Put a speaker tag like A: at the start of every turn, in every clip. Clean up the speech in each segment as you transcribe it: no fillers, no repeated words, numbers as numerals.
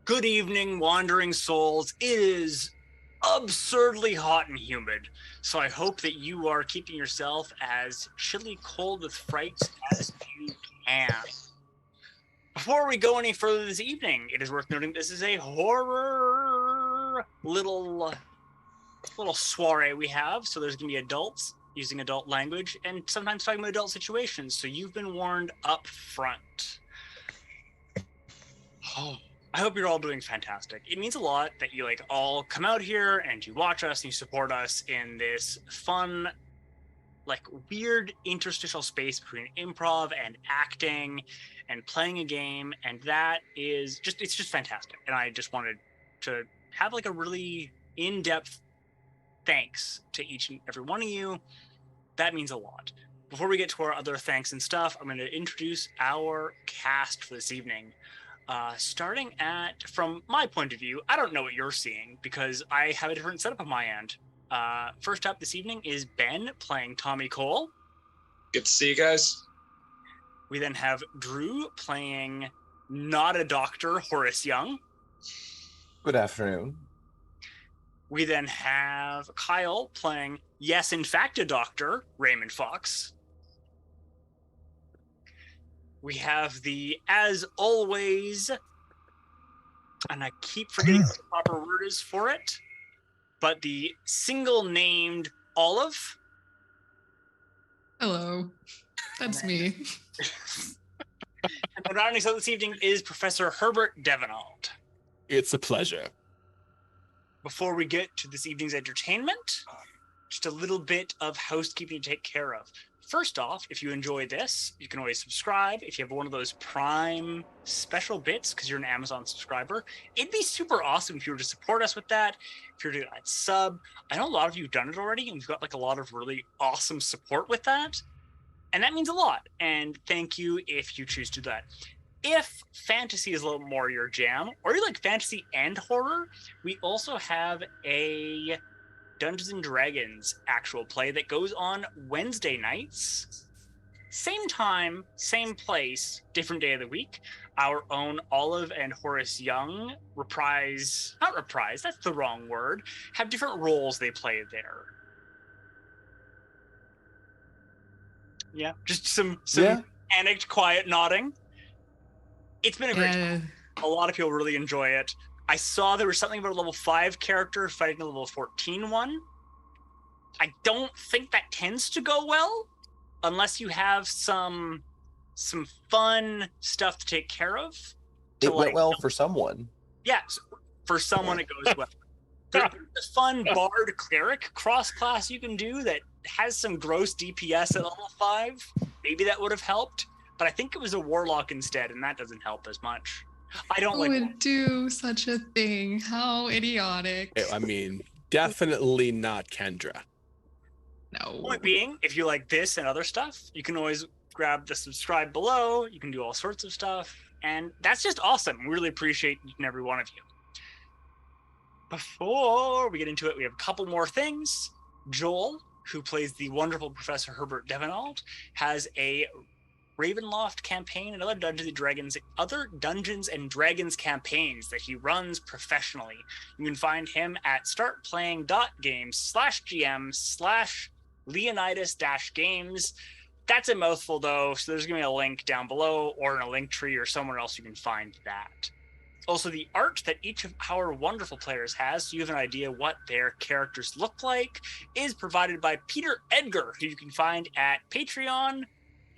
A: Good evening, wandering souls. It is absurdly hot and humid, so I hope that you are keeping yourself as chilly cold with fright as you can. Before we go any further this evening, it is worth noting this is a horror little soiree we have, so there's going to be adults using adult language and sometimes talking about adult situations, so you've been warned up front. Oh, I hope you're all doing fantastic. It means a lot that you all come out here and you watch us and you support us in this fun, weird interstitial space between improv and acting and playing a game, and that is it's just fantastic. And I just wanted to have a really in-depth thanks to each and every one of you. That means a lot. Before we get to our other thanks and stuff, I'm going to introduce our cast for this evening. Starting from my point of view, I don't know what you're seeing because I have a different setup on my end. First up this evening is Ben playing Tommy Cole.
B: Good to see you guys.
A: We then have Drew playing not a doctor, Horace Young.
C: Good afternoon.
A: We then have Kyle playing, yes, in fact, a doctor, Raymond Fox. We have the, as always, and I keep forgetting what the proper word is for it, but the single-named Olive.
D: Hello, that's me.
A: And the rounding us out this evening is Professor Herbert Devenald.
E: It's a pleasure.
A: Before we get to this evening's entertainment, just a little bit of housekeeping to take care of. First off, if you enjoy this, you can always subscribe. If you have one of those Prime special bits, because you're an Amazon subscriber, it'd be super awesome if you were to support us with that. If you're to sub, I know a lot of you have done it already, and we've got a lot of really awesome support with that. And that means a lot. And thank you if you choose to do that. If fantasy is a little more your jam, or you like fantasy and horror, we also have a Dungeons and Dragons actual play that goes on Wednesday nights. Same time, same place, different day of the week. Our own Olive and Horace Young not reprise, that's the wrong word, have different roles they play there. Yeah, just some panicked, quiet nodding. It's been a great time. A lot of people really enjoy it. I saw there was something about a level 5 character fighting a level 14 one. I don't think that tends to go well unless you have some fun stuff to take care of.
C: It went well for someone.
A: Yes, for someone it goes well. There's a fun bard cleric cross class you can do that has some gross DPS at level 5. Maybe that would have helped, but I think it was a warlock instead, and that doesn't help as much. I don't
D: would do such a thing. How idiotic.
E: I mean, definitely not Kendra.
D: No.
A: Point being, if you like this and other stuff, you can always grab the subscribe below. You can do all sorts of stuff, and that's just awesome. We really appreciate each and every one of you. Before we get into it, we have a couple more things. Joel, who plays the wonderful Professor Herbert Devenald, has a Ravenloft campaign and other Dungeons and Dragons campaigns that he runs professionally. You can find him at StartPlaying.Games /GM/leonidas-games. That's a mouthful though, so there's going to be a link down below or in a link tree or somewhere else you can find that. Also, the art that each of our wonderful players has, so you have an idea what their characters look like, is provided by Peter Edgar, who you can find at Patreon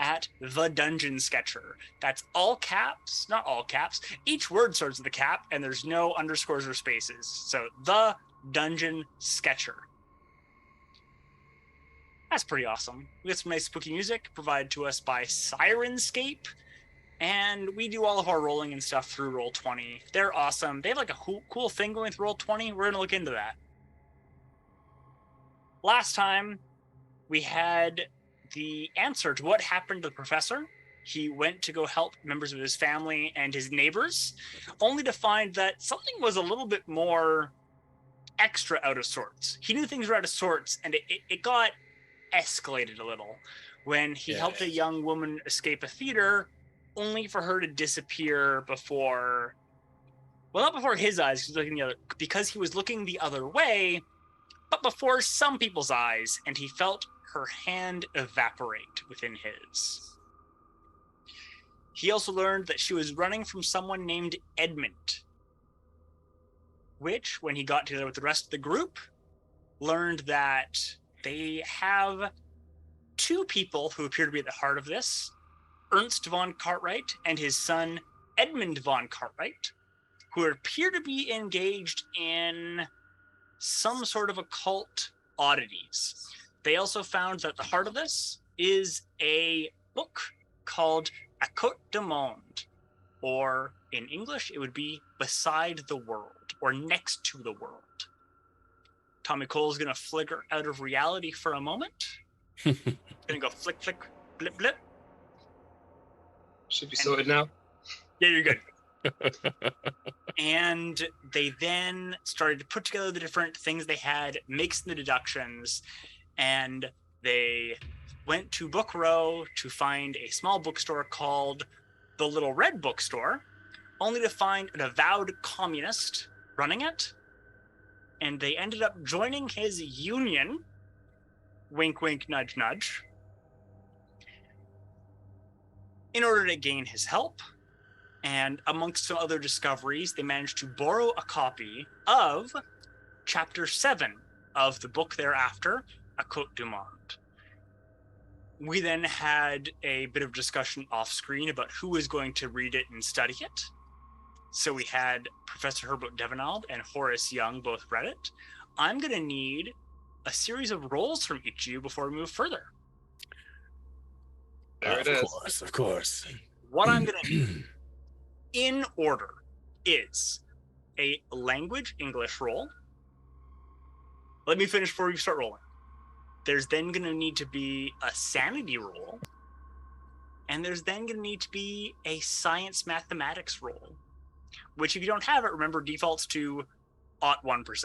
A: at The Dungeon Sketcher. That's all caps, not all caps. Each word starts with a cap, and there's no underscores or spaces. So, The Dungeon Sketcher. That's pretty awesome. We got some nice spooky music provided to us by Syrinscape. And we do all of our rolling and stuff through Roll20. They're awesome. They have a cool thing going with Roll20. We're going to look into that. Last time, we had the answer to what happened to the professor. He went to go help members of his family and his neighbors, only to find that something was a little bit more extra out of sorts. He knew things were out of sorts, and it got escalated a little when he helped a young woman escape a theater, only for her to disappear before Well, not before his eyes, because he was looking the other way, but before some people's eyes, and he felt her hand evaporate within his. He also learned that she was running from someone named Edmund, which, when he got together with the rest of the group, learned that they have two people who appear to be at the heart of this, Ernst von Cartwright and his son Edmund von Cartwright, who appear to be engaged in some sort of occult oddities. They also found that the heart of this is a book called Acote Monde, or in English, it would be Beside the World, or Next to the World. Tommy Cole's going to flicker out of reality for a moment. Going to go flick, flick, blip, blip.
B: Should be sorted now.
A: Yeah, you're good. And they then started to put together the different things they had, make some deductions, and they went to Book Row to find a small bookstore called the Little Red Bookstore, only to find an avowed communist running it. And they ended up joining his union, wink, wink, nudge, nudge, in order to gain his help. And amongst some other discoveries, they managed to borrow a copy of Chapter 7 of the book thereafter, Acote du Monde. We then had a bit of discussion off screen about who was going to read it and study it. So we had Professor Herbert Devenald and Horace Young both read it. I'm going to need a series of rolls from each of you before we move further.
B: There it is.
E: Of course.
A: What I'm going to need in order is a language English roll. Let me finish before you start rolling. There's then going to need to be a sanity roll. And there's then going to need to be a science mathematics roll, which if you don't have it, remember defaults to 1%.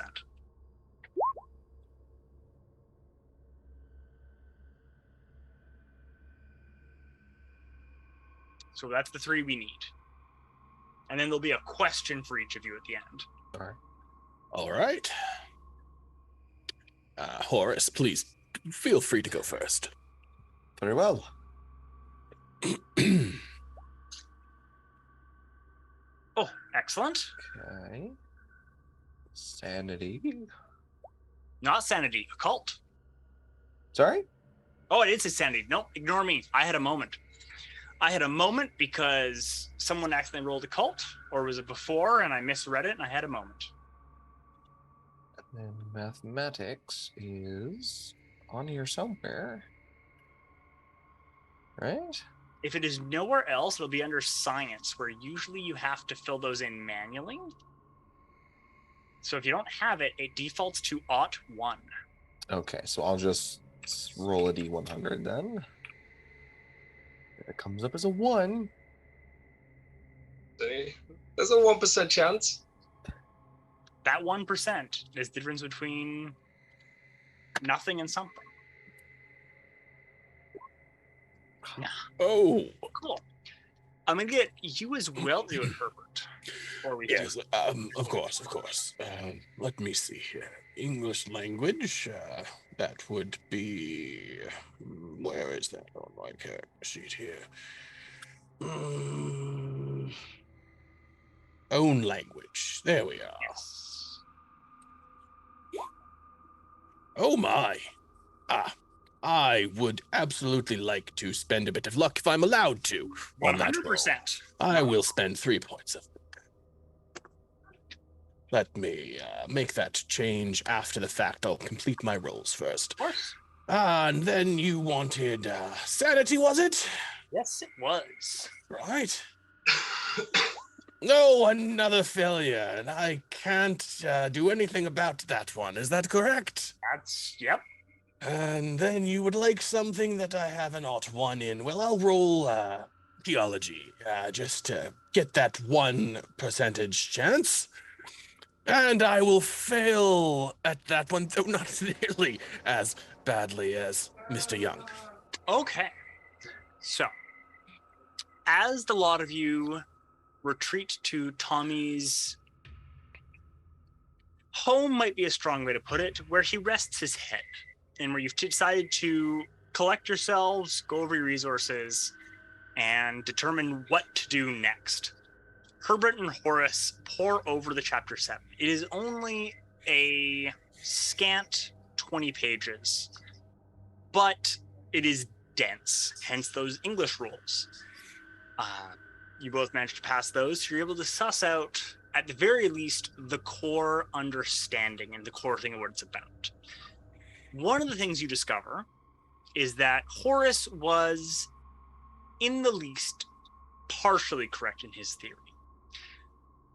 A: So that's the three we need. And then there'll be a question for each of you at the end.
E: All right. Horace, please feel free to go first.
C: Very well.
A: Oh, excellent.
C: Okay. Sanity.
A: Not sanity, occult.
C: Sorry?
A: Oh, it is a sanity. No, ignore me. I had a moment because someone accidentally rolled occult, or was it before and I misread it and I had a moment.
C: And then mathematics is on here somewhere. Right?
A: If it is nowhere else, it'll be under science, where usually you have to fill those in manually. So if you don't have it, it defaults to 1.
C: Okay, so I'll just roll a D100 then. It comes up as a 1.
B: There's a 1% chance.
A: That 1% is the difference between nothing and something.
E: Oh,
A: Cool. I'm going to get you as well to do it, Herbert.
E: yes, of course. Let me see here. English language, that would be... Where is that on my character sheet here? Own language. There we are.
A: Yes.
E: Oh my. I would absolutely like to spend a bit of luck if I'm allowed to.
A: 100%.
E: I will spend 3 points of it. Let me make that change after the fact. I'll complete my rolls first.
A: Of course.
E: And then you wanted sanity, was it?
A: Yes, it was.
E: Right. No, another failure, and I can't do anything about that one. Is that correct?
A: Yep.
E: And then you would like something that I have an 1 in. Well, I'll roll geology, just to get that 1% chance. And I will fail at that one, though not nearly as badly as Mr. Young.
A: Okay. So, as the lot of you retreat to Tommy's home might be a strong way to put it, where he rests his head, and where you've decided to collect yourselves, go over your resources, and determine what to do next. Herbert and Horace pore over the Chapter 7. It is only a scant 20 pages, but it is dense, hence those English rules. You both managed to pass those, so you're able to suss out, at the very least, the core understanding and the core thing of what it's about. One of the things you discover is that Horace was, in the least, partially correct in his theory.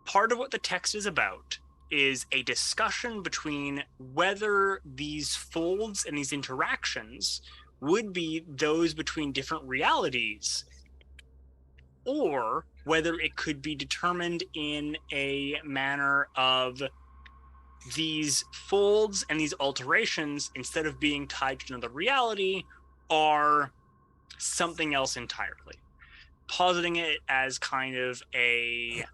A: Part of what the text is about is a discussion between whether these folds and these interactions would be those between different realities, or whether it could be determined in a manner of these folds and these alterations, instead of being tied to another reality, are something else entirely. Positing it as kind of a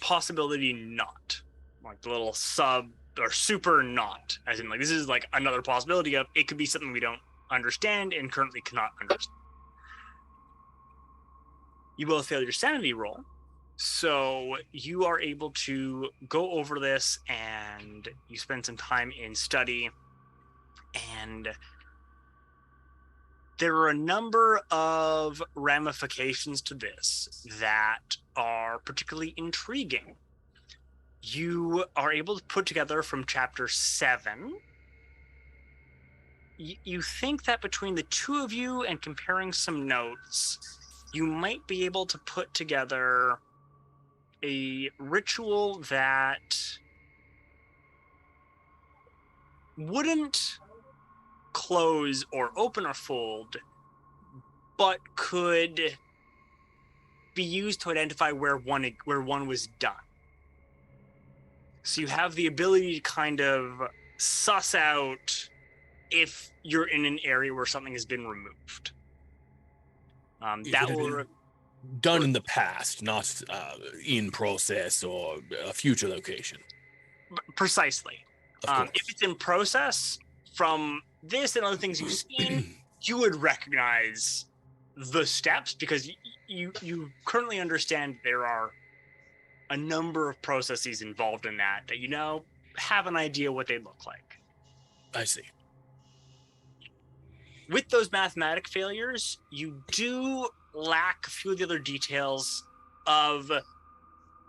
A: possibility not. Like the little sub or super not. As in, like, this is like another possibility of it could be something we don't understand and currently cannot understand. You both failed your sanity roll, so you are able to go over this, and you spend some time in study, and there are a number of ramifications to this that are particularly intriguing. You are able to put together from Chapter 7. You think that between the two of you and comparing some notes, you might be able to put together a ritual that wouldn't close or open a fold, but could be used to identify where one was done. So you have the ability to kind of suss out if you're in an area where something has been removed. That will
E: done in the past, not in process or a future location.
A: Precisely. If it's in process, from this and other things you've seen, you would recognize the steps, because you currently understand there are a number of processes involved in that you know have an idea what they look like.
E: I see.
A: With those mathematic failures, you do lack a few of the other details of the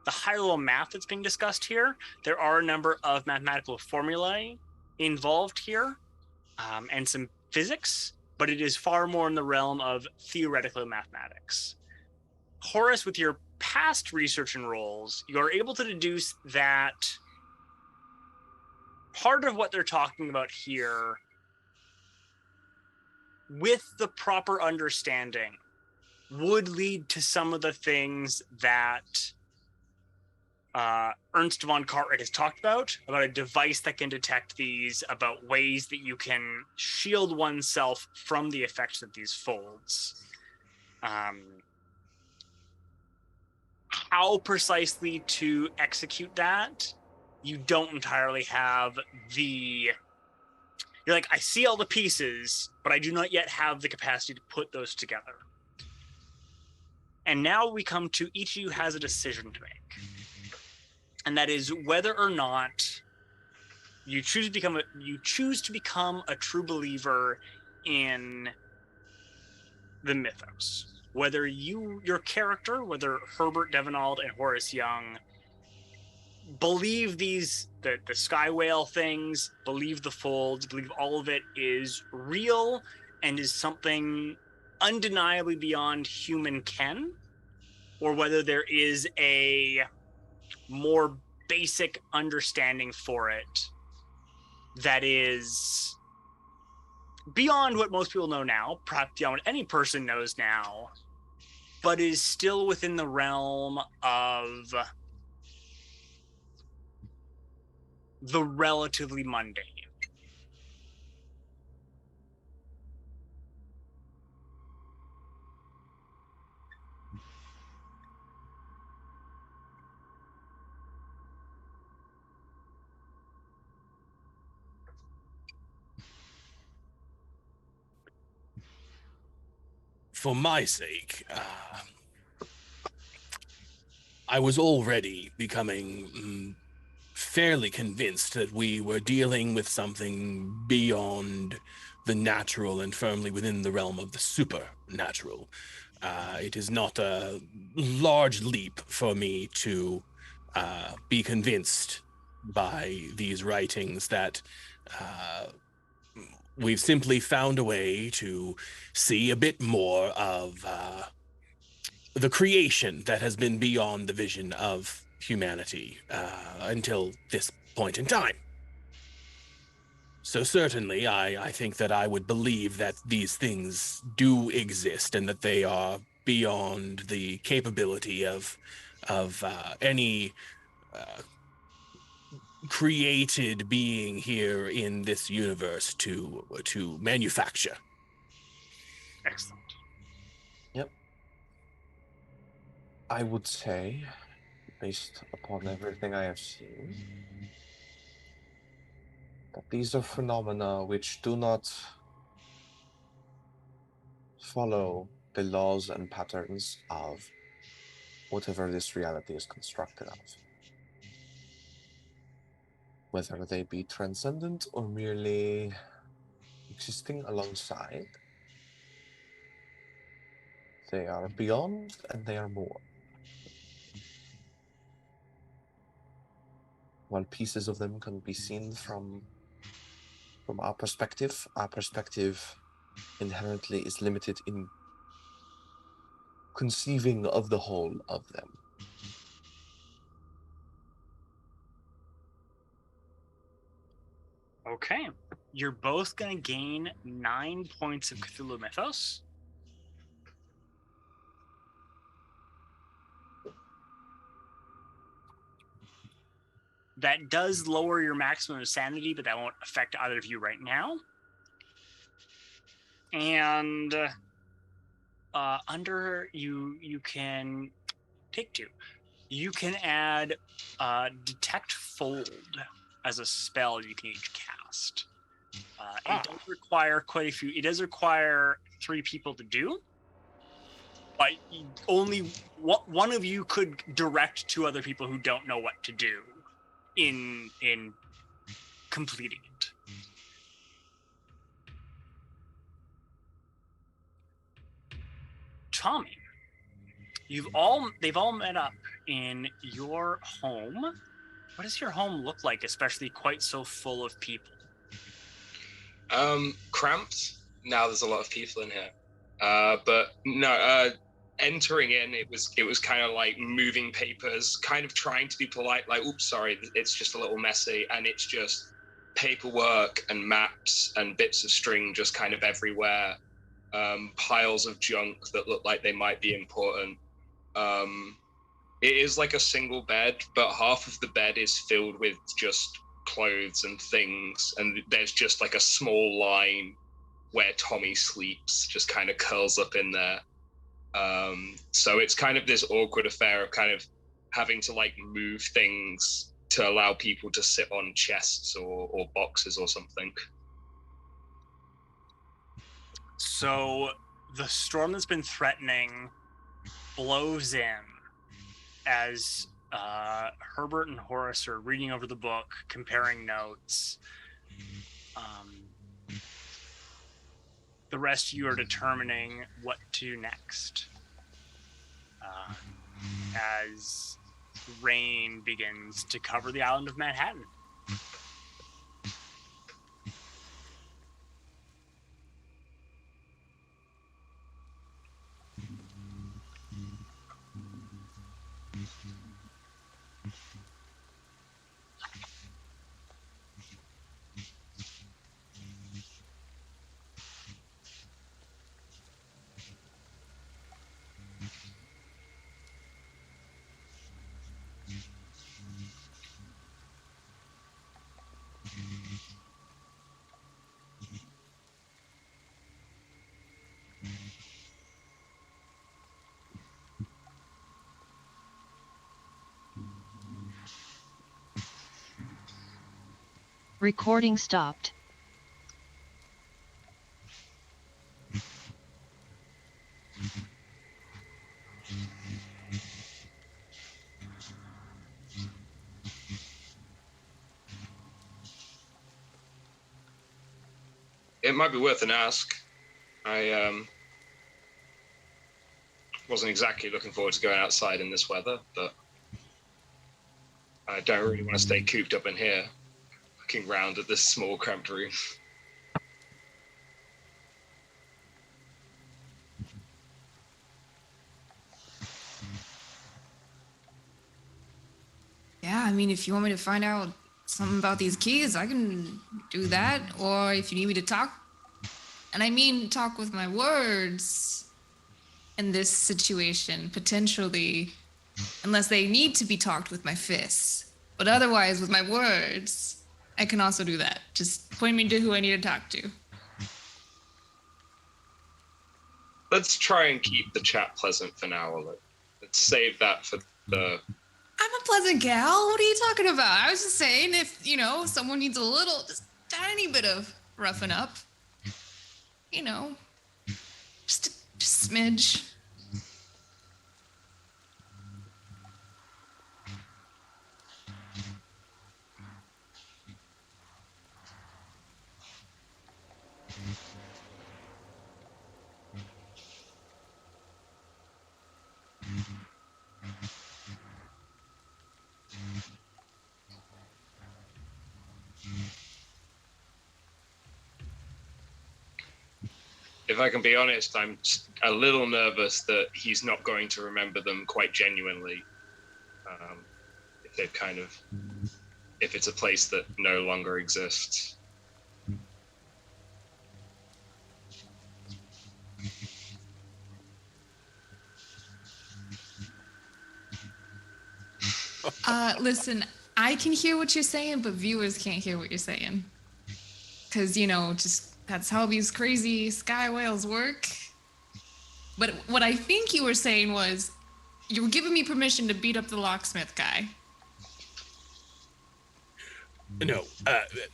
A: high-level math that's being discussed here. There are a number of mathematical formulae involved here, and some physics, but it is far more in the realm of theoretical mathematics. Horace, with your past research and roles, you are able to deduce that part of what they're talking about here, with the proper understanding, would lead to some of the things that Ernst von Cartwright has talked about a device that can detect these, about ways that you can shield oneself from the effects of these folds. How precisely to execute that, you don't entirely have the... You're like, I see all the pieces, but I do not yet have the capacity to put those together. And now we come to each of you has a decision to make. And that is whether or not you choose to become a true believer in the mythos. Whether your character, whether Herbert Devenald and Horace Young, believe the sky whale things, believe the folds, believe all of it is real and is something undeniably beyond human ken, or whether there is a more basic understanding for it that is beyond what most people know now, perhaps beyond what any person knows now, but is still within the realm of the relatively mundane.
E: for my sake, I was already becoming fairly convinced that we were dealing with something beyond the natural and firmly within the realm of the supernatural. It is not a large leap for me to be convinced by these writings that we've simply found a way to see a bit more of the creation that has been beyond the vision of humanity until this point in time. So certainly, I think that I would believe that these things do exist and that they are beyond the capability of any created being here in this universe to manufacture.
A: Excellent.
C: Yep. I would say, based upon everything I have seen, that these are phenomena which do not follow the laws and patterns of whatever this reality is constructed of. Whether they be transcendent or merely existing alongside, they are beyond and they are more. While pieces of them can be seen from our perspective inherently is limited in conceiving of the whole of them.
A: Okay. You're both going to gain 9 points of Cthulhu Mythos. That does lower your maximum sanity, but that won't affect either of you right now. And under you can take 2. You can add Detect Fold as a spell you can each cast. It does require quite a few. It does require 3 people to do, but only one of you could direct 2 other people who don't know what to do in completing it. Tommy, they've all met up in your home. What does your home look like, especially quite so full of people?
B: Cramped. Now there's a lot of people in here. But no, entering in, it was kind of like moving papers, kind of trying to be polite, like, oops, sorry, it's just a little messy, and it's just paperwork and maps and bits of string just kind of everywhere. Piles of junk that look like they might be important. It is like a single bed, but half of the bed is filled with just clothes and things, and there's just like a small line where Tommy sleeps, just kind of curls up in there. So it's kind of this awkward affair of kind of having to like move things to allow people to sit on chests or boxes or something.
A: So the storm that's been threatening blows in as Herbert and Horace are reading over the book, comparing notes. The rest of you are determining what to do next as rain begins to cover the island of Manhattan.
F: Recording stopped.
B: It might be worth an ask. I wasn't exactly looking forward to going outside in this weather, but I don't really want to stay cooped up in here, looking round at this small, cramped room.
D: Yeah, I mean, if you want me to find out something about these keys, I can do that. Or if you need me to talk, and I mean talk with my words in this situation, potentially, unless they need to be talked with my fists. But otherwise, with my words, I can also do that. Just point me to who I need to talk to.
B: Let's try and keep the chat pleasant for now. Let's save that for the...
D: I'm a pleasant gal. What are you talking about? I was just saying if, someone needs a little, just tiny bit of roughing up, just a smidge.
B: If I can be honest, I'm a little nervous that he's not going to remember them quite genuinely. If it's a place that no longer exists.
D: Listen, I can hear what you're saying, but viewers can't hear what you're saying. Because, just that's how these crazy sky whales work. But what I think you were saying was you were giving me permission to beat up the locksmith guy.
E: No,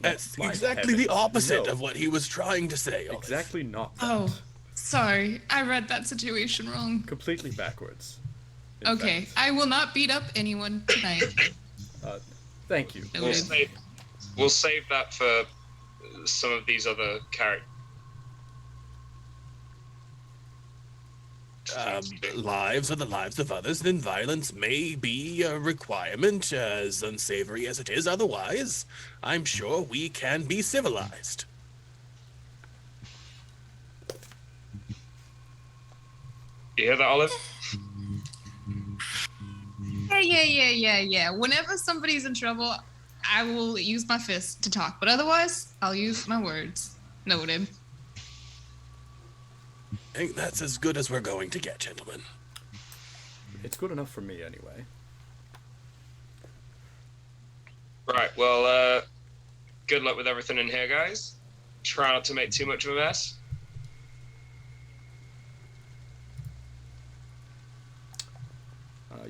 E: that's exactly the opposite of what he was trying to say. Olive.
G: Exactly not that.
D: Oh, sorry. I read that situation wrong.
G: Completely backwards. In
D: Okay,
G: fact.
D: I will not beat up anyone tonight.
G: Thank you.
B: We'll save that for some of these other characters.
E: Lives are the lives of others, then violence may be a requirement, as unsavory as it is otherwise. I'm sure we can be civilized.
B: You hear that, Olive?
D: Yeah. Whenever somebody's in trouble, I will use my fist to talk. But otherwise, I'll use my words. Noted.
E: I think that's as good as we're going to get, gentlemen.
G: It's good enough for me, anyway.
B: Right, well, good luck with everything in here, guys. Try not to make too much of a mess.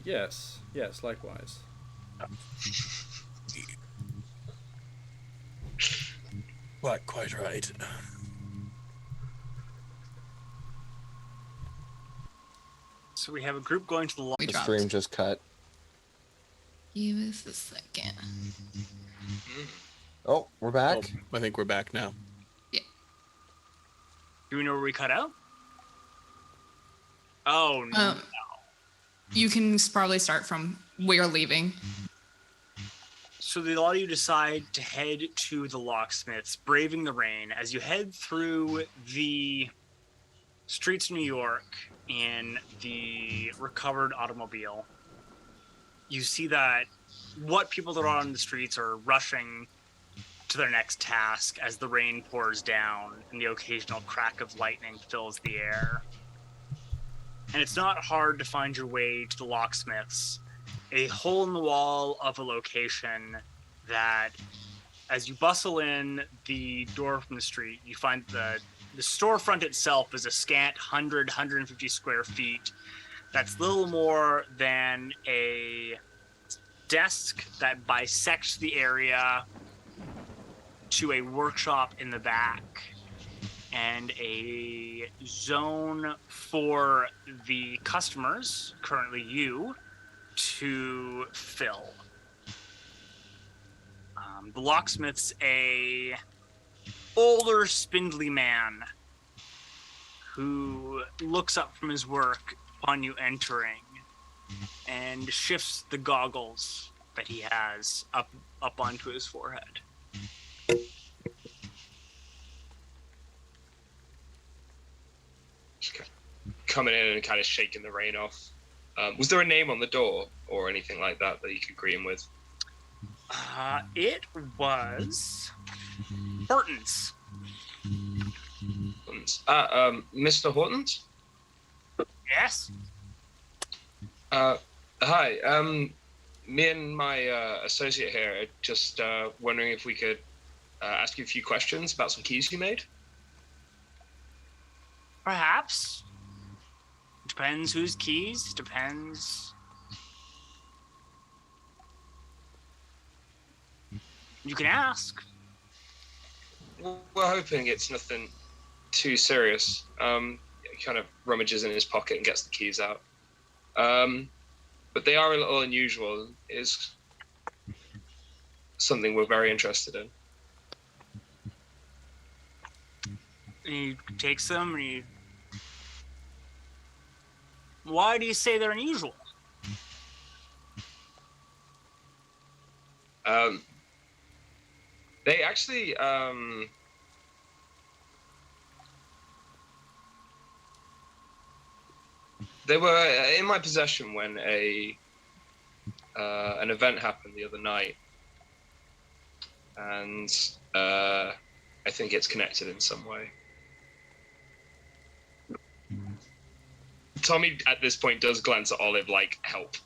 G: Yes, likewise.
E: Quite right.
A: So we have a group going to the
D: We
C: The
D: dropped.
C: stream just cut.
D: Give us a second.
C: Oh, we're back.
E: I think we're back now.
A: Do we know where we cut out? Oh, no.
D: You can probably start from we're leaving.
A: So a lot of you decide to head to the locksmiths, braving the rain. As you head through the streets of New York in the recovered automobile, you see that what people that are on the streets are rushing to their next task as the rain pours down and the occasional crack of lightning fills the air. And it's not hard to find your way to the locksmiths, a hole in the wall of a location that, as you bustle in the door from the street, you find the storefront itself is a scant 150 square feet. That's little more than a desk that bisects the area to a workshop in the back. and a zone for the customers, currently you, to fill. The locksmith's a older, spindly man who looks up from his work upon you entering and shifts the goggles that he has up onto his forehead.
B: Coming in and kind of shaking the rain off. Was there a name on the door or anything like that you could greet him with?
A: It was Hortons.
B: Mr. Hortons?
A: Yes?
B: Hi. Me and my associate here are just wondering if we could ask you a few questions about some keys you made.
A: Perhaps. Depends whose keys. Depends. You can ask.
B: We're hoping it's nothing too serious. He kind of rummages in his pocket and gets the keys out. But they are a little unusual. It's something we're very interested in.
A: And he takes them and he... Why do you say they're unusual?
B: They actually... They were in my possession when an event happened the other night, and I think it's connected in some way. Tommy, at this point, does glance at Olive like, help.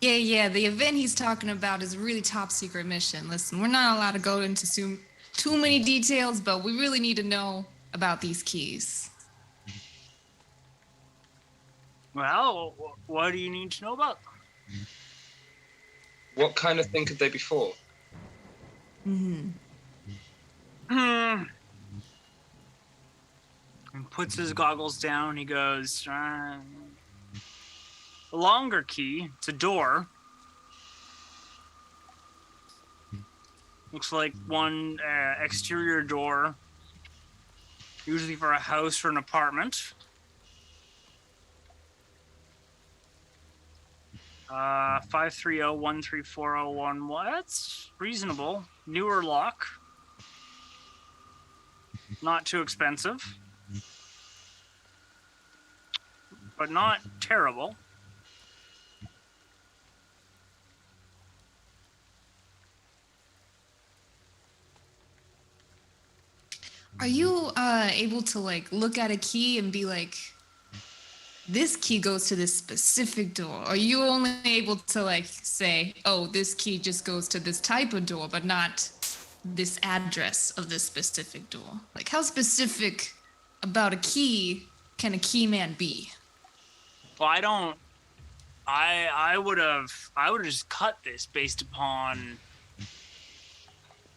D: Yeah, the event he's talking about is a really top secret mission. Listen, we're not allowed to go into too many details, but we really need to know about these keys.
A: Well, what do you need to know about them?
B: What kind of thing could they be for?
A: And puts his goggles down. He goes, a longer key. It's a door. Looks like one exterior door, usually for a house or an apartment. 530-13401. Well, that's reasonable. Newer lock. Not too expensive. But not terrible.
D: Are you able to like look at a key and be like, this key goes to this specific door? Are you only able to like say, oh, this key just goes to this type of door, but not this address of this specific door? Like, how specific about a key can a key man be?
A: Well, I would have just cut this based upon,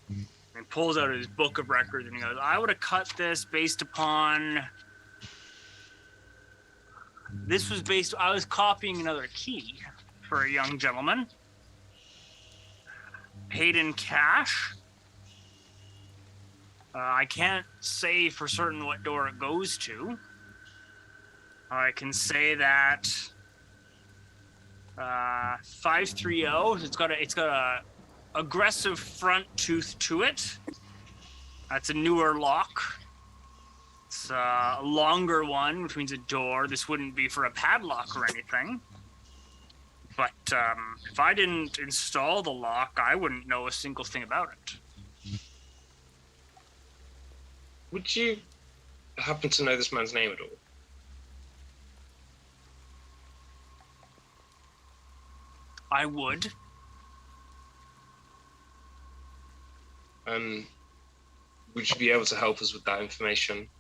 A: and pulls out his book of records and he goes, I would have cut this based upon, this was based, I was copying another key for a young gentleman, paid in cash. I can't say for certain what door it goes to. I can say that 530. It's got a aggressive front tooth to it. That's a newer lock. It's a longer one, which means a door. This wouldn't be for a padlock or anything. But if I didn't install the lock, I wouldn't know a single thing about it.
B: Would you happen to know this man's name at all?
A: I would.
B: Would you be able to help us with that information?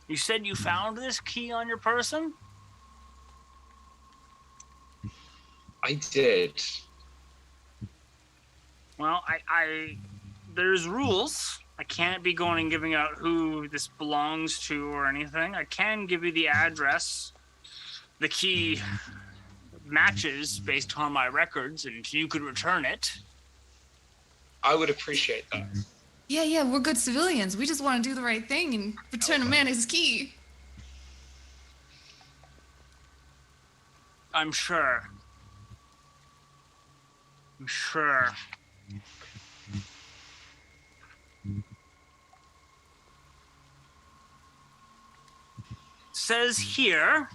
A: You said you found this key on your person?
B: I did.
A: Well, there's rules. I can't be going and giving out who this belongs to or anything. I can give you the address. The key matches based on my records, and you could return it.
B: I would appreciate that.
D: Yeah, we're good civilians. We just want to do the right thing and return a man his key.
A: I'm sure. Says here,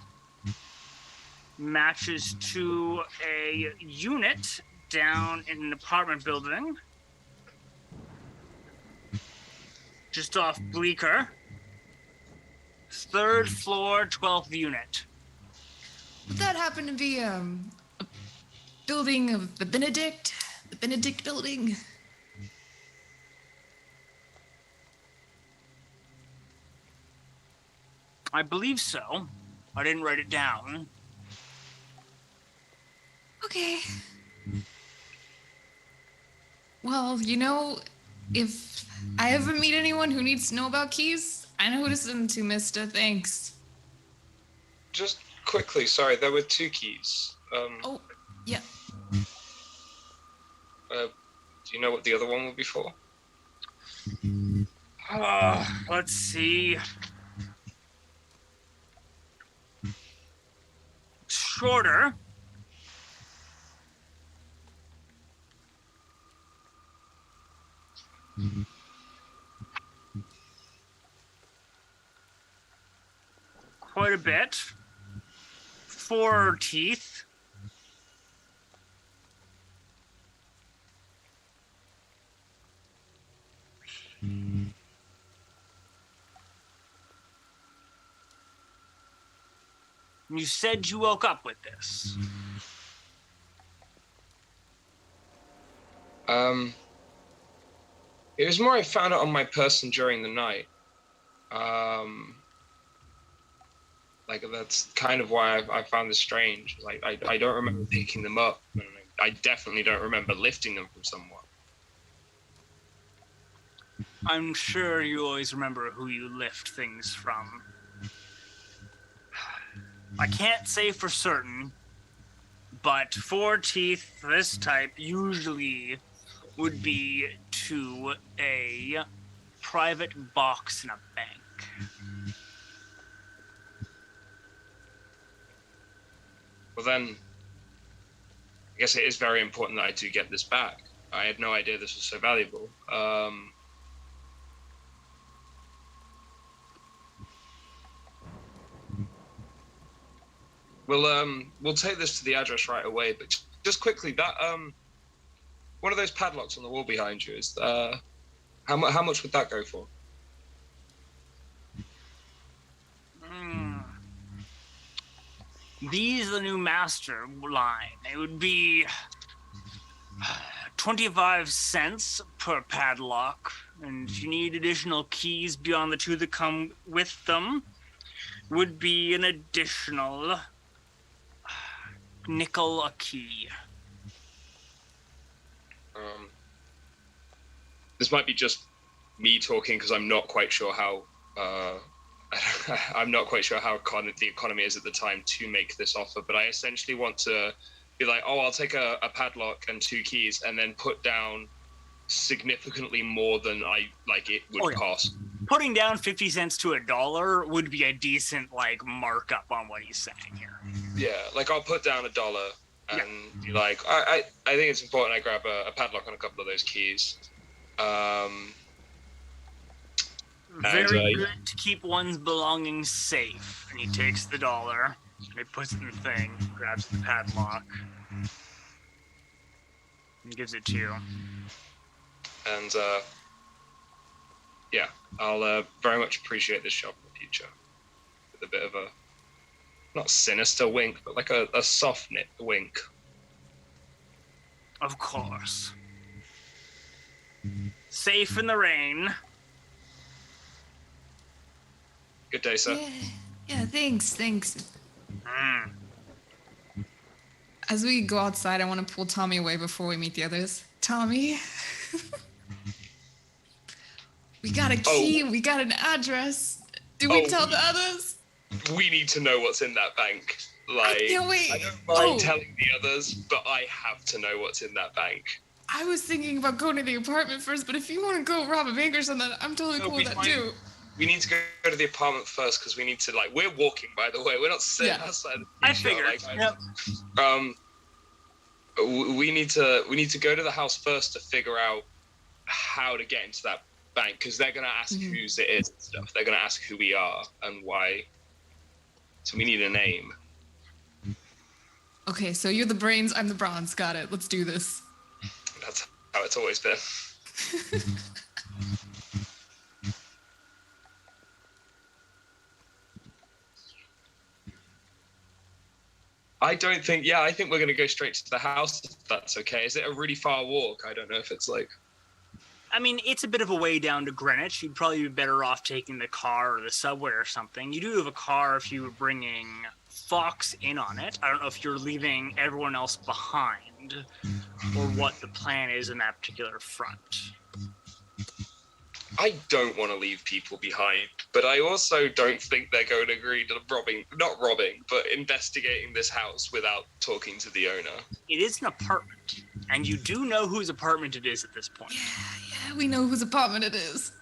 A: matches to a unit down in an apartment building just off Bleecker. 3rd floor, 12th unit.
D: Would that happen to be a building of the Benedict building?
A: I believe so. I didn't write it down.
D: Okay. Well, if I ever meet anyone who needs to know about keys, I know who to send them to, mister. Thanks.
B: Just quickly, sorry, there were 2 keys.
D: Oh, yeah.
B: Do you know what the other one would be for?
A: Let's see. Shorter. Quite a bit. 4 teeth. You said you woke up with this.
B: It was more I found it on my person during the night. Like, that's kind of why I found this strange. Like, I don't remember picking them up, and I definitely don't remember lifting them from someone.
A: I'm sure you always remember who you lift things from. I can't say for certain, but 4 teeth, this type, usually would be to a private box in a bank.
B: Well then, I guess it is very important that I do get this back. I had no idea this was so valuable. We'll take this to the address right away, but just quickly, that one of those padlocks on the wall behind you is how much would that go for?
A: These are the new master line. It would be 25 cents per padlock, and if you need additional keys beyond the 2 that come with them, would be an additional nickel a key.
B: This might be just me talking because I'm not quite sure how I'm not quite sure how the economy is at the time to make this offer, but I essentially want to be like, oh, I'll take a padlock and 2 keys, and then put down significantly more than it would cost.
A: Putting down 50 cents to $1 would be a decent markup on what he's saying here.
B: Yeah, I'll put down $1 and be like, I think it's important I grab a padlock and a couple of those keys.
A: Very good to keep one's belongings safe. And he takes the $1, and he puts it in the thing, grabs the padlock, and gives it to you.
B: And yeah, I'll very much appreciate this shop in the future. With a bit of a, not sinister wink, but like a soft knit wink.
A: Of course. Safe in the rain.
B: Good day, sir.
D: Yeah, thanks. As we go outside, I want to pull Tommy away before we meet the others. Tommy, we got a key. We got an address. Do we tell the others?
B: We need to know what's in that bank. Like,
D: I can't wait.
B: I don't mind telling the others, but I have to know what's in that bank.
D: I was thinking about going to the apartment first, but if you want to go rob a bank or something, I'm totally cool with that too.
B: We need to go to the apartment first because we need to, like, we're walking, by the way. We're not sitting outside.
A: I figured.
B: We need to go to the house first to figure out how to get into that bank because they're gonna ask whose it is and stuff. They're gonna ask who we are and why. So we need a name.
D: Okay, so you're the brains, I'm the bronze. Got it. Let's do this.
B: That's how it's always been. I think we're going to go straight to the house, if that's okay. Is it a really far walk? I don't know if it's like...
A: I mean, it's a bit of a way down to Greenwich. You'd probably be better off taking the car or the subway or something. You do have a car if you were bringing Fox in on it. I don't know if you're leaving everyone else behind or what the plan is in that particular front.
B: I don't want to leave people behind, but I also don't think they're going to agree to but investigating this house without talking to the owner.
A: It is an apartment, and you do know whose apartment it is at this point.
D: Yeah, we know whose apartment it is.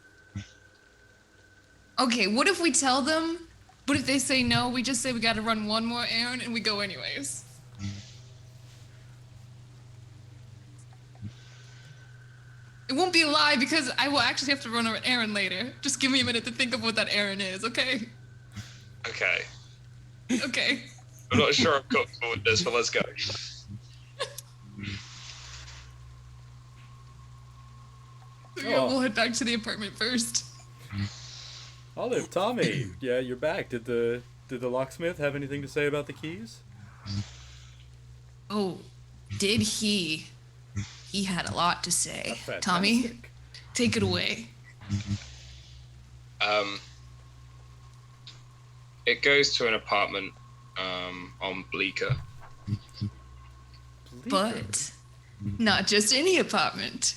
D: Okay, what if we tell them, but if they say no, we just say we gotta run one more errand and we go anyways? It won't be a lie because I will actually have to run an errand later. Just give me a minute to think of what that errand is, okay?
B: Okay.
D: Okay.
B: I'm not sure I'm comfortable with this, but let's go.
D: Yeah, we'll head back to the apartment first.
G: Olive, Tommy, yeah, you're back. Did the locksmith have anything to say about the keys?
D: Oh, did he? He had a lot to say.
G: Fantastic.
D: Tommy, take it away.
B: It goes to an apartment on Bleecker.
D: But not just any apartment.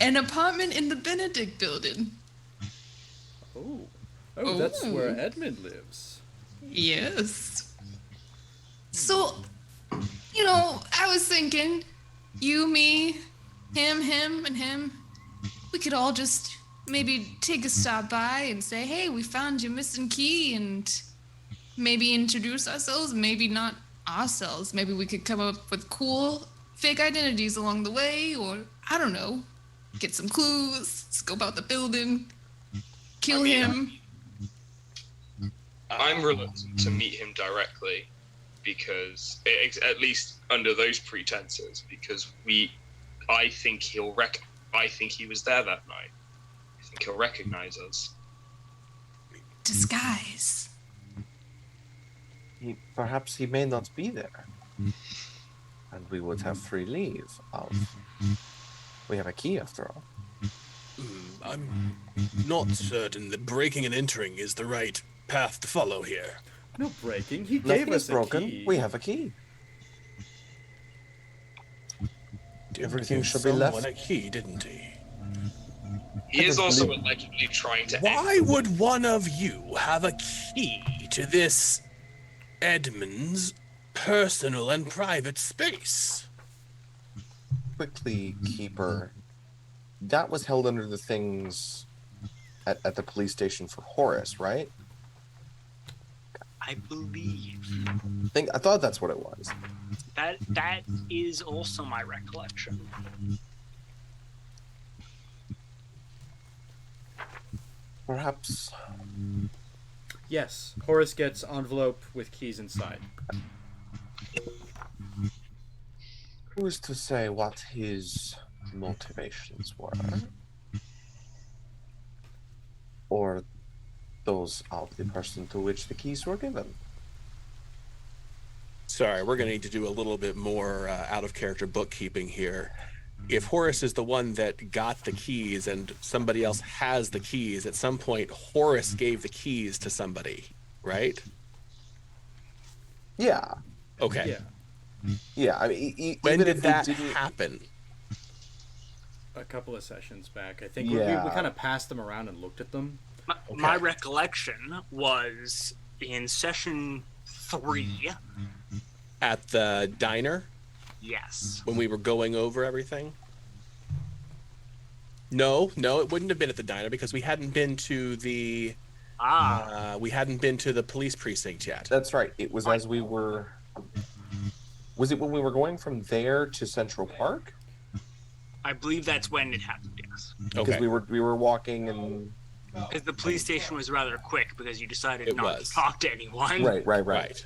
D: An apartment in the Benedict building.
G: Oh, that's where Edmund lives.
D: Yes. So, I was thinking, you, me, him, and him, we could all just maybe take a stop by and say, hey, we found your missing key, and maybe introduce ourselves, maybe not ourselves. Maybe we could come up with cool fake identities along the way, or, I don't know, get some clues, scope out the building, kill him.
B: I'm reluctant to meet him directly because, at least under those pretenses, because I think he was there that night. I think he'll recognize us.
D: Disguise.
C: Perhaps he may not be there. And we would have free leave of... We have a key after all.
E: I'm not certain that breaking and entering is the right path to follow here.
G: No breaking. He
C: Nothing
G: gave
C: is
G: us a
C: broken.
G: key.
C: We have a key. Everything
E: Give
C: should be
E: someone
C: left.
E: a key, didn't he?
B: He is also allegedly trying to...
E: Why would one of you have a key to this Edmund's personal and private space?
C: Quickly, Keeper. That was held under the things at the police station for Horace, right?
A: I believe
C: I thought that's what it was.
A: that is also my recollection.
C: Perhaps.
G: Yes, Horace gets envelope with keys inside.
C: Who is to say what his motivations were? Or those of the person to which the keys were given?
E: Sorry, we're going to need to do a little bit more out-of-character bookkeeping here. If Horace is the one that got the keys and somebody else has the keys, at some point Horace gave the keys to somebody, right?
C: Yeah.
E: Okay.
G: Yeah.
C: Yeah, I mean,
E: When
C: even
E: did
C: if we
E: that
C: didn't...
E: happen?
G: A couple of sessions back, I think
C: Yeah.
G: we kind of passed them around and looked at them.
A: My recollection was in session 3.
E: At the diner
A: Yes.
E: when we were going over everything? No, it wouldn't have been at the diner because we hadn't been to the police precinct yet.
C: That's right. It was as we were... Was it when we were going from there to Central Park?
A: I believe that's when it happened, yes.
C: Because we were walking and...
A: Because the police station was rather quick because you decided not to
E: was.
A: talk to anyone.
C: Right.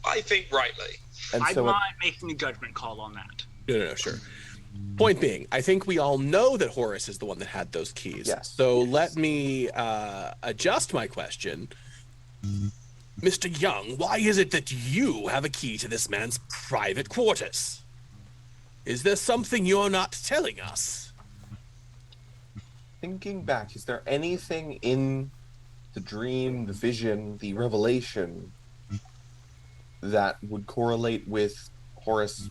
B: I think rightly.
C: And
A: I'm
C: so
A: not making a judgment call on that.
E: No, sure. Point being, I think we all know that Horace is the one that had those keys.
C: Yes.
E: So let me adjust my question. Mr. Young, why is it that you have a key to this man's private quarters? Is there something you're not telling us?
C: thinking back, is there anything in the dream, the vision, the revelation that would correlate with Horace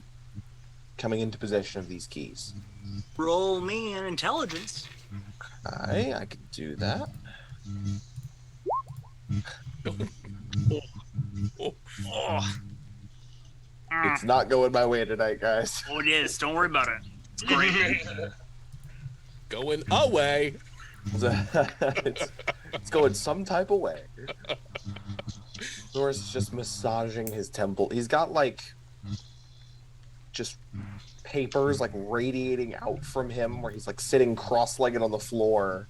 C: coming into possession of these keys?
A: Roll me an intelligence.
C: I could do that.
A: Oh.
C: It's not going my way tonight, guys.
A: Oh, it is. Don't worry about it. It's great.
E: Going away.
C: It's going some type of way. Horace is just massaging his temple. He's got like just papers like radiating out from him where he's like sitting cross-legged on the floor.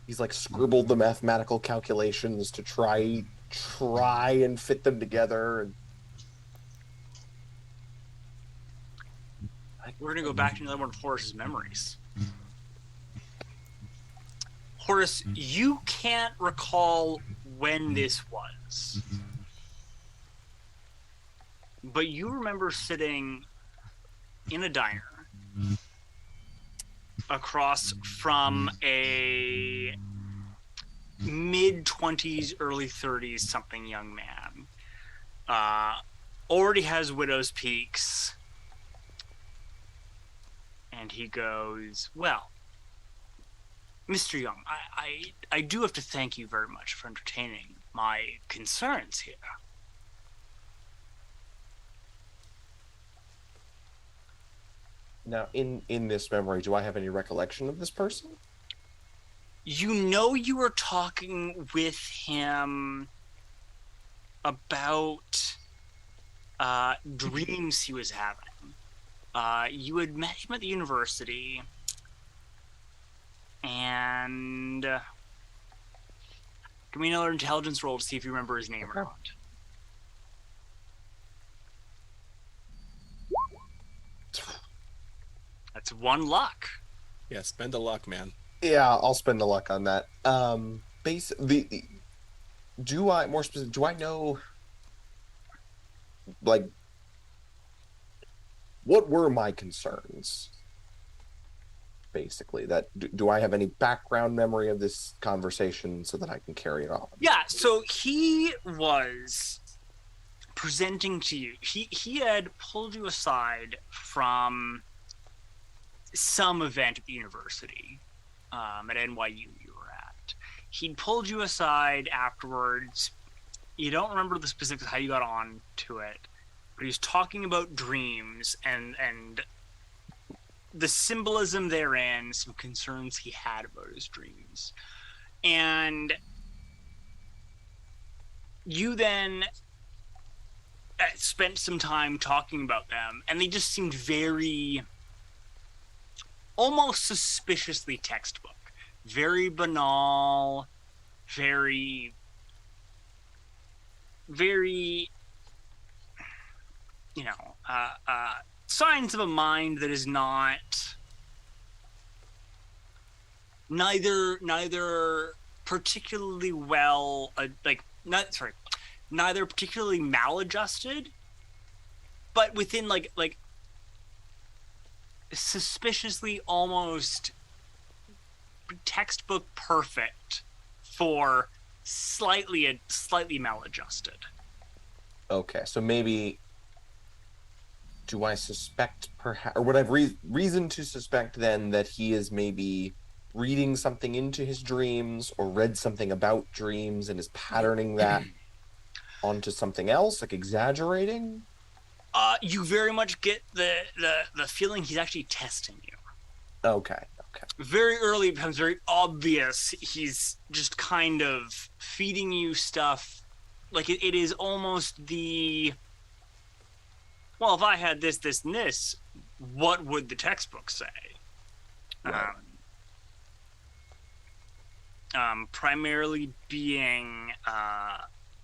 C: He's like scribbled the mathematical calculations to try and fit them together.
A: We're going to go back to another one of Horace's memories. Horace, you can't recall when this was, but you remember sitting in a diner across from a mid-20s, early 30s something young man. Already has widow's peaks. And he goes, well, Mr. Young, I do have to thank you very much for entertaining my concerns here.
C: Now, in this memory, do I have any recollection of this person?
A: You know you were talking with him about dreams he was having. You had met him at the university, and give me another intelligence roll to see if you remember his name or not. That's one luck.
E: Yeah, spend the luck, man.
C: Yeah, I'll spend the luck on that. Do I know, like, what were my concerns? Basically, do I have any background memory of this conversation so that I can carry it on?
A: Yeah, so he was presenting to you. He had pulled you aside from some event at the university, at NYU you were at. He'd pulled you aside afterwards. You don't remember the specifics of how you got on to it, but he was talking about dreams and the symbolism therein, some concerns he had about his dreams. And you then spent some time talking about them, and they just seemed very, almost suspiciously textbook. Very banal, very, you know, signs of a mind that is neither particularly well, neither particularly maladjusted, but within like suspiciously almost textbook perfect for slightly maladjusted.
C: Okay, so maybe do I suspect perhaps, or would I have reason to suspect then that he is maybe reading something into his dreams or read something about dreams and is patterning that onto something else, like exaggerating?
A: You very much get the feeling he's actually testing you.
C: Okay.
A: Very early, it becomes very obvious he's just kind of feeding you stuff. Like it is almost the, well, if I had this, this, and this, what would the textbook say?
C: Right.
A: Primarily being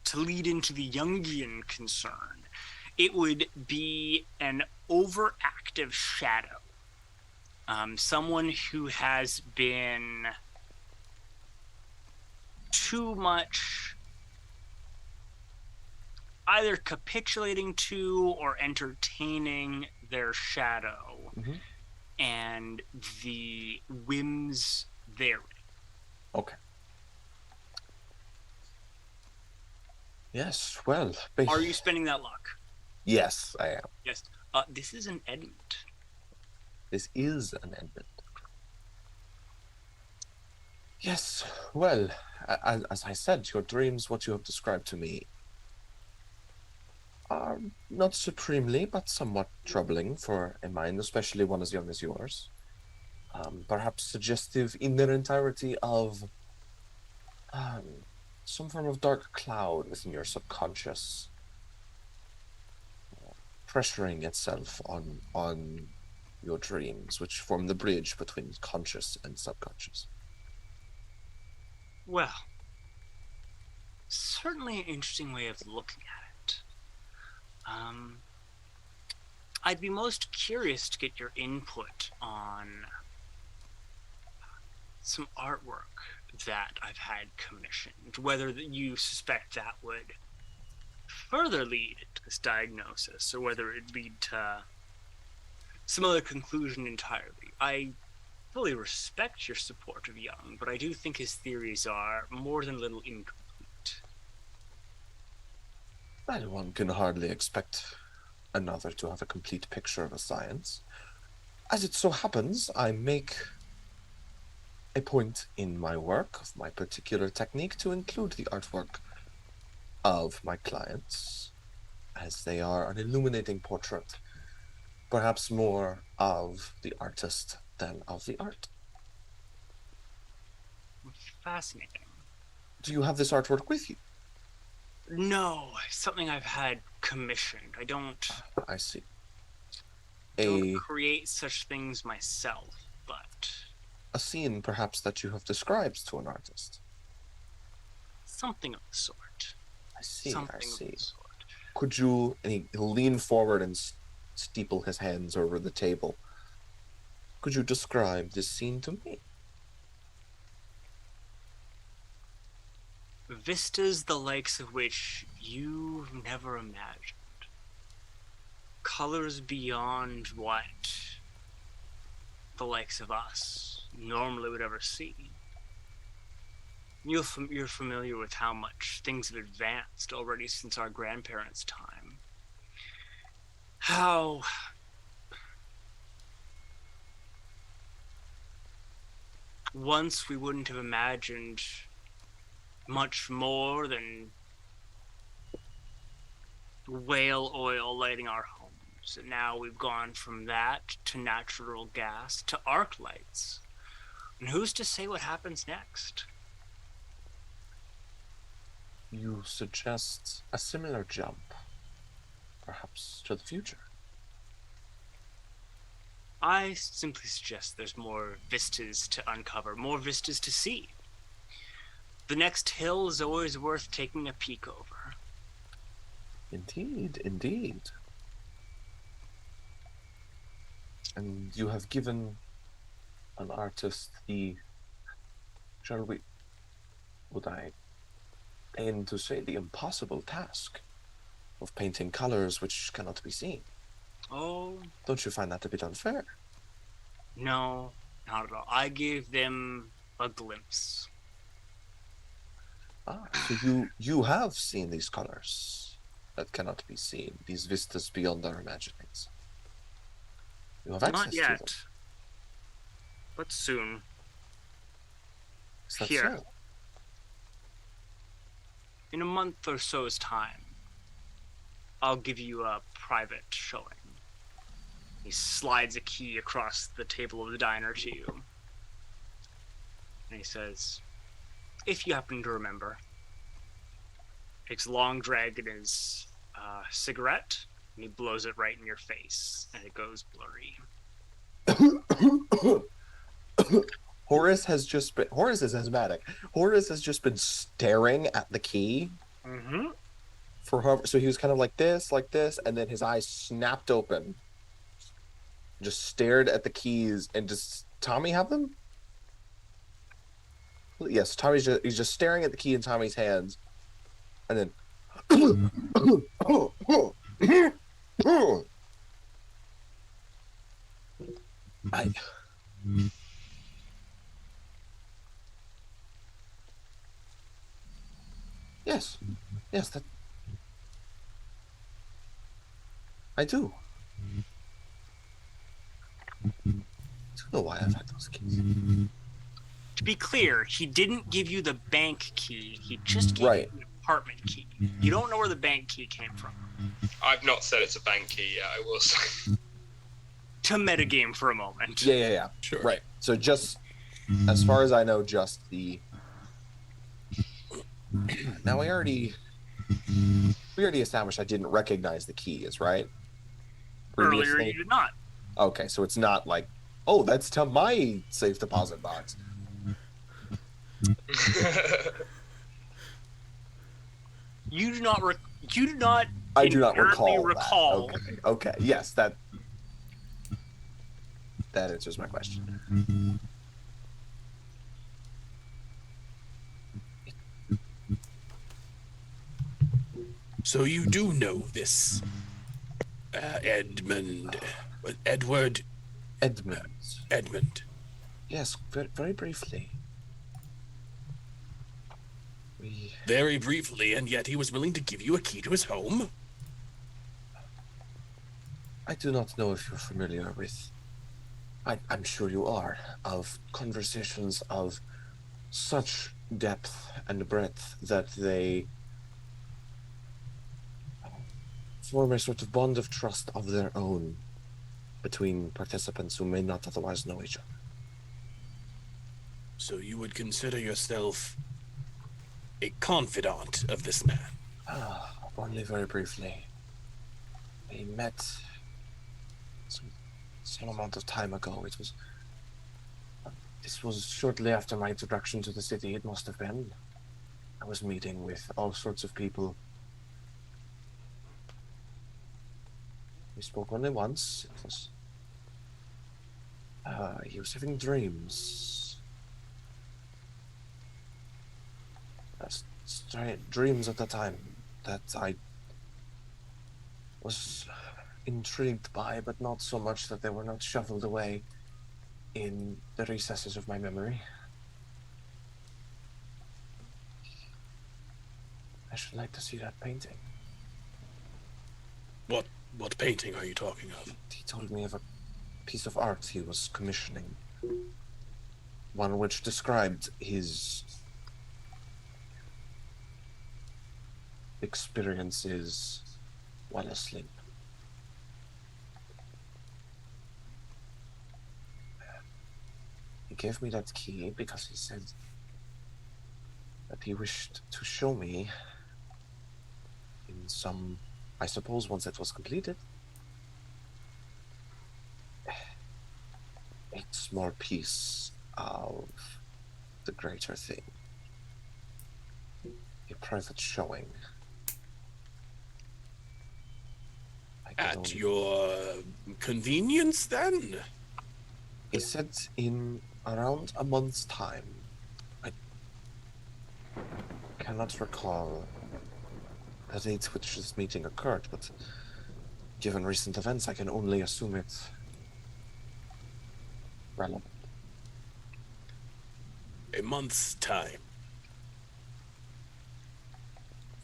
A: to lead into the Jungian concern, it would be an overactive shadow. Someone who has been too much either capitulating to or entertaining their shadow and the whims therein.
C: Okay. Yes, well...
A: Are you spending that luck?
C: Yes, I am.
A: Yes. This is an Edmund.
C: This is an Edmund. Yes, well, as I said, your dreams, what you have described to me, are not supremely, but somewhat troubling for a mind, especially one as young as yours. Perhaps suggestive in their entirety of some form of dark cloud within your subconscious, pressuring itself on your dreams, which form the bridge between conscious and subconscious.
A: Well, certainly an interesting way of looking at it. I'd be most curious to get your input on some artwork that I've had commissioned, whether you suspect that would further lead to this diagnosis, or whether it'd lead to some other conclusion entirely. I fully respect your support of Young, but I do think his theories are more than a little incomplete.
C: Well, one can hardly expect another to have a complete picture of a science. As it so happens, I make a point in my work, of my particular technique, to include the artwork of my clients, as they are an illuminating portrait, perhaps more of the artist than of the art.
A: Fascinating.
C: Do you have this artwork with you?
A: No, it's something I've had commissioned. I don't
C: I see.
A: create such things myself, but
C: A scene, perhaps, that you have described to an artist.
A: something of the sort.
C: I see.
A: Something of the sort.
C: Could you... And he'll lean forward and steeple his hands over the table. Could you describe this scene to me?
A: Vistas the likes of which you've never imagined. Colors beyond what the likes of us normally would ever see. You're familiar with how much things have advanced already since our grandparents' time. How once we wouldn't have imagined much more than whale oil lighting our homes. And now we've gone from that to natural gas to arc lights. And who's to say what happens next?
C: You suggest a similar jump, perhaps to the future.
A: I simply suggest there's more vistas to uncover, more vistas to see. The next hill is always worth taking a peek over.
C: Indeed, indeed. And you have given an artist the, would I aim to say, the impossible task of painting colors which cannot be seen.
A: Oh,
C: Don't you find that a bit unfair?
A: no, not at all. I gave them a glimpse.
C: So you have seen these colors that cannot be seen, these vistas beyond our imaginings. You have access
A: Not
C: to them.
A: yet, but soon.
C: Is that
A: Here.
C: so?
A: In a month or so's time, I'll give you a private showing. He slides a key across the table of the diner to you. And he says, if you happen to remember, takes a long drag in his cigarette, and he blows it right in your face, and it goes blurry.
C: Horace is asthmatic. Horace has just been staring at the key
A: Mm-hmm.
C: so he was kind of like this, and then his eyes snapped open. Just stared at the keys, and does Tommy have them? Yes, he's just staring at the key in Tommy's hands, and then Yes, that I do. I don't know why I've had those keys.
A: To be clear, he didn't give you the bank key. He just gave
C: Right.
A: you the apartment key. You don't know where the bank key came from.
B: I've not said it's a bank key yet, I will say.
A: To metagame for a moment.
C: Yeah.
E: Sure.
C: Right. So just, as far as I know, just the... Now, we already established I didn't recognize the keys, right?
A: Earlier
C: Previously?
A: you did not.
C: Okay, so it's not like, oh, that's to my safe deposit box.
A: You do not
C: I do not
A: inherently
C: recall that. Okay. Yes, that answers my question.
E: So you do know this, Edward Edmund.
C: Yes, very, very briefly.
E: Very briefly, and yet he was willing to give you a key to his home?
C: I do not know if you're familiar with... I'm sure you are, of conversations of such depth and breadth that they form a sort of bond of trust of their own between participants who may not otherwise know each other.
E: So you would consider yourself a confidant of this man?
C: Only very briefly. We met some amount of time ago. This was shortly after my introduction to the city, it must have been. I was meeting with all sorts of people. We spoke only once. It was... he was having dreams. Dreams at the time that I was intrigued by, but not so much that they were not shuffled away in the recesses of my memory. I should like to see that painting.
E: What painting are you talking of?
C: He told me of a piece of art he was commissioning. One which described his experiences while asleep. He gave me that key because he said that he wished to show me in some, I suppose once it was completed, a small piece of the greater thing. A private showing.
E: At your convenience, then?
C: He said in around a month's time. I cannot recall the date which this meeting occurred, but given recent events, I can only assume it's relevant.
E: A month's time.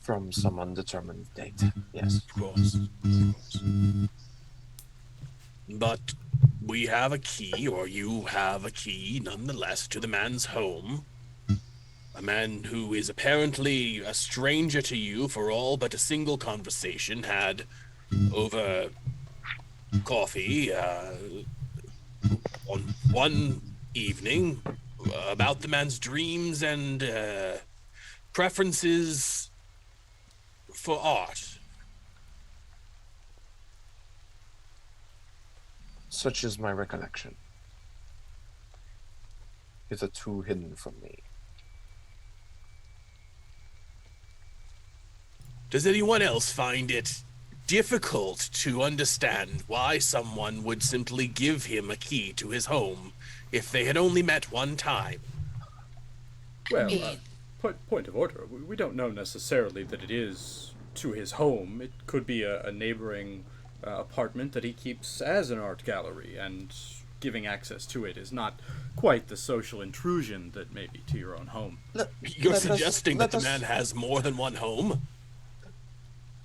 C: From some undetermined date, yes.
E: Of course. But we have a key, or you have a key, nonetheless, to the man's home. A man who is apparently a stranger to you for all but a single conversation had over coffee on one evening about the man's dreams and preferences for art.
C: Such is my recollection. Hitherto hidden from me.
E: Does anyone else find it difficult to understand why someone would simply give him a key to his home if they had only met one time?
G: Well, point of order. We don't know necessarily that it is to his home. It could be a neighboring apartment that he keeps as an art gallery, and giving access to it is not quite the social intrusion that may be to your own home.
E: You're suggesting that the man has more than one home?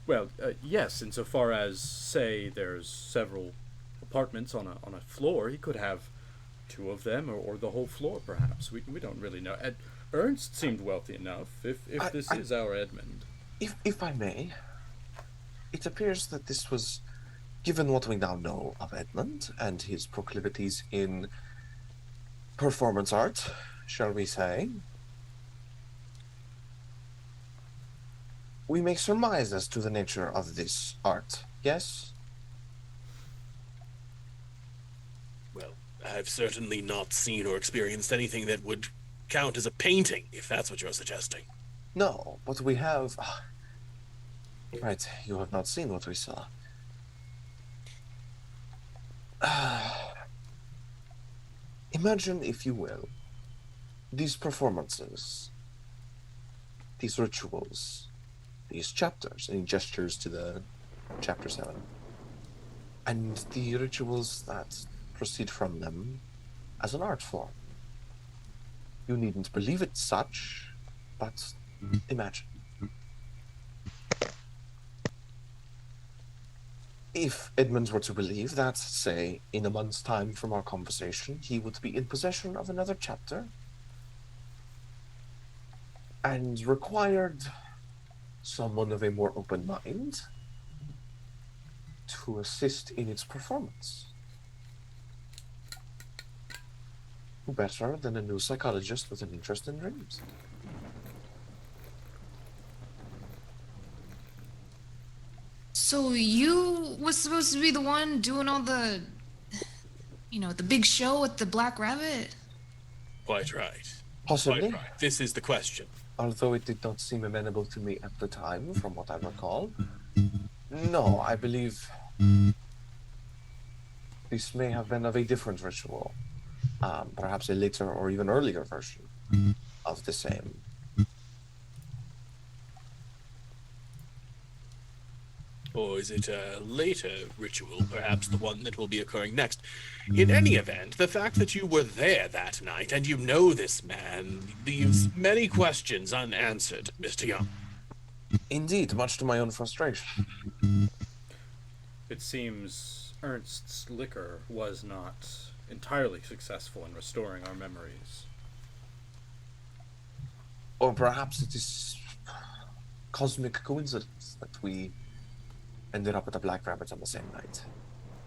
G: Well, yes, insofar as, say, there's several apartments on a floor, he could have two of them, or the whole floor, perhaps. We don't really know. Ernst seemed wealthy enough, if this is our Edmund.
C: If I may, it appears that this was, given what we now know of Edmund and his proclivities in performance art, shall we say, we make surmise as to the nature of this art, yes?
E: Well, I've certainly not seen or experienced anything that would count as a painting, if that's what you're suggesting.
C: No, but we have... Right, you have not seen what we saw. Imagine, if you will, these performances, these rituals, these chapters, and he gestures to the chapter 7, and the rituals that proceed from them as an art form. You needn't believe it such, but imagine. If Edmund were to believe that, say, in a month's time from our conversation, he would be in possession of another chapter and required someone of a more open mind to assist in its performance. Who better than a new psychologist with an interest in dreams?
D: So you was supposed to be the one doing all the, the big show with the Black Rabbit?
E: Quite right.
C: Possibly.
E: Quite right. This is the question.
C: Although it did not seem amenable to me at the time, from what I recall. No, I believe this may have been of a different ritual. Perhaps a later or even earlier version of the same.
E: Or is it a later ritual, perhaps the one that will be occurring next? In any event, the fact that you were there that night and you know this man leaves many questions unanswered, Mr. Young.
C: Indeed, much to my own frustration.
G: It seems Ernst's liquor was not entirely successful in restoring our memories.
C: Or perhaps it is cosmic coincidence that we ended up at the Black Rabbit on the same night.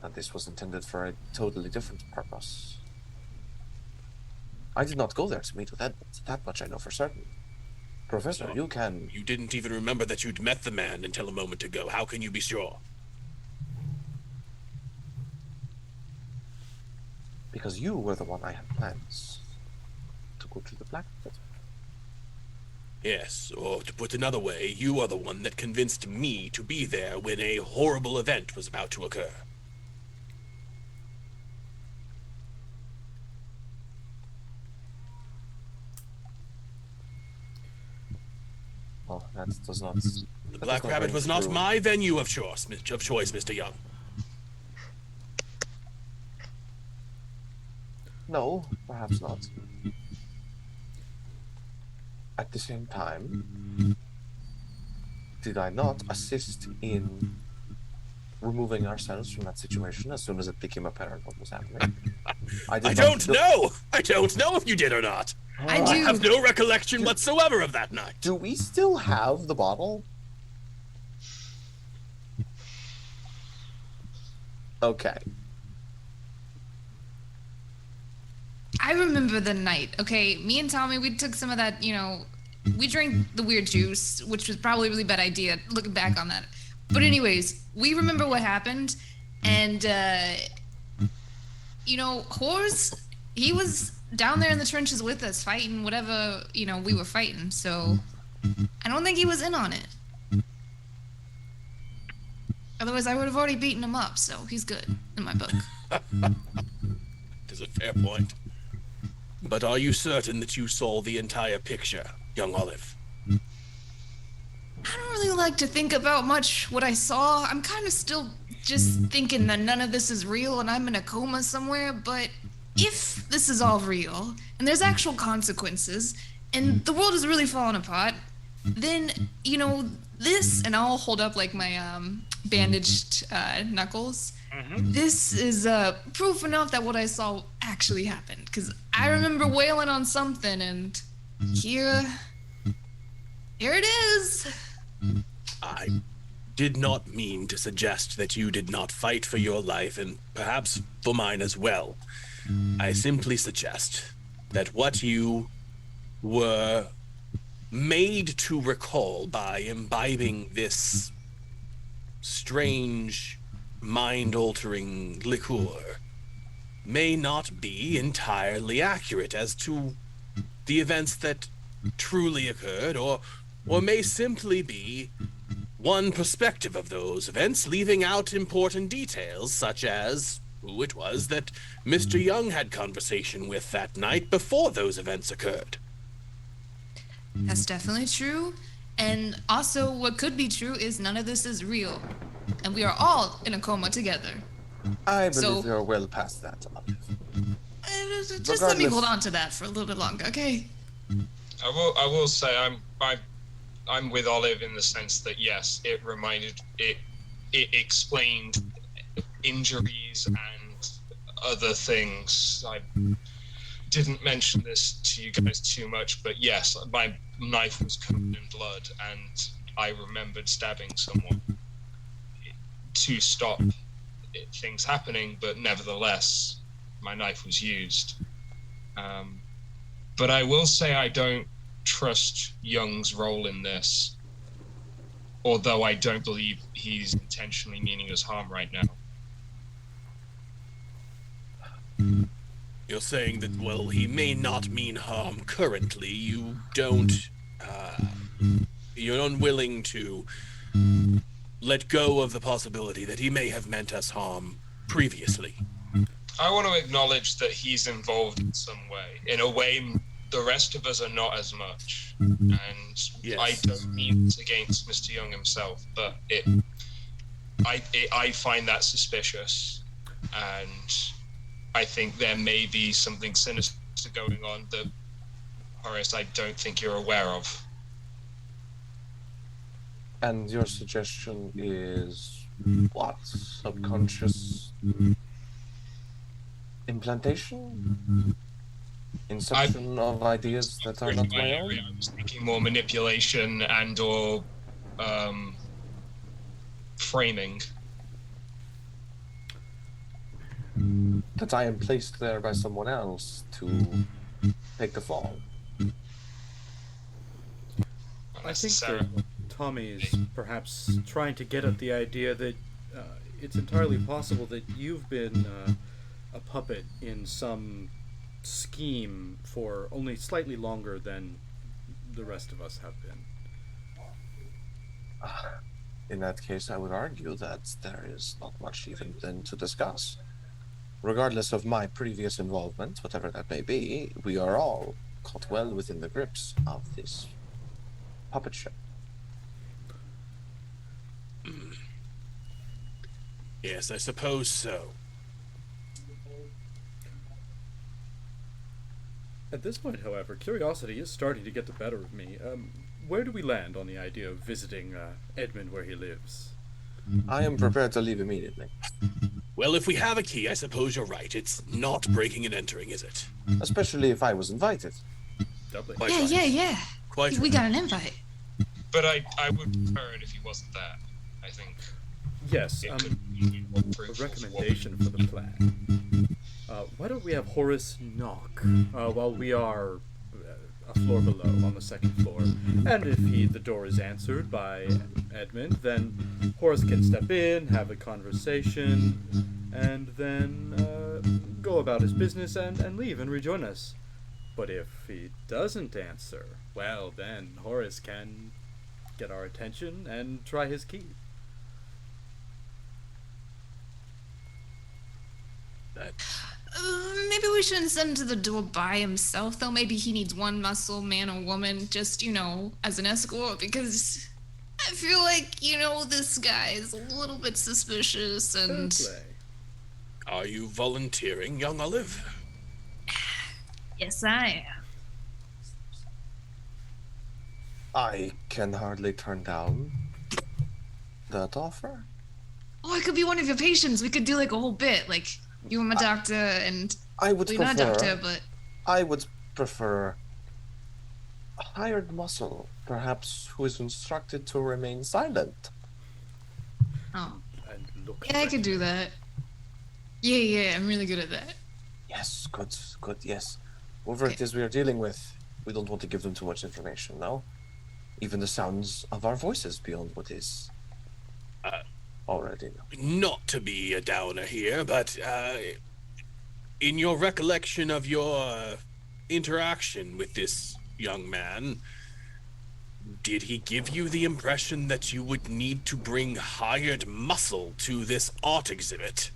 C: That this was intended for a totally different purpose. I did not go there to meet with Edmund. That much I know for certain. Professor, you can...
E: You didn't even remember that you'd met the man until a moment ago. How can you be sure?
C: Because you were the one I had plans to go to the Black Rabbit.
E: Yes, or to put another way, you are the one that convinced me to be there when a horrible event was about to occur.
C: Well, that does not...
E: The Black Rabbit was not my venue of choice, Mr. Young.
C: No, perhaps not. At the same time, did I not assist in removing ourselves from that situation as soon as it became apparent what was happening.
E: I don't know. I don't know if you did or not.
D: I
E: I
D: do.
E: have no recollection whatsoever of that night.
C: Do we still have the bottle? Okay.
D: I remember the night. Okay, me and Tommy, we took some of that. We drank the weird juice, which was probably a really bad idea. Looking back on that, but anyways, we remember what happened, and Horse, he was down there in the trenches with us, fighting whatever we were fighting. So I don't think he was in on it. Otherwise, I would have already beaten him up. So he's good in my book.
E: Is a fair point. But are you certain that you saw the entire picture, young Olive?
D: I don't really like to think about much what I saw. I'm kind of still just thinking that none of this is real and I'm in a coma somewhere. But if this is all real and there's actual consequences and the world is really falling apart, then, this, and I'll hold up like my bandaged knuckles. This is proof enough that what I saw actually happened. Because I remember wailing on something, and here it is.
E: I did not mean to suggest that you did not fight for your life, and perhaps for mine as well. I simply suggest that what you were made to recall by imbibing this strange, mind-altering liqueur may not be entirely accurate as to the events that truly occurred, or may simply be one perspective of those events, leaving out important details such as who it was that Mr. Young had conversation with that night before those events occurred.
D: That's definitely true. And also, what could be true is none of this is real. And we are all in a coma together.
C: I believe you're well past that, Olive.
D: Just let me hold on to that for a little bit longer, okay?
B: I will say I'm with Olive in the sense that yes, it explained injuries and other things. I didn't mention this to you guys too much, but yes, my knife was covered in blood and I remembered stabbing someone to stop things happening, but nevertheless my knife was used. But I will say I don't trust Young's role in this, although I don't believe he's intentionally meaning us harm right now.
E: You're saying that, well, he may not mean harm currently. You don't, you're unwilling to let go of the possibility that he may have meant us harm previously.
B: I want to acknowledge that he's involved in some way. In a way, the rest of us are not as much. And yes. I don't mean this against Mr. Young himself, but I find that suspicious. And I think there may be something sinister going on that, Horace, I don't think you're aware of.
C: And your suggestion is what? Subconscious implantation? Inception of ideas that are not my own?
B: I was thinking more manipulation and or framing.
C: That I am placed there by someone else to take the fall.
G: I think that Tommy's perhaps trying to get at the idea that it's entirely possible that you've been a puppet in some scheme for only slightly longer than the rest of us have been.
C: In that case, I would argue that there is not much even then to discuss. Regardless of my previous involvement, whatever that may be, we are all caught well within the grips of this puppet show.
E: Yes, I suppose so.
G: At this point, however, curiosity is starting to get the better of me. Where do we land on the idea of visiting Edmund where he lives?
C: I am prepared to leave immediately.
E: Well, if we have a key, I suppose you're right. It's not breaking and entering, is it?
C: Especially if I was invited.
G: Doubly.
E: Quite
D: Yeah,
E: right.
D: yeah.
E: Quite
D: We
E: right.
D: got an invite.
B: But I would prefer it if he wasn't there. I think
G: Yes,
B: it could be more
G: a
B: fruitful
G: recommendation for the plan. Why don't we have Horace knock while we are a floor below on the second floor? And if the door is answered by Edmund, then Horace can step in, have a conversation, and then go about his business and leave and rejoin us. But if he doesn't answer, well, then Horace can get our attention and try his key.
D: Maybe we shouldn't send him to the door by himself, though. Maybe he needs one muscle, man or woman, just, as an escort, because I feel like, this guy is a little bit suspicious and...
G: Fair play.
E: Are you volunteering, young Olive?
D: Yes, I am.
C: I can hardly turn down that offer.
D: Oh, I could be one of your patients. We could do, like, a whole bit. Like, you and my doctor, and...
C: I would
D: Well,
C: prefer...
D: you're not a doctor, but...
C: I would prefer a hired muscle, perhaps who is instructed to remain silent.
D: Oh.
G: And look.
D: Yeah, I could do that. Yeah, I'm really good at that.
C: Yes, good, yes. Whoever it is we are dealing with, we don't want to give them too much information, no? Even the sounds of our voices beyond what is already known.
E: Not to be a downer here, but in your recollection of your interaction with this young man, did he give you the impression that you would need to bring hired muscle to this art exhibit?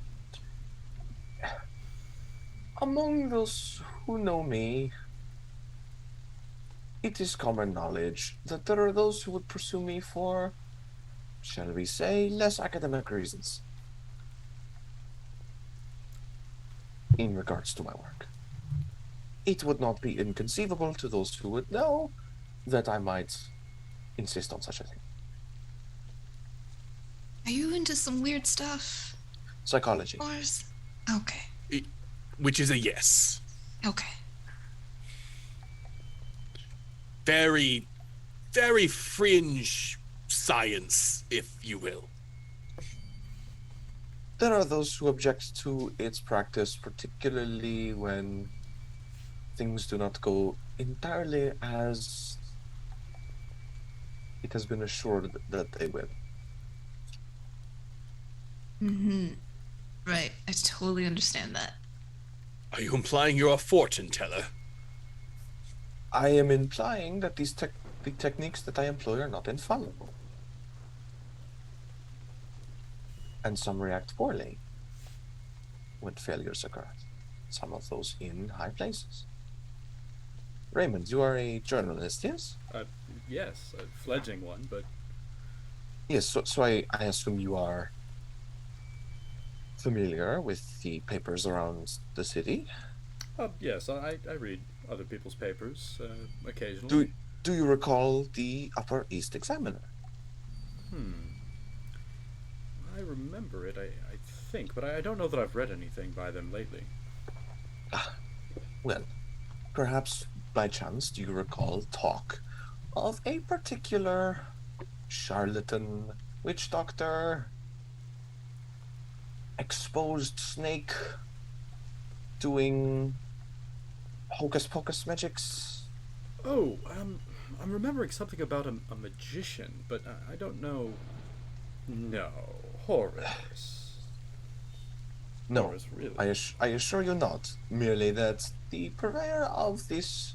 C: Among those who know me, it is common knowledge that there are those who would pursue me for, shall we say, less academic reasons in regards to my work. It would not be inconceivable to those who would know that I might insist on such a thing.
D: Are you into some weird stuff?
C: Psychology.
D: Or... Okay.
E: Which is a yes.
D: Okay.
E: Very, very fringe science, if you will.
C: There are those who object to its practice, particularly when things do not go entirely as it has been assured that they will.
D: Mm-hmm. Right. I totally understand that.
E: Are you implying you're a fortune teller?
C: I am implying that the techniques that I employ are not infallible. And some react poorly when failures occur. Some of those in high places. Raymond, you are a journalist, yes?
G: Yes, a fledgling one, but...
C: Yes, so I assume you are familiar with the papers around the city?
G: Yes, I read other people's papers occasionally.
C: Do you recall the Upper East Examiner?
G: I remember it, I think, but I don't know that I've read anything by them lately.
C: Well, perhaps by chance do you recall talk of a particular charlatan, witch doctor, exposed snake, doing hocus pocus magics?
G: Oh, I'm remembering something about a magician, but I don't know. No, Horace.
C: No,
G: Horace, really.
C: I assure you not. Merely that the purveyor of this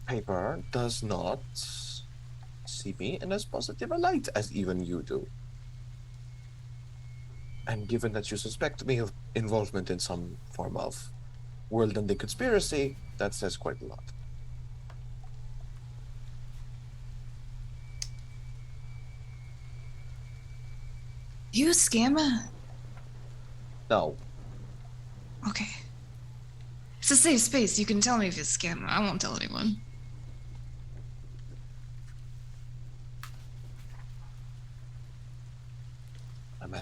C: paper does not see me in as positive a light as even you do. And given that you suspect me of involvement in some form of world-ending conspiracy, that says quite a lot.
D: You a scammer?
C: No.
D: Okay. It's a safe space. You can tell me if it's a scammer. I won't tell anyone.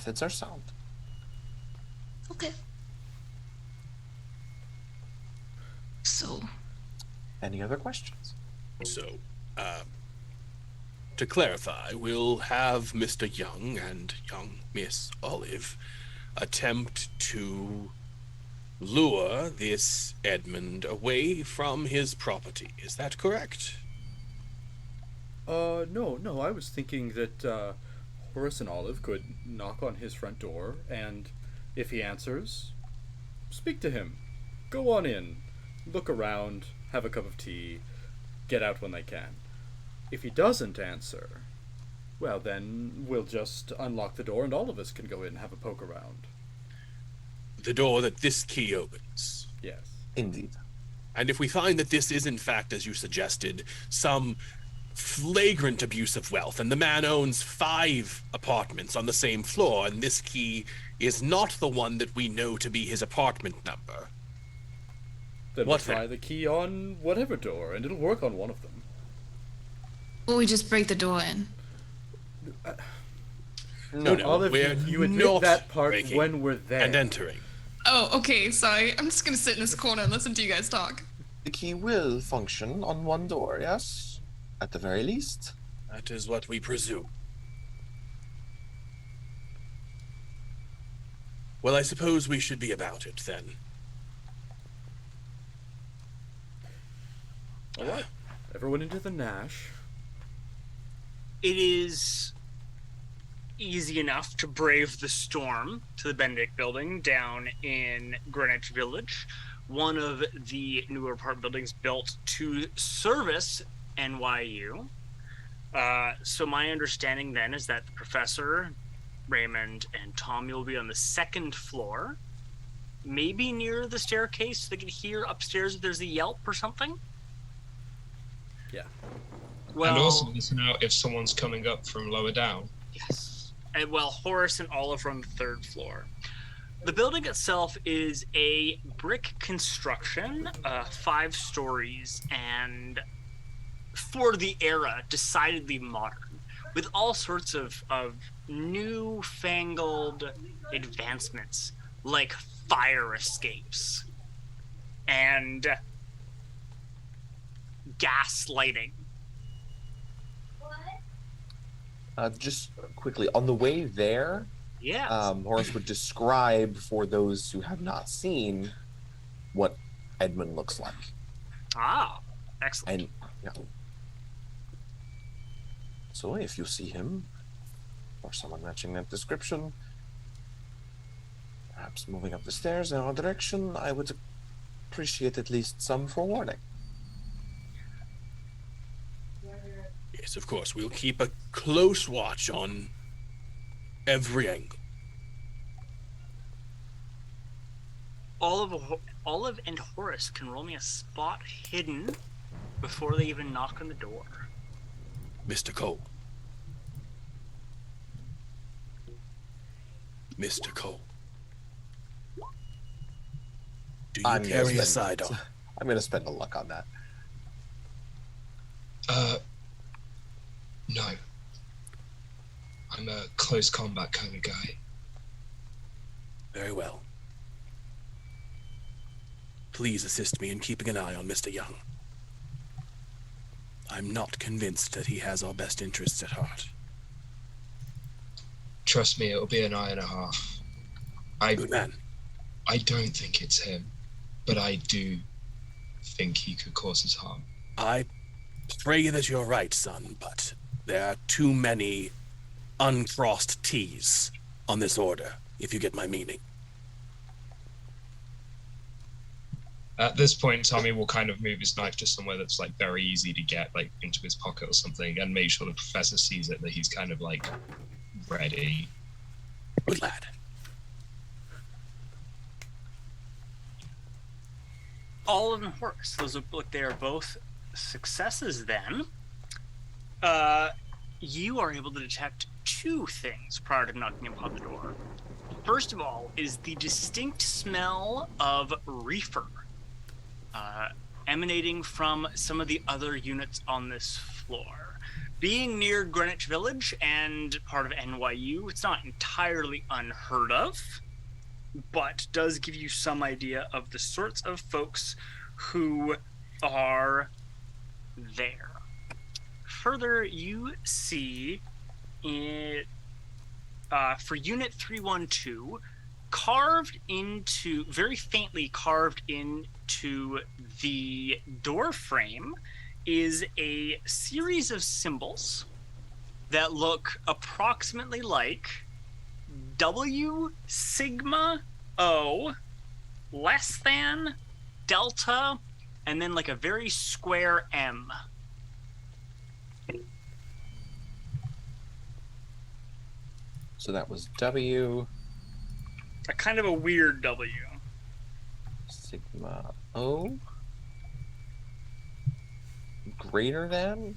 C: methods are sound.
D: Okay. So,
C: Any other questions?
E: So, to clarify, we'll have Mr. Young and young Miss Olive attempt to lure this Edmund away from his property. Is that correct?
G: No, I was thinking that, Horace and Olive could knock on his front door, and if he answers, speak to him. Go on in, look around, have a cup of tea, get out when they can. If he doesn't answer, well, then we'll just unlock the door and all of us can go in and have a poke around.
E: The door that this key opens.
G: Yes.
C: Indeed.
E: And if we find that this is, in fact, as you suggested, some flagrant abuse of wealth, and the man owns 5 apartments on the same floor, and this key is not the one that we know to be his apartment number.
G: Then
E: What
G: we'll try
E: then?
G: the key on whatever door, and it'll work on one of them.
D: or we just break the door in.
E: No,
G: Olive,
E: we're
G: you admit
E: not
G: that part
E: breaking
G: when we're there.
E: and entering.
D: Oh, okay, sorry. I'm just gonna sit in this corner and listen to you guys talk.
C: The key will function on one door, yes? At the very least.
E: That is what we presume. Well, I suppose we should be about it then.
G: All right. Everyone into the Nash.
A: It is easy enough to brave the storm to the Benedict building down in Greenwich Village, one of the newer apartment buildings built to service NYU. So my understanding then is that the professor, Raymond, and Tommy will be on the 2nd floor, maybe near the staircase so they can hear upstairs if there's a yelp or something.
G: Yeah.
A: Well,
B: And also listen out if someone's coming up from lower down.
A: yes. And well, Horace and Olive are on the 3rd floor. The building itself is a brick construction, 5 stories, and for the era, decidedly modern, with all sorts of newfangled advancements, like fire escapes and gas lighting.
C: Just quickly, on the way there,
A: Yes.
C: Horace would describe for those who have not seen what Edmund looks like.
A: Excellent.
C: And yeah. So if you see him, or someone matching that description, perhaps moving up the stairs in our direction, I would appreciate at least some forewarning.
E: Yes, of course. We'll keep a close watch on every angle.
A: Olive and Horace can roll me a spot hidden before they even knock on the door.
E: Mr. Cole. Mr. Cole. Do you
C: I'm gonna
E: carry a
C: spend-
E: sidearm?
C: I'm going to spend a luck on that.
B: No. I'm a close combat kind of guy.
E: Very well. Please assist me in keeping an eye on Mr. Young. I'm not convinced that he has our best interests at heart.
B: Trust me, it'll be an eye and a half.
E: Good man.
B: I don't think it's him, but I do think he could cause us harm.
E: I pray that you're right, son, but there are too many uncrossed T's on this order, if you get my meaning.
B: At this point, Tommy will kind of move his knife to somewhere that's like very easy to get, like into his pocket or something, and make sure the professor sees it, that he's kind of like ready.
E: Good lad.
A: Olive and Horace, those look like they are both successes then. You are able to detect 2 things prior to knocking upon the door. First of all is the distinct smell of reefer emanating from some of the other units on this floor. being near Greenwich Village and part of NYU, it's not entirely unheard of, but does give you some idea of the sorts of folks who are there. Further, you see for Unit 312, very faintly carved into the door frame, is a series of symbols that look approximately like W sigma O less than delta and then like a very square M.
C: So that was W
A: A kind of a weird W.
C: sigma O greater than?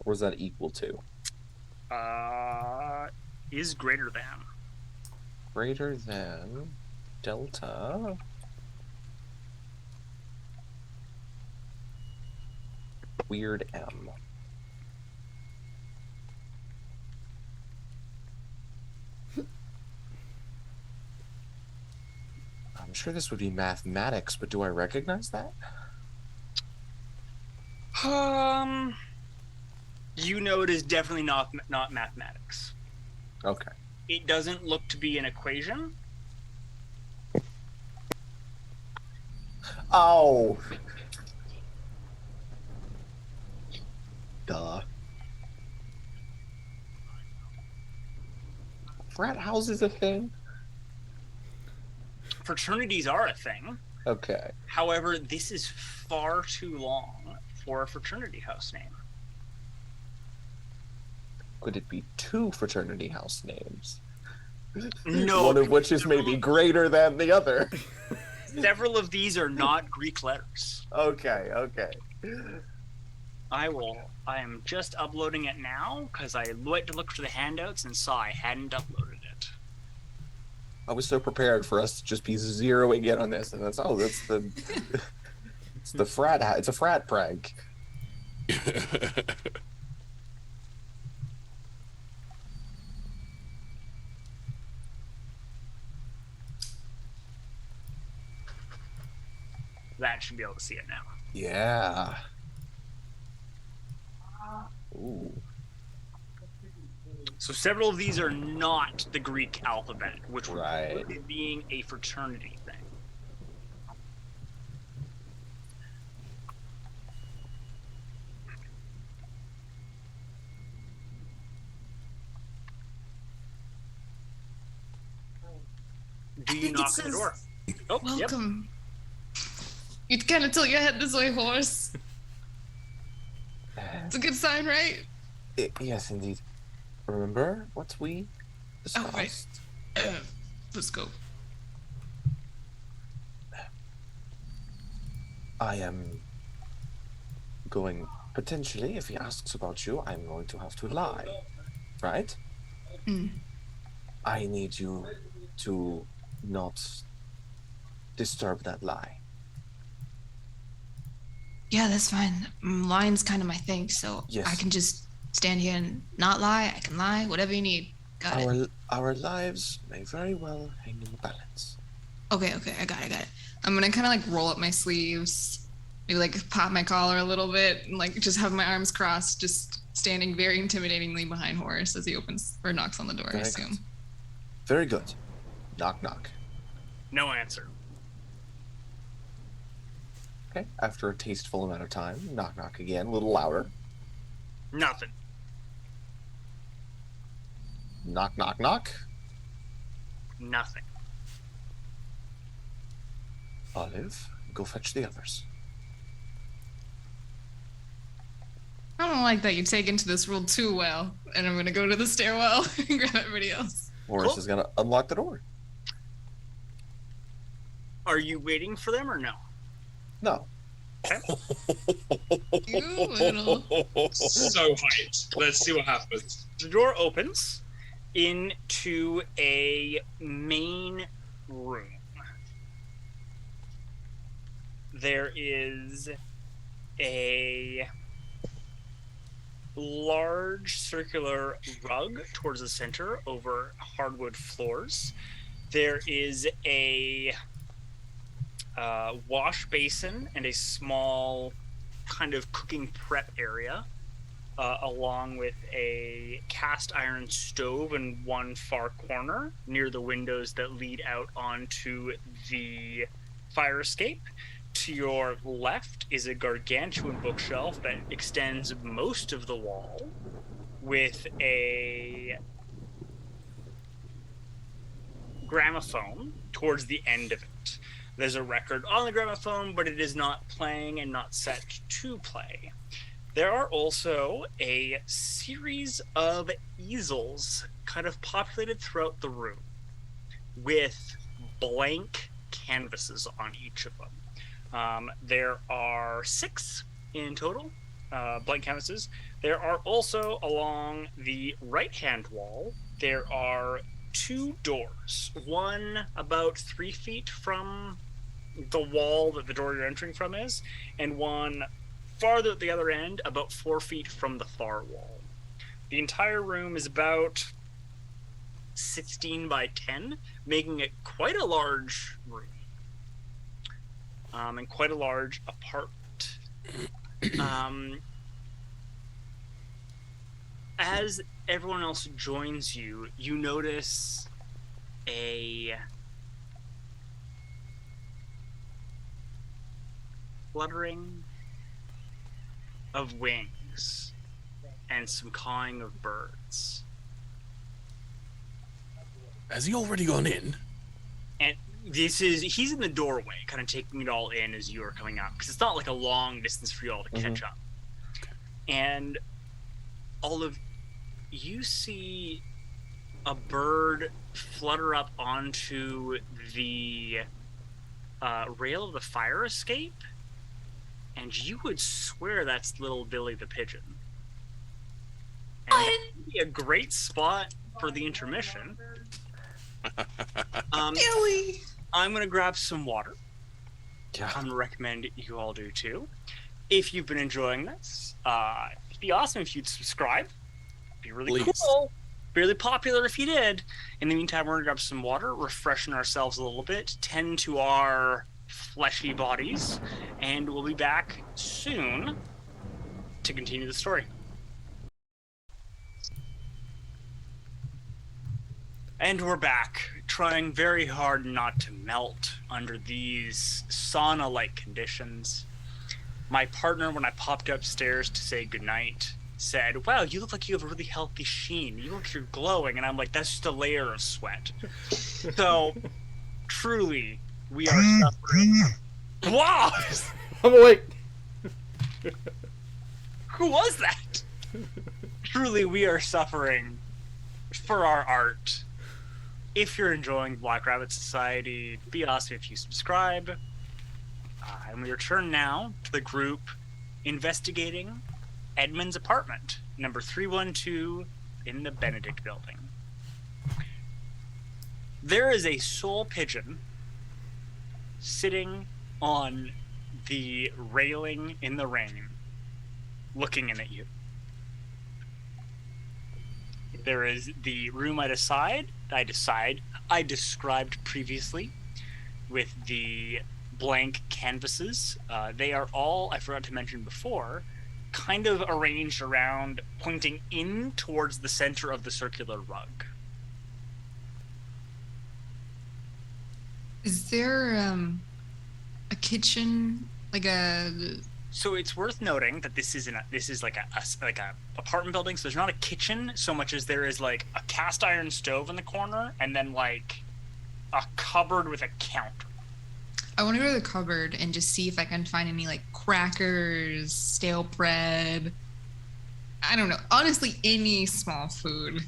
C: Or is that equal to?
A: Is greater than.
C: Greater than delta weird M. I'm sure this would be mathematics, but do I recognize that?
A: You know it is definitely not mathematics.
C: Okay.
A: It doesn't look to be an equation.
C: Oh. Duh. Frat house is a thing?
A: Fraternities are a thing.
C: Okay.
A: However, this is far too long for a fraternity house name.
C: Could it be two fraternity house names?
A: No.
C: One of which is maybe greater than the other.
A: Several of these are not Greek letters.
C: Okay, okay.
A: I am just uploading it now because I went to look for the handouts and saw I hadn't uploaded it.
C: I was so prepared for us to just be zeroing in on this, and that's the it's the frat. It's a frat prank.
A: That should be able to see it now.
C: Yeah. Ooh.
A: So several of these are not the Greek alphabet, which would
C: Right.
A: put it being a fraternity thing. Do you
D: think it
A: knock on the
D: says,
A: door? Oh, yep.
D: Welcome. You kind of tilt your head this way, horse. It's a good sign, right?
C: Yes, indeed. Remember what we discussed?
D: Oh, right. Let's go.
C: I am going, potentially, if he asks about you, I'm going to have to lie. Right?
D: Mm.
C: I need you to not disturb that lie.
D: Yeah, that's fine. Lying's kind of my thing, so
C: Yes.
D: I can just stand here and not lie. I can lie, whatever you need. Got it.
C: Our lives may very well hang in the balance.
D: Okay, I got it. I'm gonna kind of like roll up my sleeves, maybe like pop my collar a little bit, and like just have my arms crossed, just standing very intimidatingly behind Horace as he opens or knocks on the door, I
C: Very
D: assume.
C: good. Very good. Knock, knock.
A: No answer.
C: Okay. After a tasteful amount of time, knock, knock again, a little louder.
A: Nothing.
C: Knock, knock, knock.
A: Nothing.
C: Olive, go fetch the others.
D: I don't like that you take into this rule too well, and I'm gonna go to the stairwell and grab everybody else.
C: Horace
A: Cool.
C: is going to unlock the door.
A: Are you waiting for them or no?
C: No.
D: You little.
B: So hyped. Let's see what happens.
A: The door opens into a main room. There is a large circular rug towards the center over hardwood floors. There is a wash basin and a small kind of cooking prep area, along with a cast iron stove in one far corner near the windows that lead out onto the fire escape. To your left is a gargantuan bookshelf that extends most of the wall, with a gramophone towards the end of it. There's a record on the gramophone, but it is not playing and not set to play. There are also a series of easels kind of populated throughout the room with blank canvases on each of them. There are 6 in total, blank canvases. There are also, along the right-hand wall, there are 2 doors. One about 3 feet from the wall that the door you're entering from is, and one farther at the other end, about 4 feet from the far wall. The entire room is about 16 by 10, making it quite a large room. And quite a large apartment. As everyone else joins you, you notice a fluttering of wings and some cawing of birds.
E: Has he already gone in?
A: And he's in the doorway, kind of taking it all in as you are coming up, because it's not like a long distance for you all to catch up. And all of you see a bird flutter up onto the rail of the fire escape, and you would swear that's little Billy the pigeon. And that would be a great spot for the intermission.
D: Billy!
A: I'm going to grab some water.
C: Yeah.
A: I'm going to recommend you all do too. If you've been enjoying this, it'd be awesome if you'd subscribe. It'd be really
E: Please.
A: cool. Be really popular if you did. In the meantime, we're going to grab some water, refreshing ourselves a little bit, tend to our fleshy bodies, and we'll be back soon to continue the story. And we're back, trying very hard not to melt under these sauna-like conditions. My partner, when I popped upstairs to say goodnight, said, "Wow, you look like you have a really healthy sheen. You look like you're glowing." And I'm like, that's just a layer of sweat. So, truly, we are suffering. Wow!
G: I'm awake.
A: Who was that? Truly, we are suffering for our art. If you're enjoying Black Rabbit Society, it'd be awesome if you subscribe. And we return now to the group investigating Edmund's apartment, number 312 in the Benedict building. There is a soul pigeon sitting on the railing in the rain, looking in at you. There is the room I described previously with the blank canvases. They are all, I forgot to mention before, kind of arranged around pointing in towards the center of the circular rug.
D: Is there a kitchen, like a?
A: So it's worth noting that this is like a apartment building. So there's not a kitchen so much as there is like a cast iron stove in the corner, and then like a cupboard with a counter.
D: I want to go to the cupboard and just see if I can find any like crackers, stale bread. I don't know. Honestly, any small food.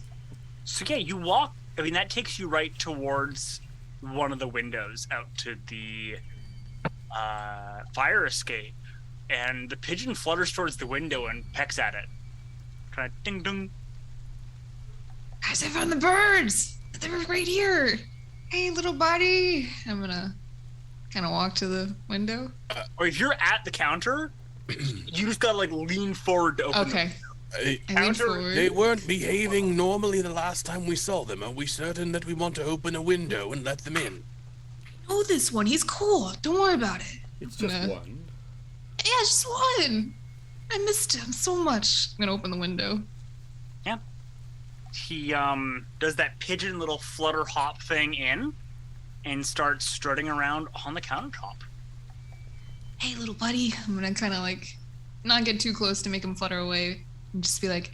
A: So yeah, you walk. I mean, that takes you right towards one of the windows out to the fire escape. And the pigeon flutters towards the window and pecks at it. Kind of ding dong.
D: Guys, I found the birds! They were right here! Hey, little buddy! I'm gonna kind of walk to the window.
A: Or if you're at the counter, You just gotta like lean forward to open.
D: Okay. I lean
A: Counter-
D: forward.
E: They weren't behaving normally the last time we saw them. Are we certain that we want to open a window and let them in?
D: know this one. He's cool. Don't worry about it.
G: It's just
D: Nah.
G: one.
D: Yeah, just one. I missed him so much. I'm gonna open the window.
A: He does that pigeon little flutter hop thing in, and starts strutting around on the countertop.
D: Hey, little buddy. I'm gonna kind of like not get too close to make him flutter away, and just be like,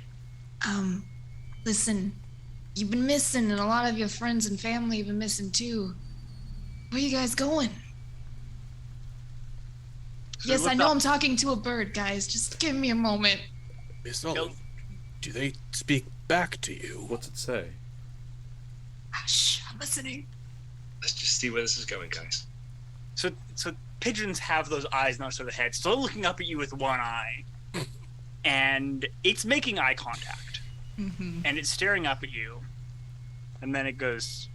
D: listen, you've been missing, and a lot of your friends and family have been missing too. Where you guys going?
A: So
D: Yes,
A: look
D: I know
A: up-
D: I'm talking to a bird, guys. Just give me a moment.
E: Miss Olive, do they speak back to you?
G: What's it say?
D: Shh, I'm listening.
B: Let's just see where this is going, guys.
A: So pigeons have those eyes not sort of head. So looking up at you with one eye, and it's making eye contact,
D: Mm-hmm.
A: and it's staring up at you, and then it goes,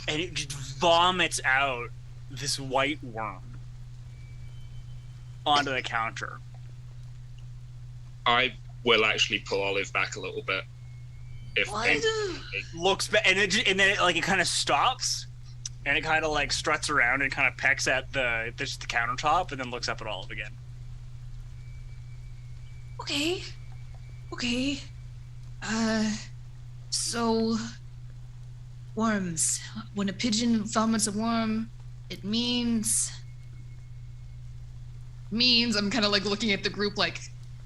A: and it just vomits out this white worm onto the counter.
B: I will actually pull Olive back a little bit. If
D: What?
A: Looks back, and then it kind of stops, and it kind of like struts around and kind of pecks at the countertop, and then looks up at Olive again.
D: Okay. Okay. So worms. When a pigeon vomits a worm, it means I'm kind of like looking at the group like,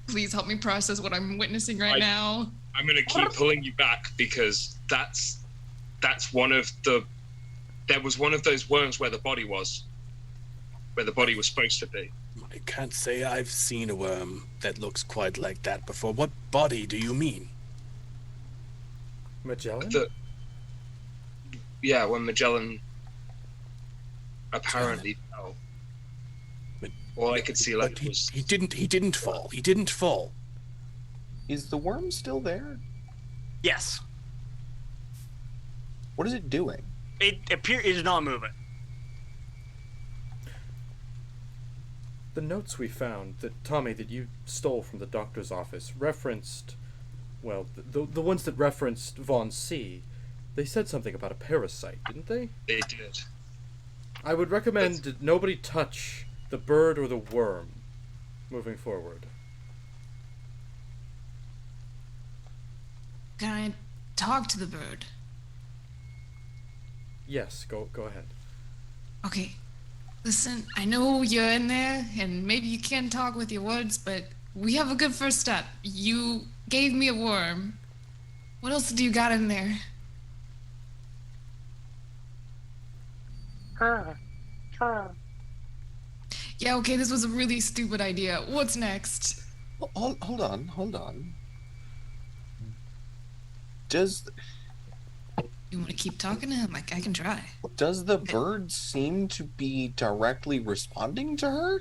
D: please help me process what I'm witnessing right now.
B: I'm gonna keep pulling you back because that's one of the. There was one of those worms where the body was supposed to be.
E: I can't say I've seen a worm that looks quite like that before. What body do you mean?
G: Magellan?
B: Yeah, when Magellan apparently fell. All I could see
E: But
B: like
E: he,
B: was
E: he didn't fall. He didn't fall.
C: Is the worm still there?
A: Yes,
C: What is it doing?
A: it is not moving.
G: The notes we found that Tommy that you stole from the doctor's office referenced, well, the ones that referenced Von C. They said something about a parasite, didn't they?
B: they did.
G: I would recommend that nobody touch the bird or the worm moving forward.
D: Can I talk to the bird?
G: Yes, go ahead.
D: Okay. Listen, I know you're in there, and maybe you can't talk with your words, but we have a good first step. You gave me a worm. What else do you got in there? Yeah, okay, this was a really stupid idea. What's next?
C: Hold on. Does
D: You want to keep talking to him? I can try.
C: the bird seem to be directly responding to her?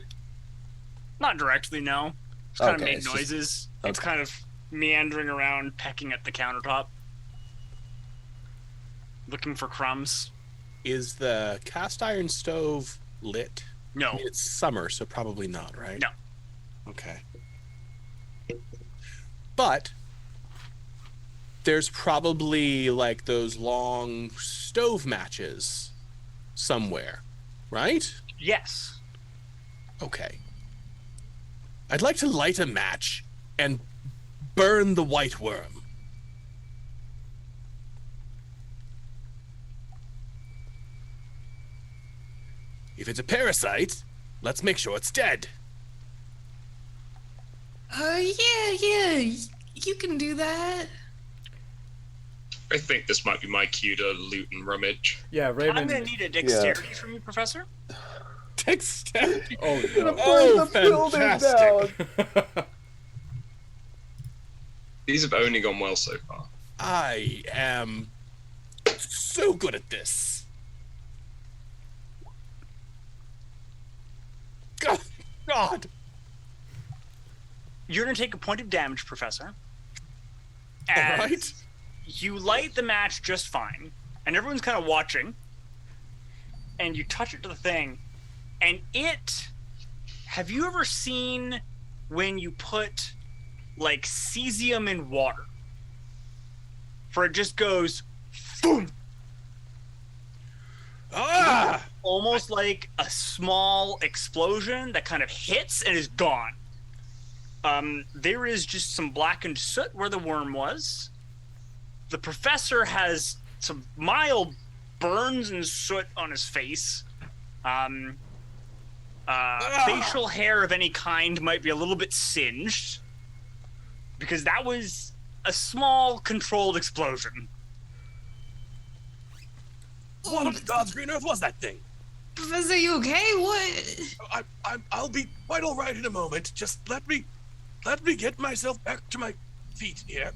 A: Not directly, no. It's kind of
C: Okay,
A: made
C: it's just-
A: noises. It's
C: okay.
A: kind of meandering around, pecking at the countertop, looking for crumbs.
E: Is the cast iron stove lit? I
A: No,
E: mean, it's summer, so probably not, right?
A: No.
E: Okay. But there's probably like those long stove matches somewhere, right?
A: yes.
E: Okay. I'd like to light a match and burn the white worm. If it's a parasite, let's make sure it's dead.
D: Yeah, you can do that.
B: I think this might be my cue to loot and rummage.
G: Yeah,
A: I'm
G: Raymond.
A: gonna need a dexterity from you, Professor.
E: Dexterity.
G: Oh no.
E: Oh, fantastic.
B: These have only gone well so far.
E: I am so good at this. God.
A: You're gonna take a point of damage, Professor.
E: All
A: As
E: right.
A: You light the match just fine, and everyone's kind of watching, and you touch it to the thing, and have you ever seen when you put like cesium in water, for it just goes boom? Almost like a small explosion that kind of hits and is gone. There is just some blackened soot where the worm was. The professor has some mild burns and soot on his face. Facial hair of any kind might be a little bit singed, because that was a small controlled explosion.
E: What on God's green earth was that thing?
D: Professor, you okay? What?
E: I'll be quite all right in a moment. Just let me get myself back to my feet here.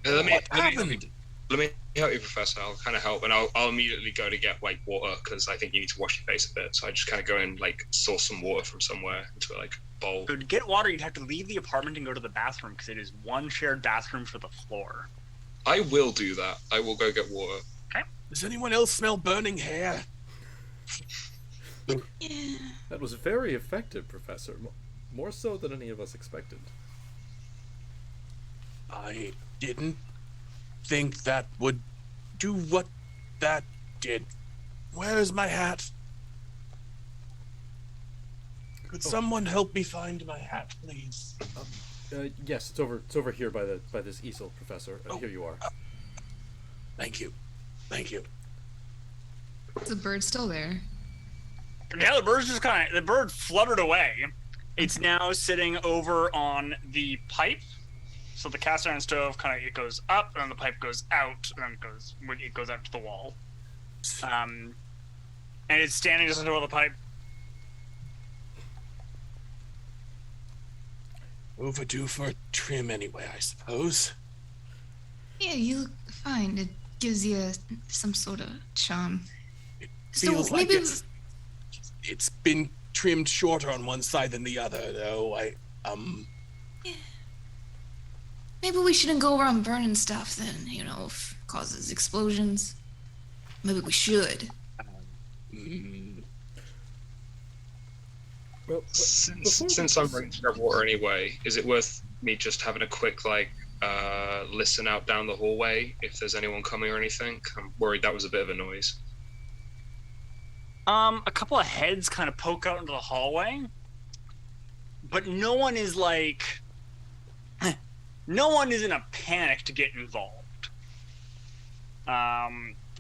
B: Let me
E: happened?
B: Let me help you, Professor. I'll kind of help, and I'll immediately go to get like water, because I think you need to wash your face a bit. So I just kind of go and like source some water from somewhere into like a bowl.
A: So to get water, you'd have to leave the apartment and go to the bathroom, because it is one shared bathroom for the floor.
B: I will do that. I will go get water.
A: Okay.
E: Does anyone else smell burning hair?
D: Yeah.
G: That was very effective, Professor. More so than any of us expected.
E: I didn't think that would do what that did. Where's my hat? Could someone help me find my hat, please?
G: Yes, it's over here by this easel, Professor. Here you are.
E: Thank you.
D: Is the bird still there?
A: Yeah, the bird fluttered away. It's now sitting over on the pipe. So the cast iron stove it goes up, and then the pipe goes out, and then it goes out to the wall. And it's standing just under the pipe.
E: Overdue for a trim anyway, I suppose.
D: Yeah, you look fine. It gives you some sort of charm.
E: Feels
D: So
E: like
D: maybe
E: it's been trimmed shorter on one side than the other, though.
D: maybe we shouldn't go around burning stuff then, if it causes explosions. Maybe we should.
G: Well,
B: Since I'm ready to grab water anyway, is it worth me just having a quick listen out down the hallway if there's anyone coming or anything? I'm worried that was a bit of a noise.
A: A couple of heads kind of poke out into the hallway, but no one is in a panic to get involved.
B: As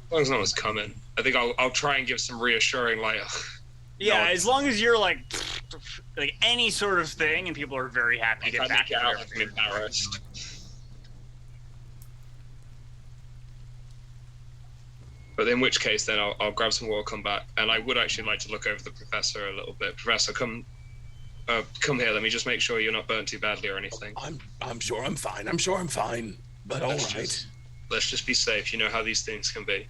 B: long as no one's coming, I think I'll try and give some reassuring
A: Yeah, as long as you're like any sort of thing, and people are very happy to get back.
B: Out, I'm embarrassed. But in which case, then I'll grab some water, come back, and I would actually like to look over the professor a little bit. Professor, come here. Let me just make sure you're not burnt too badly or anything.
E: I'm sure I'm fine. But all right.
B: Let's just be safe. You know how these things can be.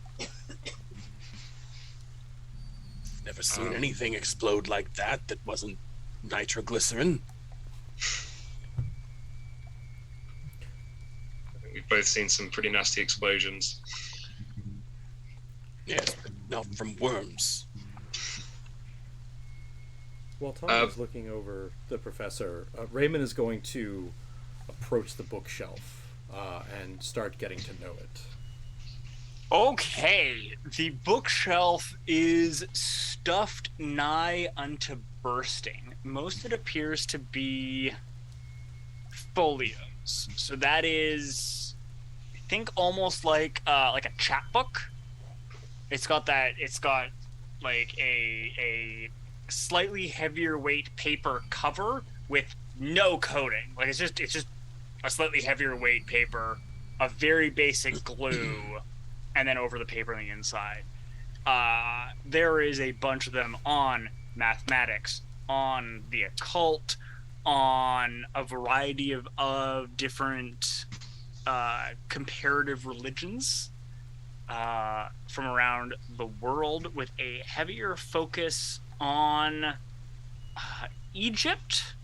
E: Never seen anything explode like that wasn't nitroglycerin.
B: We've both seen some pretty nasty explosions.
E: Yes, but not from worms.
G: While Tom is looking over the professor, Raymond is going to approach the bookshelf and start getting to know it.
A: Okay, the bookshelf is stuffed nigh unto bursting. Most of it appears to be folios. So that is, I think, almost like a chapbook. It's got like a slightly heavier weight paper cover with no coating. Like it's just a slightly heavier weight paper, a very basic glue, and then over the paper on the inside. There is a bunch of them on mathematics, on the occult, on a variety of different comparative religions from around the world, with a heavier focus on Egypt,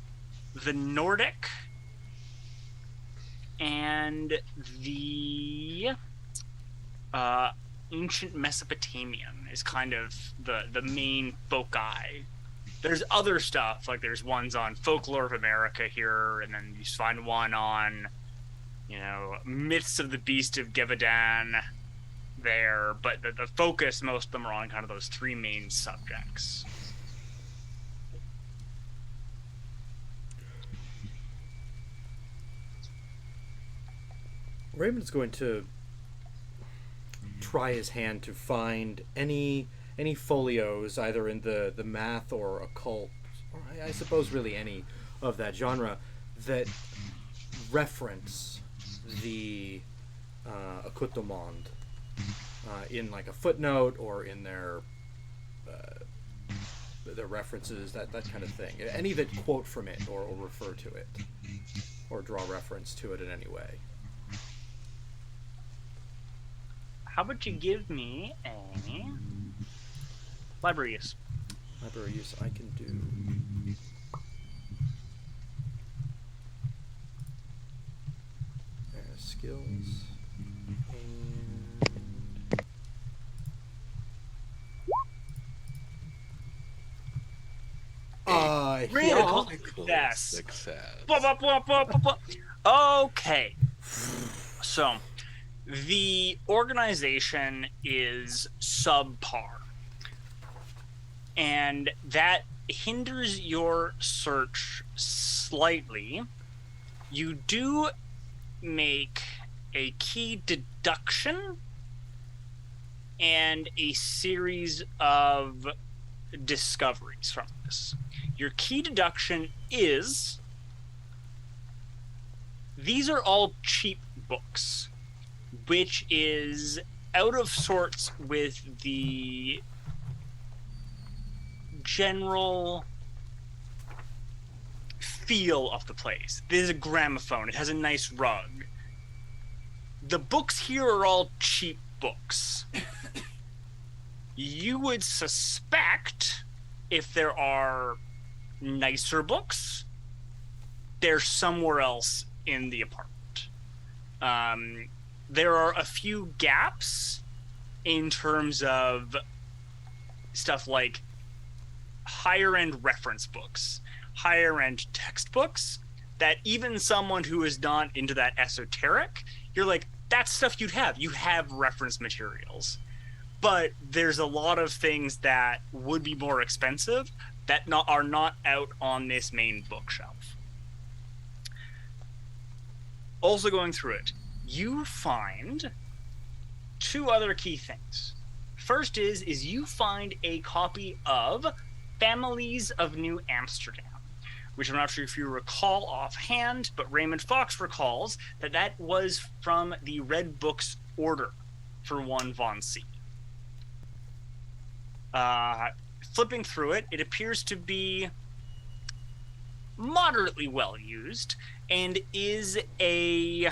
A: the Nordic, and the ancient Mesopotamian is kind of the main foci. There's other stuff, like there's ones on folklore of America here, and then you find one on, myths of the beast of Gevaudan there, but the focus, most of them are on kind of those three main subjects.
G: Raymond's going to try his hand to find any folios, either in the math or occult, or I suppose really any of that genre, that reference the Acote Monde in like a footnote or in their references, that kind of thing. Any that quote from it or refer to it or draw reference to it in any way.
A: How about you give me a library use?
G: Library use I can do. Skills.
A: Critical success. Okay. So, the organization is subpar, and that hinders your search slightly. You do make a key deduction and a series of discoveries from this. Your key deduction is these are all cheap books, which is out of sorts with the general feel of the place. This is a gramophone. It has a nice rug. The books here are all cheap books. You would suspect if there are nicer books, they're somewhere else in the apartment. There are a few gaps in terms of stuff like higher-end reference books, higher-end textbooks, that even someone who is not into that esoteric, you're like, that's stuff you'd have. You have reference materials. But there's a lot of things that would be more expensive that are not out on this main bookshelf. Also going through it, you find two other key things. First is you find a copy of Families of New Amsterdam, which I'm not sure if you recall offhand, but Raymond Fox recalls that was from the Red Book's order for one Von C. Flipping through it, it appears to be moderately well used and is a...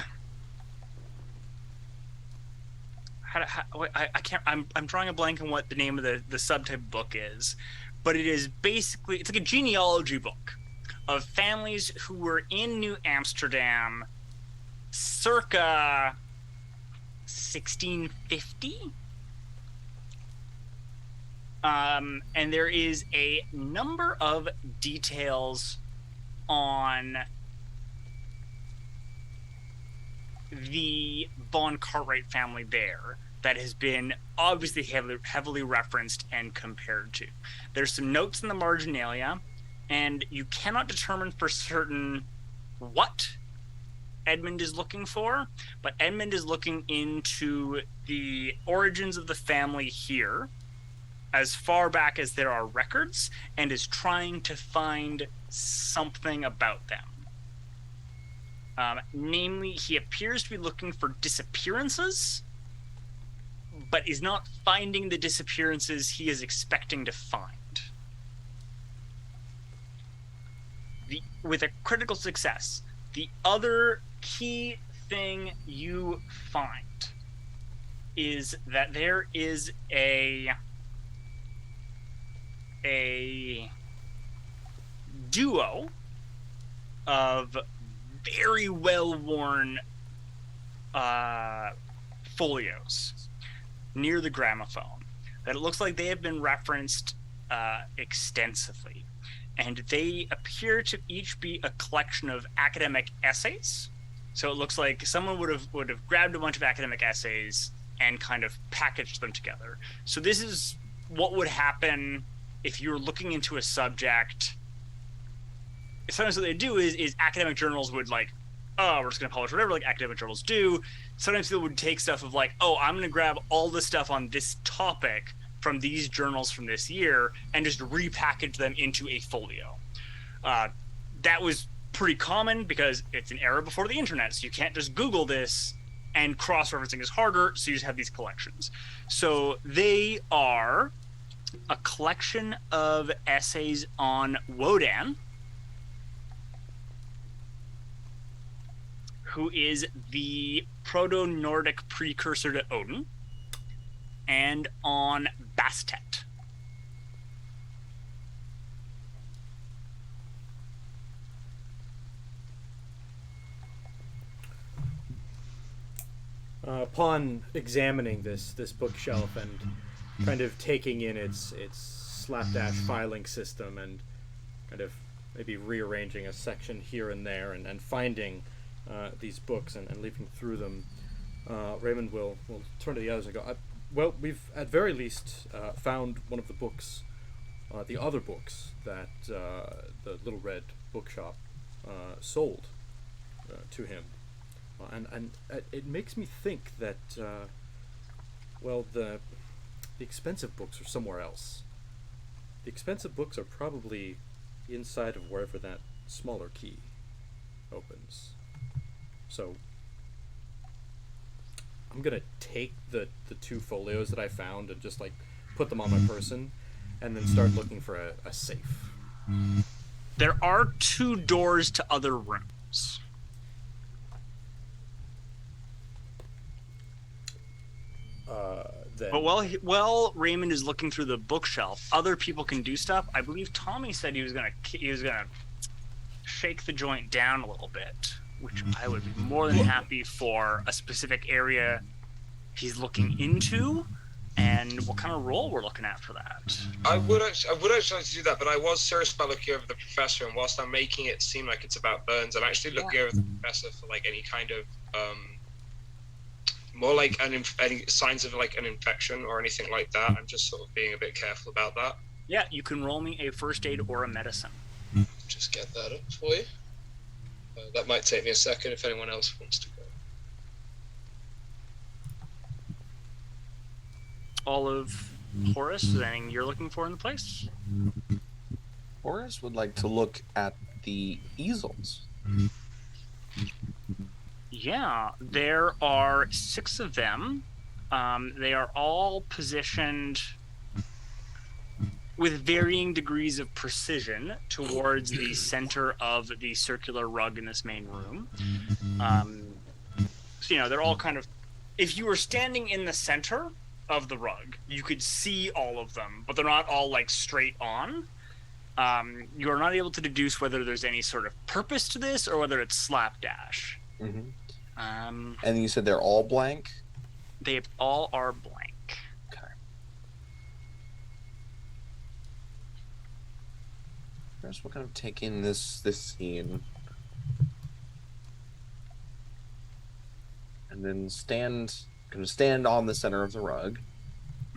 A: I'm drawing a blank on what the name of the subtype book is, but it is basically, it's like a genealogy book of families who were in New Amsterdam circa 1650. And there is a number of details on the Von Cartwright family there that has been obviously heavily referenced and compared to. There's some notes in the marginalia, and you cannot determine for certain what Edmund is looking for, but Edmund is looking into the origins of the family here, as far back as there are records, and is trying to find something about them. Namely, he appears to be looking for disappearances, but is not finding the disappearances he is expecting to find. With a critical success, the other key thing you find is that there is a duo of very well-worn folios. near the gramophone that it looks like they have been referenced extensively. And they appear to each be a collection of academic essays. So it looks like someone would have grabbed a bunch of academic essays and kind of packaged them together. So this is what would happen if you were looking into a subject. Sometimes what they do is academic journals would like, oh, we're just going to publish whatever like academic journals do. Sometimes people would take stuff of like, oh, I'm going to grab all the stuff on this topic from these journals from this year and just repackage them into a folio. That was pretty common because it's an era before the internet, so you can't just Google this, and cross-referencing is harder, so you just have these collections. So they are a collection of essays on Wodan, who is the Proto-Nordic precursor to Odin, and on Bastet.
G: Upon examining this bookshelf and kind of taking in its slapdash filing system and kind of maybe rearranging a section here and there and finding these books and leafing through them, Raymond will turn to the others and go, well, we've at very least found one of the books, the other books that the Little Red Bookshop sold to him. And it makes me think that, well, the expensive books are somewhere else. The expensive books are probably inside of wherever that smaller key opens. So I'm gonna take the 2 folios that I found and just like put them on my person and then start looking for a safe.
A: There are 2 doors to other rooms.
G: Then
A: But while Raymond is looking through the bookshelf, other people can do stuff. I believe Tommy said he was gonna shake the joint down a little bit, which I would be more than happy for a specific area he's looking into, and what kind of role we're looking at for that.
B: I would actually like to do that, but I was serious about looking over the professor, and whilst I'm making it seem like it's about burns, I'm actually looking over the professor for like any kind of more like any signs of like an infection or anything like that. I'm just sort of being a bit careful about that.
A: Yeah, you can roll me a first aid or a medicine.
B: Just get that up for you. That might take me a second if anyone else wants to go.
A: All of Horace, is there anything you're looking for in the place?
C: Horace would like to look at the easels.
A: Yeah, there are 6 of them. They are all positioned with varying degrees of precision towards the center of the circular rug in this main room. So, they're all kind of... If you were standing in the center of the rug, you could see all of them, but they're not all, like, straight on. You are not able to deduce whether there's any sort of purpose to this or whether it's slapdash.
C: Mm-hmm.
A: And
C: you said they're all blank?
A: They all are blank.
C: Okay. First, we're going to take in this scene. And then stand on the center of the rug.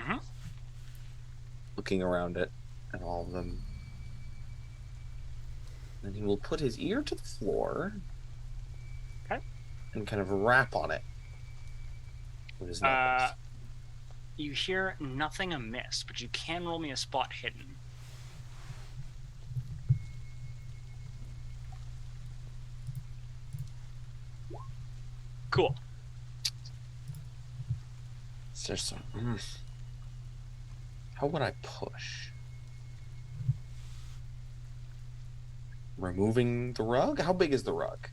A: Mm-hmm.
C: Looking around it at all of them. Then he will put his ear to the floor.
A: Okay.
C: And kind of rap on it with his knuckles.
A: You hear nothing amiss, but you can roll me a spot hidden. Cool.
C: There's some... How would I push? Removing the rug? How big is the rug?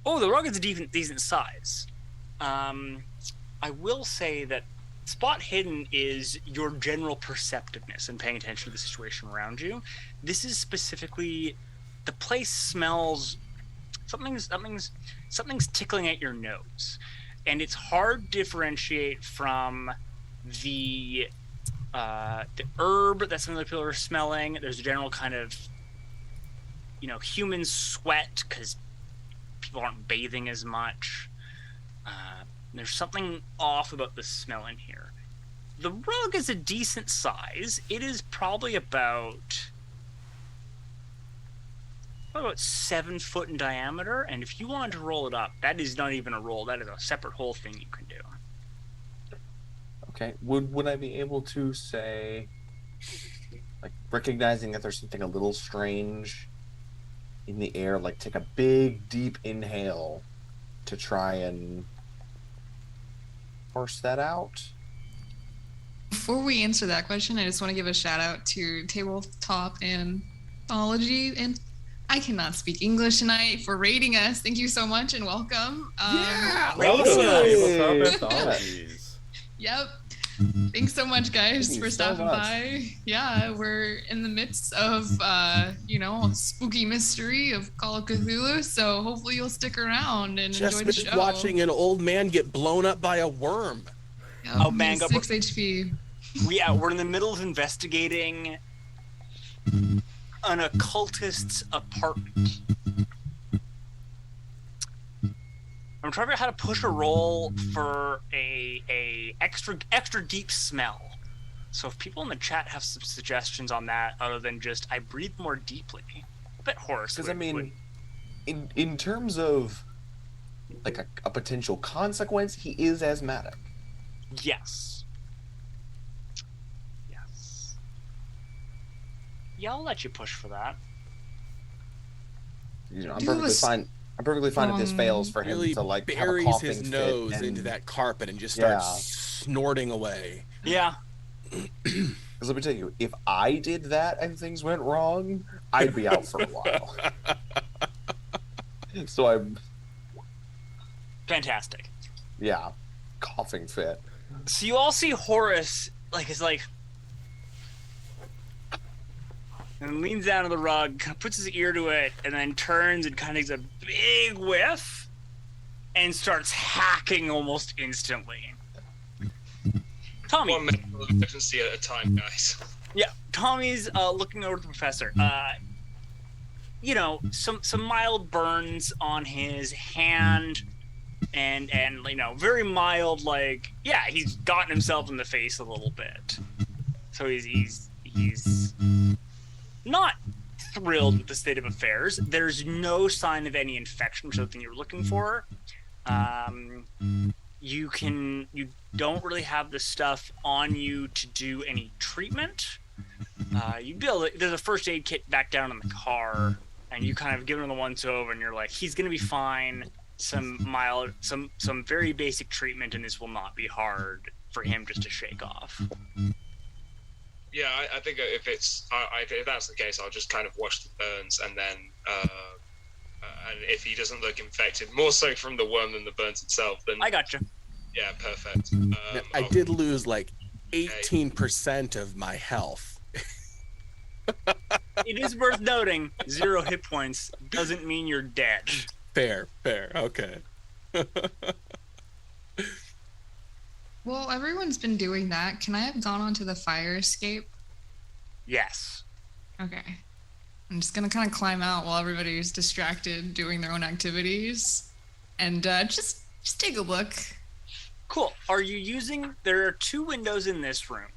A: Oh, the rug is a decent size. I will say that spot hidden is your general perceptiveness and paying attention to the situation around you. This is specifically, the place smells, something's tickling at your nose, and it's hard to differentiate from the herb that some of the people are smelling. There's a general kind of, human sweat because people aren't bathing as much. There's something off about the smell in here. The rug is a decent size. It is probably about 7 foot in diameter, and if you wanted to roll it up, that is not even a roll. That is a separate whole thing you can do.
C: Okay. Would I be able to say, like, recognizing that there's something a little strange in the air, like take a big, deep inhale to try and parse that out?
D: Before we answer that question, I just want to give a shout out to Tabletop Anthology, and I cannot speak English tonight, for rating us. Thank you so much and welcome.
G: Welcome to
C: Hey.
G: Tabletop Anthologies.
D: Yep. Thanks so much, guys,
C: Thank you
D: for
C: so
D: stopping
C: much.
D: by. Yeah, we're in the midst of, spooky mystery of Call of Cthulhu, so hopefully you'll stick around and
E: Just
D: enjoy the
E: missed
D: show.
E: watching an old man get blown up by a worm.
D: Yep,
A: Oh, man,
D: he's 6 HP.
A: We're in the middle of investigating an occultist's apartment. I'm trying to figure out how to push a roll for a extra deep smell. So if people in the chat have some suggestions on that, other than just I breathe more deeply, I bet Horace.
C: Because in terms of like a potential consequence, he is asthmatic.
A: Yes. Yeah, I'll let you push for that.
C: I'm
D: Do
C: perfectly
D: a
C: fine. I'm perfectly fine if this fails for him
E: Really
C: to like have a
E: buries
C: coughing
E: his
C: fit
E: nose
C: and-
E: into that carpet and just starts
C: Yeah.
E: snorting away.
A: Yeah.
C: Because let me tell you, if I did that and things went wrong, I'd be out for a while. So I'm,
A: Fantastic.
C: coughing fit.
A: So you all see Horace and leans down on the rug, kind of puts his ear to it, and then turns and kind of takes a big whiff and starts hacking almost instantly. Tommy.
B: One medical emergency at a time, guys.
A: Yeah, Tommy's looking over at the professor. Some mild burns on his hand, and very mild. He's gotten himself in the face a little bit. So he's not thrilled with the state of affairs. There's no sign of any infection, which is the thing you're looking for. You don't really have the stuff on you to do any treatment. There's a first aid kit back down in the car, and you kind of give him the once over, and you're like, he's gonna be fine. Some very basic treatment, and this will not be hard for him just to shake off.
B: Yeah, I think if that's the case, I'll just kind of wash the burns, and then and if he doesn't look infected, more so from the worm than the burns itself, then
A: I gotcha.
B: yeah, perfect.
E: I did lose 18% of my health.
A: It is worth noting, 0 hit points doesn't mean you're dead.
E: Fair, okay.
D: Well, everyone's been doing that. Can I have gone onto the fire escape?
A: Yes.
D: Okay. I'm just gonna kind of climb out while everybody's distracted doing their own activities, and just take a look.
A: Cool. There are 2 windows in this room.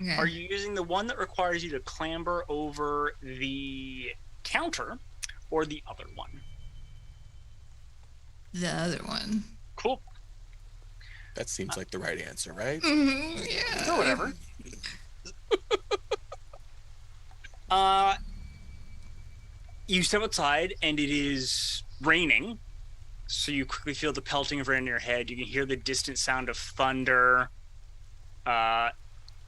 D: Okay.
A: Are you using the one that requires you to clamber over the counter, or the other one?
D: The other one.
A: Cool.
E: That seems like the right answer, right?
D: Yeah.
A: Or whatever. You step outside, and it is raining. So you quickly feel the pelting of rain in your head. You can hear the distant sound of thunder.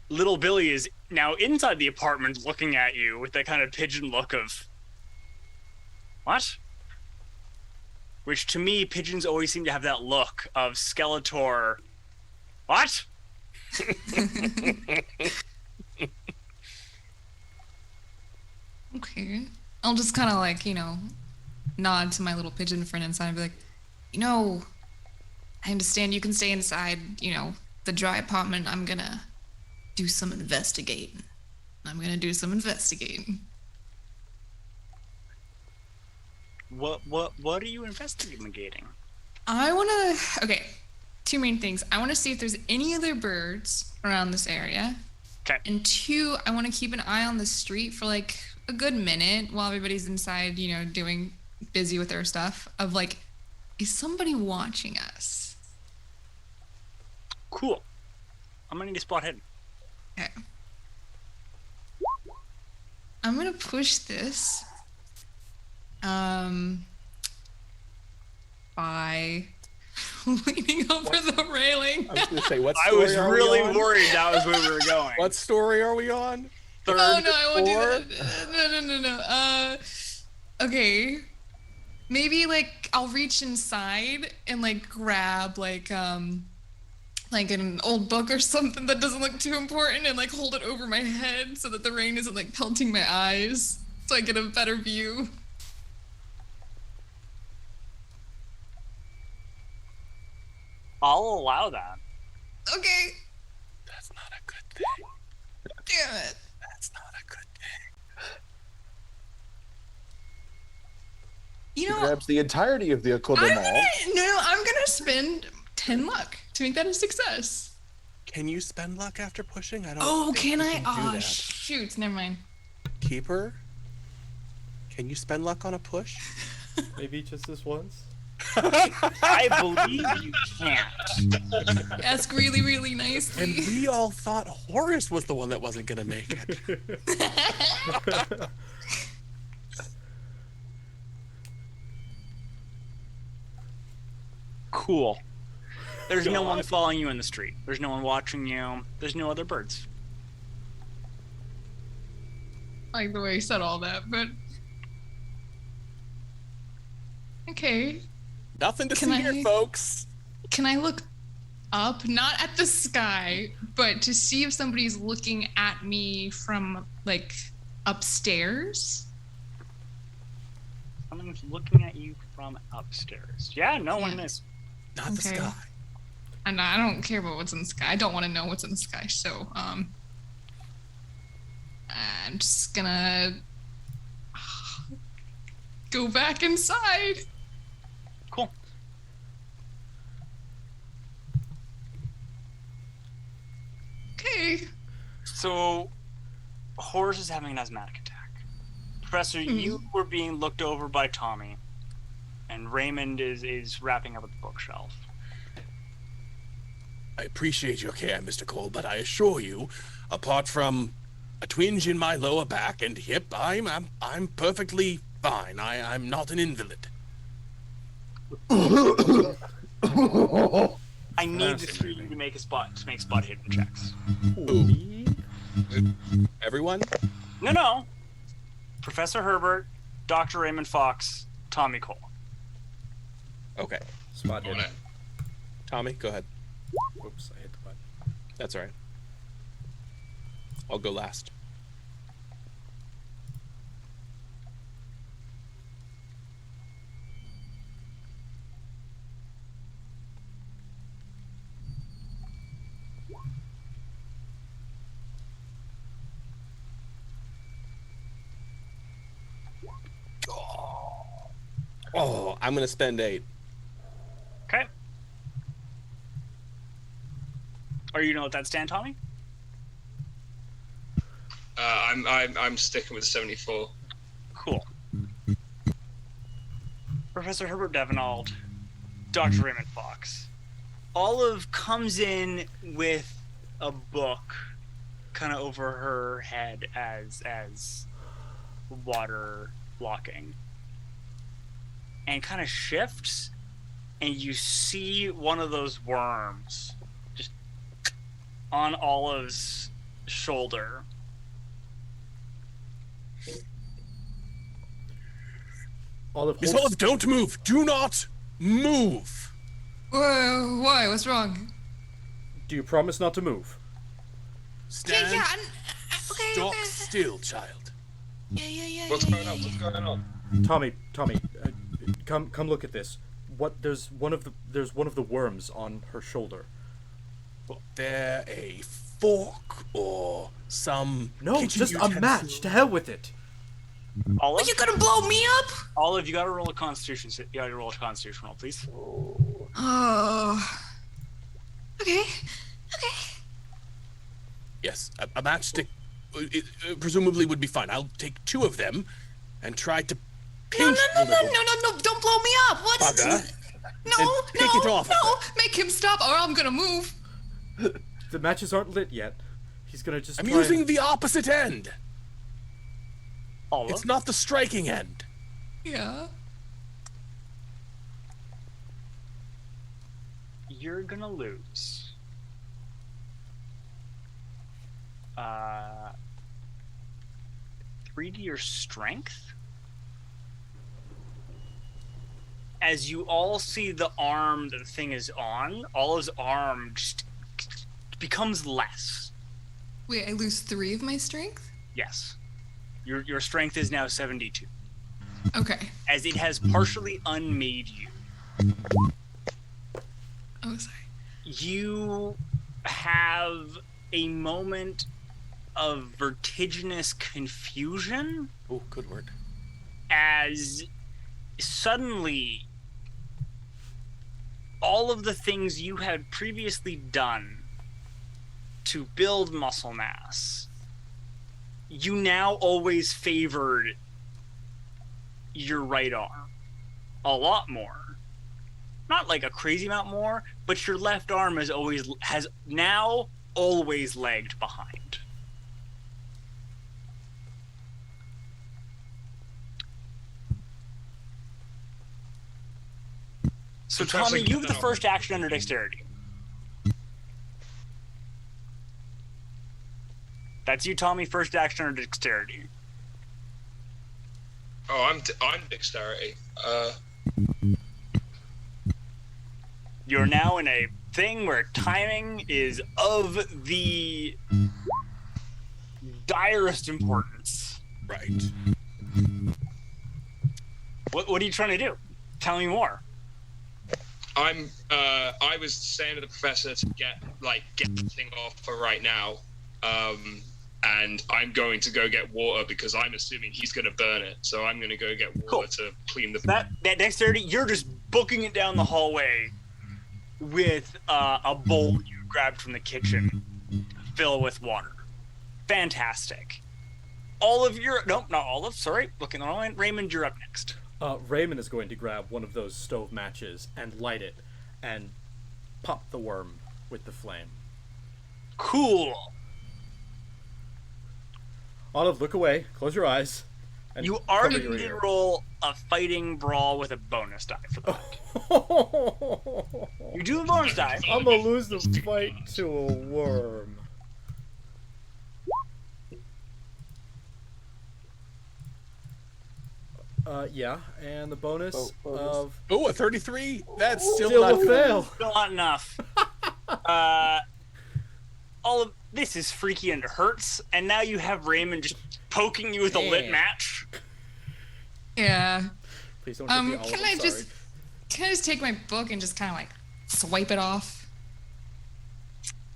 A: Little Billy is now inside the apartment looking at you with that kind of pigeon look of, what? Which to me, pigeons always seem to have that look of Skeletor. What?
D: Okay. I'll just kind of nod to my little pigeon friend inside and be like, I understand you can stay inside, the dry apartment, I'm gonna do some investigating.
A: What are you investigating?
D: Okay, two main things. I want to see if there's any other birds around this area.
A: Okay.
D: And two, I want to keep an eye on the street for like a good minute while everybody's inside, doing busy with their stuff of like, is somebody watching us?
A: Cool. I'm gonna need a spot hidden.
D: Okay. I'm gonna push this by leaning over the railing.
C: I was gonna say, what
A: I
C: story
A: was
C: are we
A: really
C: on?
A: worried that was where we were going.
C: What story are we on?
A: Third,
D: Oh no, I won't
A: fourth?
D: do that. No. Okay. Maybe like I'll reach inside and like grab like an old book or something that doesn't look too important and like hold it over my head so that the rain isn't like pelting my eyes so I get a better view.
A: I'll allow that.
D: Okay.
C: That's not a good thing.
D: Damn it.
C: That's not a good thing.
D: You
C: He
D: know,
C: grabs the entirety of the Acote mall.
D: I'm gonna spend 10 luck to make that a success.
E: Can you spend luck after pushing? I don't.
D: Oh,
E: think
D: can
E: you
D: I?
E: do
D: Oh,
E: that.
D: shoot. Never mind.
E: Keeper, can you spend luck on a push?
G: Maybe just this once.
A: I believe you can't.
D: Ask really, really nicely.
E: And we all thought Horace was the one that wasn't gonna make it.
A: Cool. There's no one following you in the street. There's no one watching you. There's no other birds.
D: I like the way you said all that, but okay.
E: Nothing to
D: Can
E: see
D: I-
E: here, folks.
D: Can I look up, not at the sky, but to see if somebody's looking at me from like upstairs?
A: Someone's looking at you from upstairs. Yeah, no one is.
E: Not the
D: Okay.
E: sky.
D: And I don't care about what's in the sky. I don't want to know what's in the sky. So, I'm just gonna go back inside.
A: Cool.
D: Okay.
A: So, Horace is having an asthmatic attack. Professor, you were being looked over by Tommy, and Raymond is wrapping up at the bookshelf.
E: I appreciate your care, Mr. Cole, but I assure you, apart from a twinge in my lower back and hip, I'm perfectly fine. I'm not an invalid.
A: I need the three of you to make spot hidden checks.
G: Me?
E: Everyone?
A: No. Professor Herbert, Dr. Raymond Fox, Tommy Cole.
E: Okay.
G: Spot
B: On
G: hidden.
B: it.
E: Tommy, go ahead.
G: Oops, I hit the button.
E: That's all right. I'll go last. Oh, I'm gonna spend 8.
A: Okay. Are you know what that stand, Tommy?
B: I'm sticking with 74.
A: Cool. Professor Herbert Devenald, Dr. Raymond Fox. Olive comes in with a book kind of over her head as water blocking, and kind of shifts, and you see one of those worms just on Olive's shoulder.
G: Olive,
E: Miss
G: hold-
E: Olive, don't move! Do not move!
D: Whoa, why? What's wrong?
G: do you promise not to move?
E: Stand
D: Okay.
E: stock still, child.
D: Yeah.
B: What's going on? What's going on?
G: Tommy, come look at this. There's one of the worms on her shoulder.
E: there a fork or some
G: No,
E: kitchen
G: just a
E: utensil?
G: match. To hell with it.
D: Are
A: Olive,
D: you gonna blow me up?
A: Olive, you gotta roll a constitution. You gotta roll a constitution roll, please.
D: Oh. Okay.
E: Yes, a matchstick presumably would be fine. I'll take 2 of them and try to pinch
D: No,
E: the little
D: don't blow me up. What?
E: bugger.
D: No,
E: and pick it off of
D: no. Make him stop or I'm gonna move.
G: The matches aren't lit yet. He's gonna just
E: I'm
G: try
E: using the opposite end.
A: Olive,
E: It's not the striking end.
D: Yeah.
A: you're gonna lose. 3 to your strength. As you all see the arm that the thing is on, all his arm just becomes less.
D: Wait, I lose 3 of my strength?
A: Yes. Your strength is now 72.
D: Okay.
A: As it has partially unmade you.
D: Oh, sorry.
A: You have a moment of vertiginous confusion
E: Oh, good word.
A: as suddenly all of the things you had previously done to build muscle mass, you now always favored your right arm a lot more. Not like a crazy amount more, but your left arm has now always lagged behind. So
B: Sometimes
A: Tommy,
B: I
A: you have the
B: get
A: first action under dexterity. That's you, Tommy. First action under dexterity.
B: Oh, I'm dexterity.
A: You're now in a thing where timing is of the direst importance.
E: Right.
A: What are you trying to do? Tell me more.
B: I was saying to the professor to get the thing off for right now, and I'm going to go get water because I'm assuming he's going to burn it. So I'm going to go get water
A: Cool.
B: to clean the.
A: That dexterity, you're just booking it down the hallway with a bowl you grabbed from the kitchen, fill with water. Fantastic. Nope, not Olive. Sorry, looking on. Raymond, you're up next.
G: Raymond is going to grab one of those stove matches and light it, and pop the worm with the flame.
A: Cool.
G: Olive, look away. Close your eyes. And
A: You
G: cover
A: already
G: your
A: did
G: ear.
A: roll a fighting brawl with a bonus die for that. You do a bonus die.
G: I'm gonna lose the fight to a worm. Yeah, and the bonus of
E: Oh, a 33? That's still
G: still
E: not
G: a
E: good.
G: fail.
A: Still not enough. All of this is freaky and it hurts, and now you have Raymond just poking you with a lit match.
D: Yeah.
G: Please don't hit me, Olive.
D: Can
G: I'm
D: I
G: sorry.
D: just take my book and just kind of like swipe it off?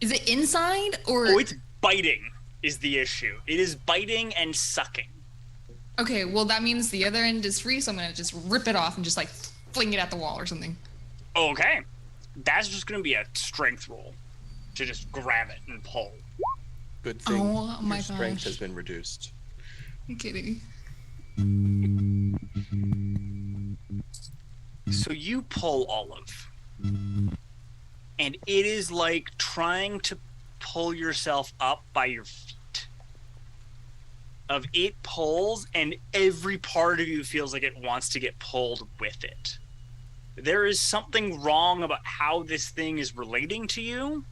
D: Is it inside or?
A: Oh, it's biting is the issue. It is biting and sucking.
D: Okay, well that means the other end is free, so I'm gonna just rip it off and just like fling it at the wall or something.
A: Okay. That's just going to be a strength roll to just grab it and pull.
C: Good thing
D: Oh my
C: your strength
D: gosh.
C: has been reduced.
D: I'm kidding.
A: So you pull Olive. And it is like trying to pull yourself up by your feet. It pulls, and every part of you feels like it wants to get pulled with it. There is something wrong about how this thing is relating to you,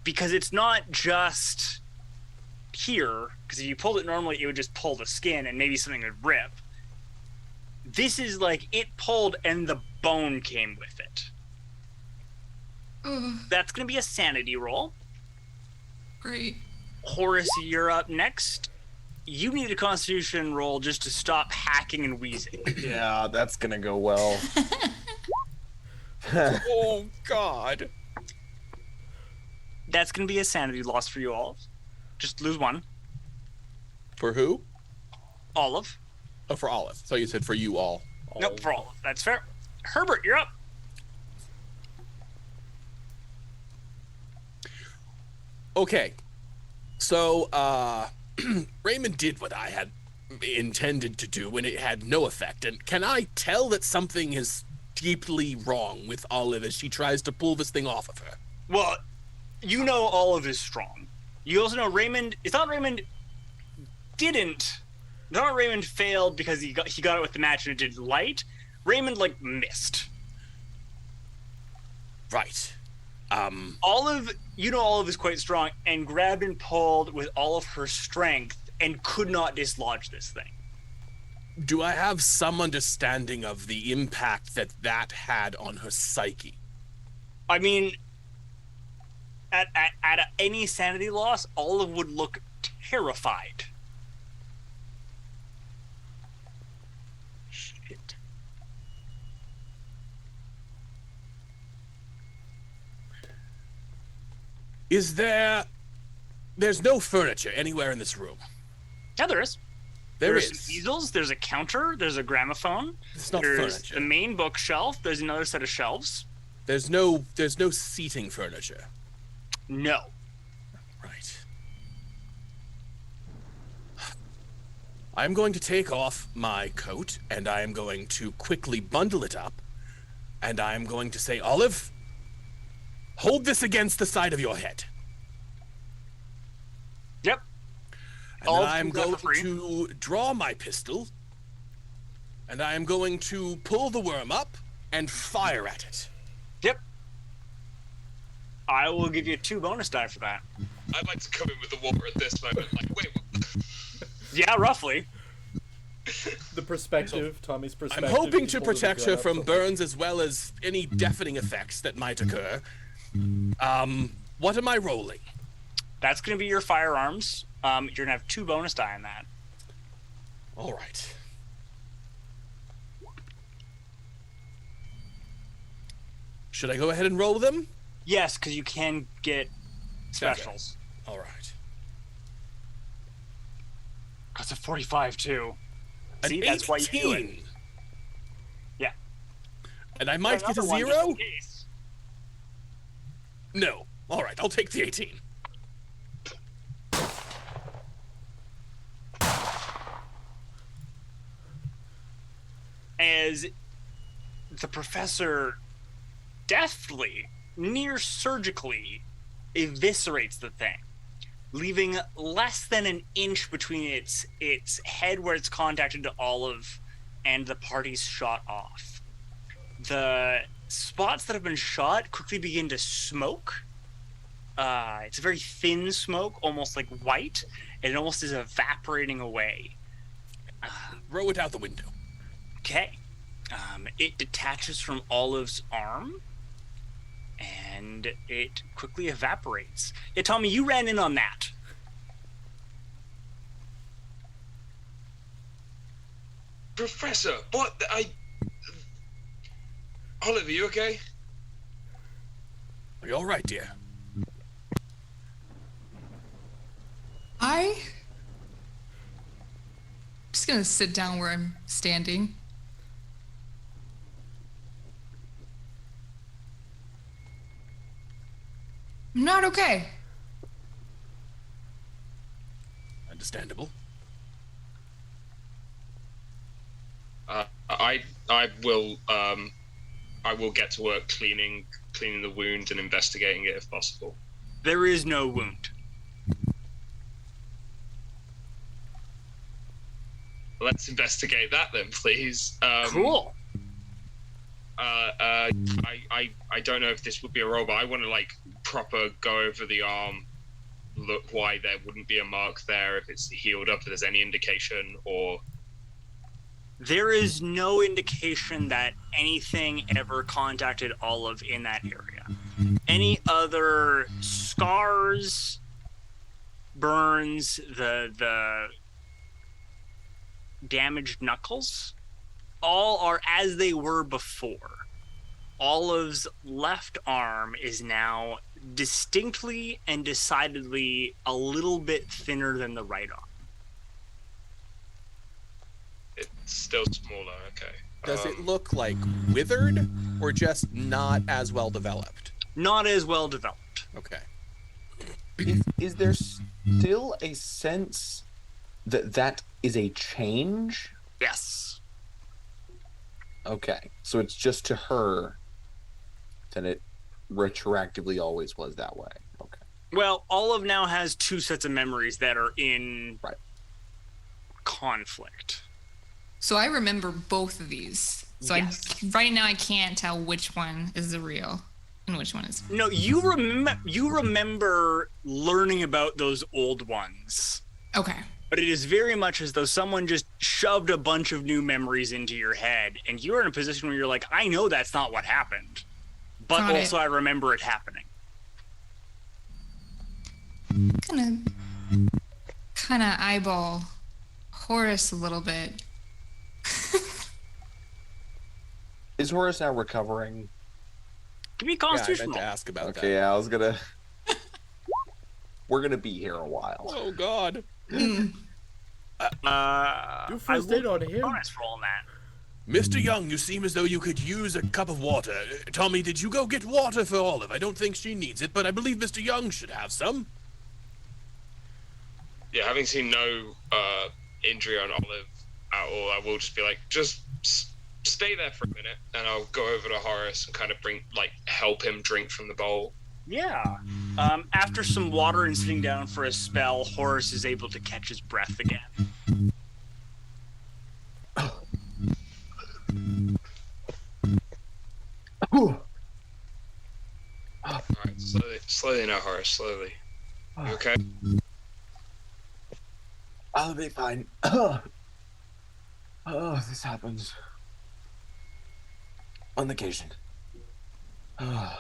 A: because it's not just here, because if you pulled it normally, it would just pull the skin and maybe something would rip. This is like it pulled and the bone came with it.
D: Oh,
A: That's going to be a sanity roll.
D: great.
A: Horace, you're up next. You need a constitution roll just to stop hacking and wheezing.
C: Yeah, that's gonna go well.
E: Oh, God.
A: That's going to be a sanity loss for you, Olive. Just lose one.
E: For who?
A: Olive.
E: Oh, for Olive. So you said for you all.
A: Nope, for Olive. That's fair. Herbert, you're up.
E: Okay. So, Raymond did what I had intended to do when it had no effect. And can I tell that something is deeply wrong with Olive as she tries to pull this thing off of her?
A: Well, you know Olive is strong. You also know Raymond. It's not Raymond didn't. Not Raymond failed because he got it with the match and it did light. Raymond missed.
E: Right.
A: Olive, you know Olive is quite strong and grabbed and pulled with all of her strength and could not dislodge this thing.
E: Do I have some understanding of the impact that had on her psyche?
A: I mean, at any sanity loss, Olive would look terrified. Shit.
E: There's no furniture anywhere in this room?
A: Yeah, there is.
E: There
A: There's
E: is.
A: some easels, there's a counter, there's a gramophone.
E: It's not
A: there's
E: furniture.
A: the main bookshelf, there's another set of shelves.
E: There's no seating furniture.
A: No.
E: Right. I'm going to take off my coat, and I am going to quickly bundle it up, and I am going to say, Olive, hold this against the side of your head.
A: Yep.
E: And then I'm going to draw my pistol, and I am going to pull the worm up and fire at it.
A: Yep. I will give you 2 bonus die for that.
B: I'd like to come in with the water at this moment. Wait, what?
A: Yeah, roughly.
G: The perspective, Tommy's perspective.
E: I'm hoping
G: he's
E: to
G: holding the
E: protect
G: gun
E: her
G: up
E: from
G: so-
E: burns as well as any deafening effects that might occur. What am I rolling?
A: That's going to be your firearms. You're going to have 2 bonus die on that.
E: All right. Should I go ahead and roll them?
A: Yes, because you can get specials.
E: All right.
A: That's a 45 too.
E: An
A: See, that's why you do it.
E: 18.
A: Yeah.
E: And I might get a
A: Another one
E: 0?
A: just in case.
E: No. All right, I'll take the 18.
A: As the professor deftly, near surgically, eviscerates the thing, leaving less than an inch between its head where it's contacted to Olive and the party's shot off. The spots that have been shot quickly begin to smoke. It's a very thin smoke, almost like white, and it almost is evaporating away.
E: Throw it out the window.
A: Okay. It detaches from Olive's arm, and it quickly evaporates. Yeah, Tommy, you ran in on that.
B: Professor, what? Olive, are you okay?
E: Are you all right, dear?
D: I'm just gonna sit down where I'm standing. I'm not okay.
E: Understandable.
B: I will get to work cleaning the wound and investigating it if possible.
A: There is no wound.
B: Let's investigate that then, please.
A: Cool.
B: I don't know if this would be a roll, but I want to proper go over the arm, look why there wouldn't be a mark there, if it's healed up, if there's any indication, or...
A: There is no indication that anything ever contacted Olive in that area. Any other scars, burns, the damaged knuckles, all are as they were before. Olive's left arm is now distinctly and decidedly a little bit thinner than the right arm.
B: It's still smaller. Okay.
E: Does it look like withered or just not as well developed?
A: Not as well developed.
E: Okay.
C: Is there still a sense that is a change?
A: Yes.
C: Okay, so it's just to her that it retroactively always was that way. Okay.
A: Well, Olive now has 2 sets of memories that are in conflict.
D: So I remember both of these. So
A: Yes.
D: right now I can't tell which one is the real and which one is.
A: No, you remember learning about those old ones.
D: Okay.
A: But it is very much as though someone just shoved a bunch of new memories into your head, and you're in a position where you're like, I know that's not what happened, but
D: Got
A: also
D: it.
A: I remember it happening.
D: Kind of eyeball Horace a little bit.
C: Is Horace now recovering?
A: Give me a
E: Yeah, I
A: constitution
E: meant to
A: roll.
E: ask about
C: Okay,
E: that.
C: yeah, I was gonna. We're gonna be here a while.
E: Oh, God.
G: Do
A: I
G: first
A: will
G: aid on him.
A: bonus roll on that.
E: Mr. Young, you seem as though you could use a cup of water. Tommy, did you go get water for Olive? I don't think she needs it, but I believe Mr. Young should have some.
B: Yeah, having seen no injury on Olive at all, I will just be like, just stay there for a minute, and I'll go over to Horace and kind of help him drink from the bowl.
A: Yeah. After some water and sitting down for a spell, Horace is able to catch his breath again.
B: All right, slowly now, Horace, slowly. You okay?
C: I'll be fine. This happens on occasion.
B: All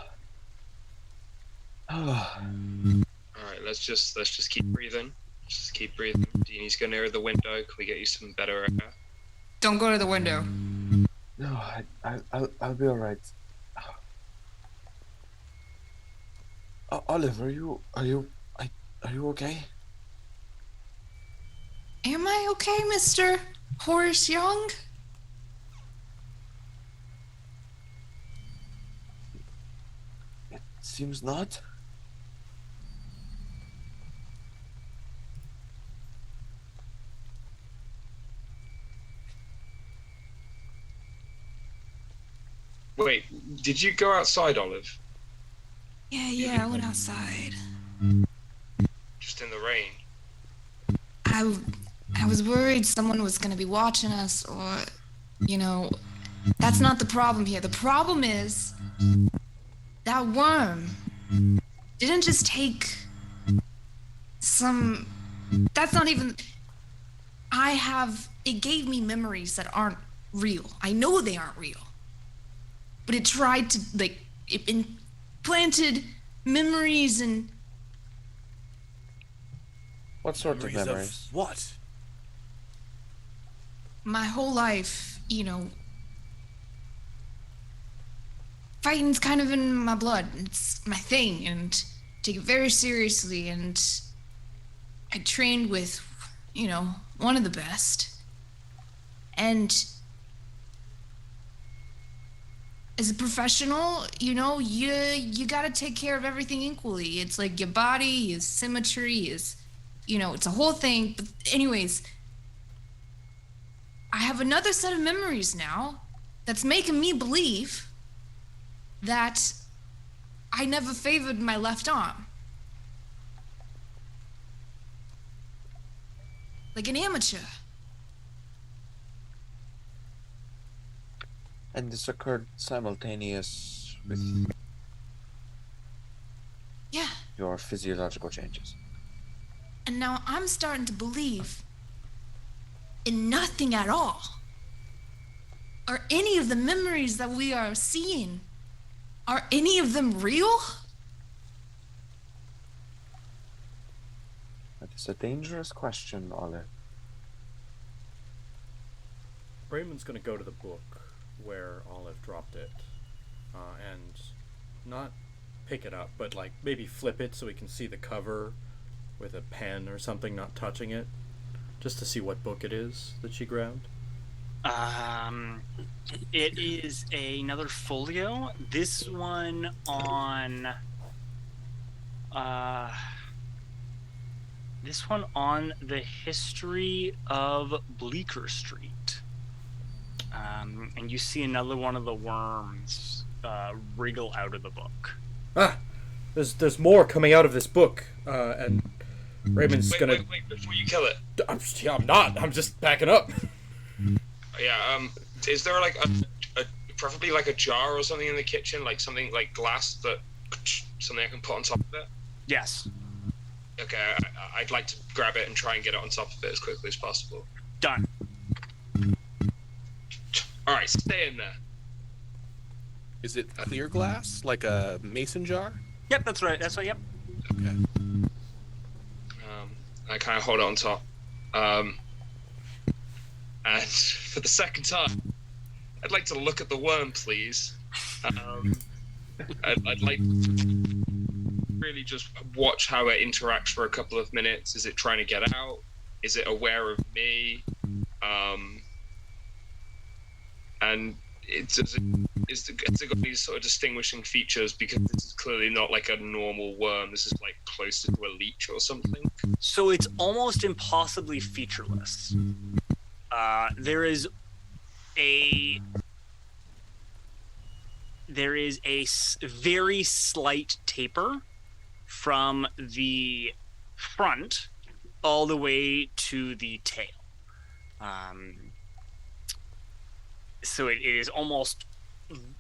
B: right, let's just keep breathing. Just keep breathing. Do you need to go nearer the window? Can we get you some better air?
D: Don't go to the window.
C: No, I'll be all right. Olive, are you okay?
D: Am I okay, Mr. Horace Young?
C: It seems not.
B: Wait, did you go outside, Olive?
D: Yeah, I went outside.
B: Just in the rain?
D: I was worried someone was gonna be watching us, or, that's not the problem here. The problem is that worm didn't just take some. That's not even. It gave me memories that aren't real. I know they aren't real. But it tried to, it implanted memories and.
C: What sort of memories?
E: What?
D: My whole life, fighting's kind of in my blood. It's my thing, and take it very seriously. And I trained with, one of the best. And as a professional, you gotta take care of everything equally. It's like your body, your symmetry, it's a whole thing. But anyways, I have another set of memories now that's making me believe that I never favored my left arm. Like an amateur.
C: And this occurred simultaneous with
D: Yeah.
C: your physiological changes.
D: And now I'm starting to believe in nothing at all. Are any of the memories that we are seeing, are any of them real?
C: That is a dangerous question, Olive.
G: Raymond's gonna go to the book where Olive dropped it, and not pick it up, but like maybe flip it so we can see the cover with a pen or something, not touching it, just to see what book it is that she grabbed.
A: It is another folio. This one on the history of Bleecker Street. And you see another one of the worms wriggle out of the book.
G: Ah, there's more coming out of this book, and Raymond's gonna.
B: Wait, before you kill it.
G: I'm not. I'm just backing up.
B: Yeah. Is there like a preferably like a jar or something in the kitchen, like something like glass something I can put on top of it?
A: Yes.
B: Okay, I'd like to grab it and try and get it on top of it as quickly as possible.
A: Done.
B: All right, stay in there.
E: Is it clear glass, like a mason jar?
A: Yep, that's right. That's right. Yep.
E: Okay.
B: I kind of hold it on top. And for the second time, I'd like to look at the worm, please. I'd like to really just watch how it interacts for a couple of minutes. Is it trying to get out? Is it aware of me? And has it got these sort of distinguishing features, because this is clearly not like a normal worm. This is like closer to a leech or something.
A: So it's almost impossibly featureless. There is a very slight taper from the front all the way to the tail. So it is almost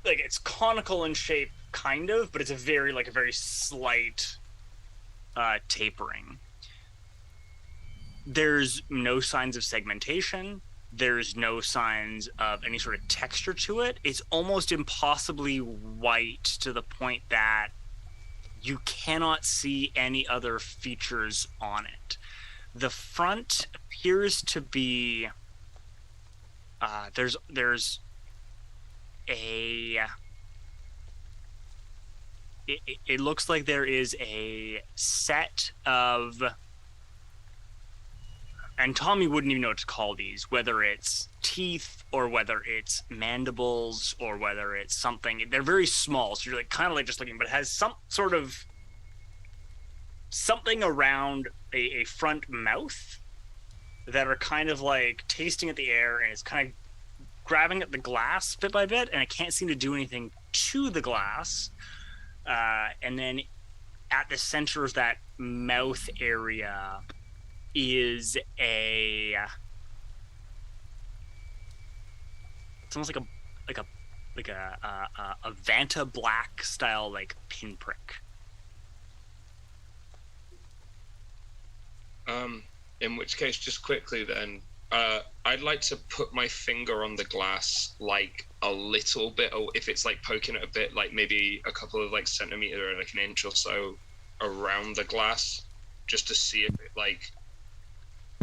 A: like it's conical in shape, kind of, but it's a very slight tapering. There's no signs of segmentation. There's no signs of any sort of texture to it. It's almost impossibly white to the point that you cannot see any other features on it. The front appears to be there's a it looks like there is a set of, and Tommy wouldn't even know what to call these, whether it's teeth or whether it's mandibles or whether it's something. They're very small, so you're like kind of like just looking, but it has some sort of something around a front mouth that are kind of like tasting at the air, and it's kind of grabbing at the glass bit by bit, and it can't seem to do anything to the glass. And then at the center of that mouth area is it's almost like a Vanta Black style like pinprick.
B: In which case, just quickly then, I'd like to put my finger on the glass like a little bit, or if it's like poking it a bit, like maybe a couple of like centimeter or like an inch or so around the glass, just to see if it like.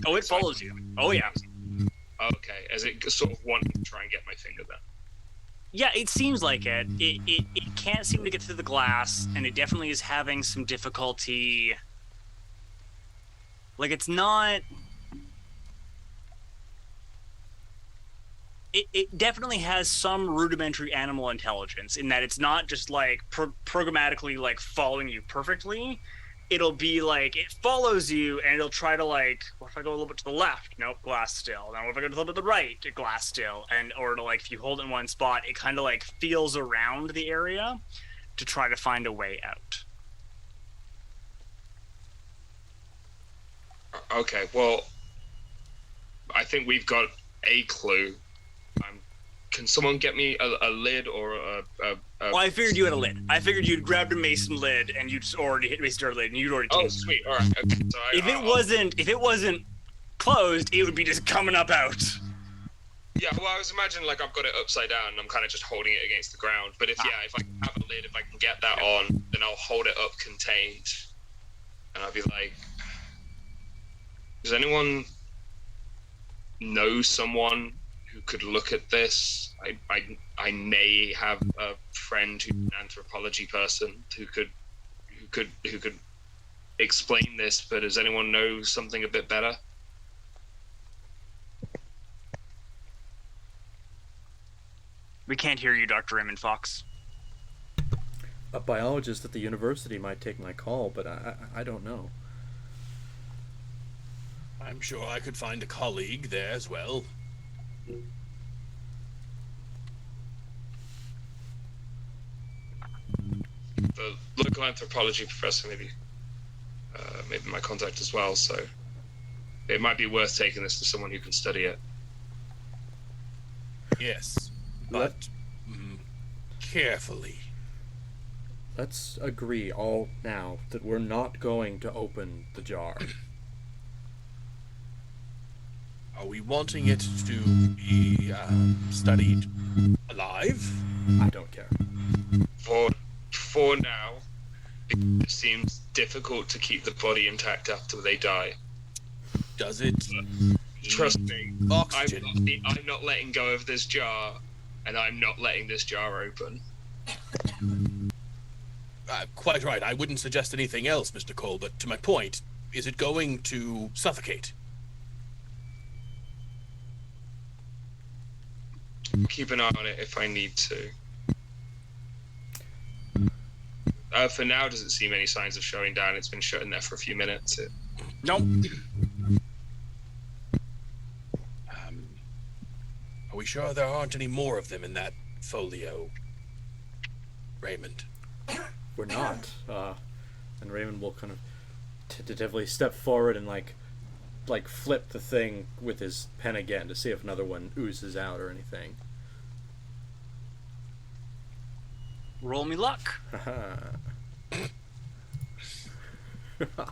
A: Oh, it follows you. Oh yeah.
B: Okay, as it sort of wanting to try and get my finger then.
A: Yeah, it seems like it. It can't seem to get through the glass, and it definitely is having some difficulty. Like, it's not... It definitely has some rudimentary animal intelligence in that it's not just, like, programmatically, like, following you perfectly. It'll be, like, it follows you, and it'll try to, like, what if I go a little bit to the left? Nope, glass still. Now, what if I go a little bit to the right? Glass still. Or to, like, if you hold it in one spot, it kind of, like, feels around the area to try to find a way out.
B: Okay, well, I think we've got a clue. Can someone get me a lid or a
A: Well, I figured you had a lid. I figured you'd grabbed a mason lid and you'd already hit mason jar lid and you'd already.
B: Oh, sweet. All right. Okay. So
A: if it wasn't closed, it would be just coming up out.
B: Yeah. Well, I was imagining like I've got it upside down and I'm kind of just holding it against the ground. But if I can have a lid, if I can get that on, then I'll hold it up contained, and I'll be like, does anyone know someone who could look at this? I may have a friend who's an anthropology person who could could explain this, but does anyone know something a bit better?
A: We can't hear you, Dr. Raymond Fox.
G: A biologist at the university might take my call, but I don't know.
E: I'm sure I could find a colleague there as well.
B: The local anthropology professor, maybe my contact as well. So it might be worth taking this to someone who can study it.
E: Yes, but carefully.
G: Let's agree all now that we're not going to open the jar.
E: Are we wanting it to be studied alive?
G: I don't care.
B: For now, it seems difficult to keep the body intact after they die.
E: Does it?
B: Trust me,
E: Oxygen.
B: I'm not letting go of this jar, and I'm not letting this jar open.
E: Quite right. I wouldn't suggest anything else, Mr. Cole, but to my point, is it going to suffocate?
B: Keep an eye on it if I need to. For now, doesn't seem any signs of shutting down. It's been shut in there for a few minutes.
E: Nope. Are we sure there aren't any more of them in that folio, Raymond?
G: We're not. And Raymond will kind of tentatively step forward and like flip the thing with his pen again to see if another one oozes out or anything.
A: Roll me luck.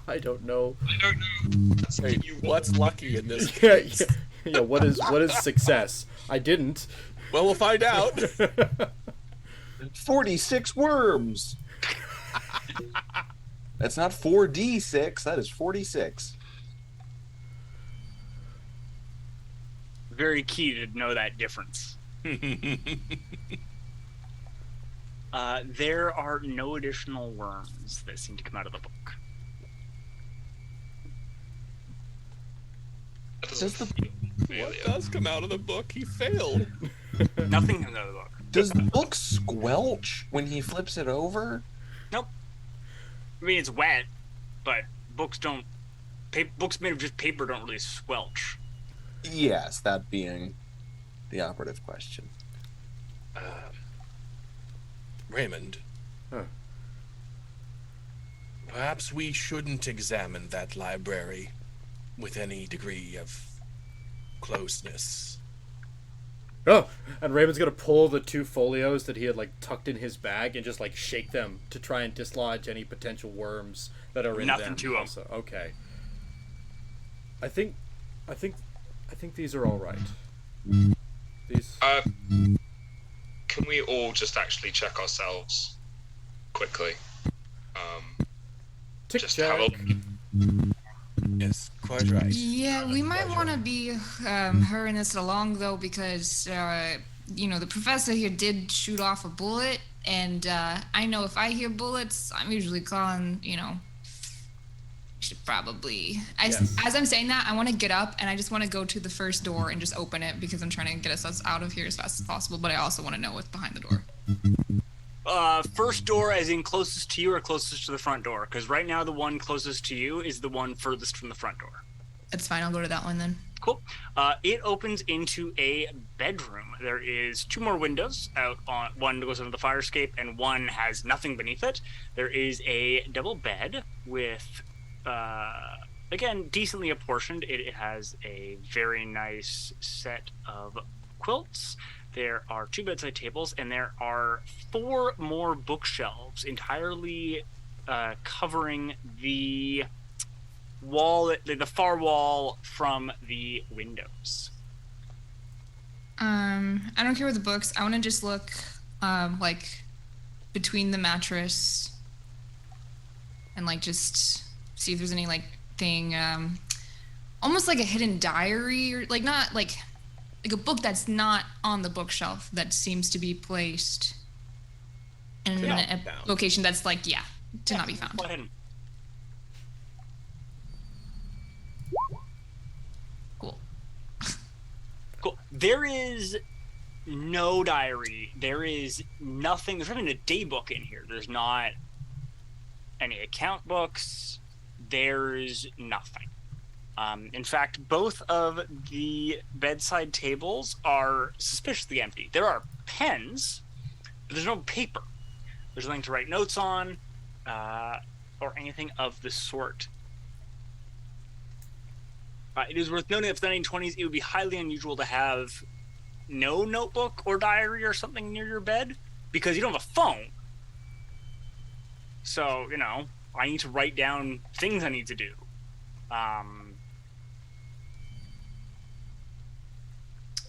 G: I don't know.
E: Hey, what's lucky in this
G: Yeah,
E: case?
G: yeah. What is success? I didn't.
E: Well, we'll find out.
C: 46 worms. That's not 4d6. That is 46.
A: Very key to know that difference. There are no additional worms that seem to come out of the book.
E: What does come out of the book? He failed.
A: Nothing comes out of the book.
C: Does the book squelch when he flips it over?
A: Nope. I mean, it's wet, but books don't. Books made of just paper don't really squelch.
C: Yes, that being the operative question.
E: Raymond.
G: Huh.
E: Perhaps we shouldn't examine that library with any degree of closeness.
G: Oh, and Raymond's gonna pull the two folios that he had like tucked in his bag and just like shake them to try and dislodge any potential worms that are in them.
A: Nothing to them.
G: Also. Okay. I think these are all right. These.
B: Can we all just actually check ourselves quickly?
G: Tick
B: Just
G: check.
B: have a look.
E: Yes, quite right.
D: Yeah, we might want to be hurrying this along though, because the professor here did shoot off a bullet, and I know if I hear bullets, I'm usually calling. Should probably.
G: Yes.
D: As I'm saying that, I want to get up and I just want to go to the first door and just open it because I'm trying to get us out of here as fast as possible. But I also want to know what's behind the door.
A: First door, as in closest to you or closest to the front door? Because right now the one closest to you is the one furthest from the front door.
D: That's fine. I'll go to that one then.
A: Cool. It opens into a bedroom. There is two more windows out on one goes into the fire escape and one has nothing beneath it. There is a double bed with again, decently apportioned. It has a very nice set of quilts. There are two bedside tables, and there are four more bookshelves entirely covering the wall, the far wall from the windows.
D: I don't care with the books. I want to just look like between the mattress and like just see if there's any like thing almost like a hidden diary, or like not like a book that's not on the bookshelf that seems to be placed in a location that's like to not be found.
A: Go ahead.
D: Cool.
A: Cool. There is no diary. There is nothing. There's not even a day book in here. There's not any account books. There's nothing. In fact, both of the bedside tables are suspiciously empty. There are pens, but there's no paper. There's nothing to write notes on, or anything of the sort. It is worth noting that for the 1920s, it would be highly unusual to have no notebook or diary or something near your bed, because you don't have a phone. So, I need to write down things I need to do.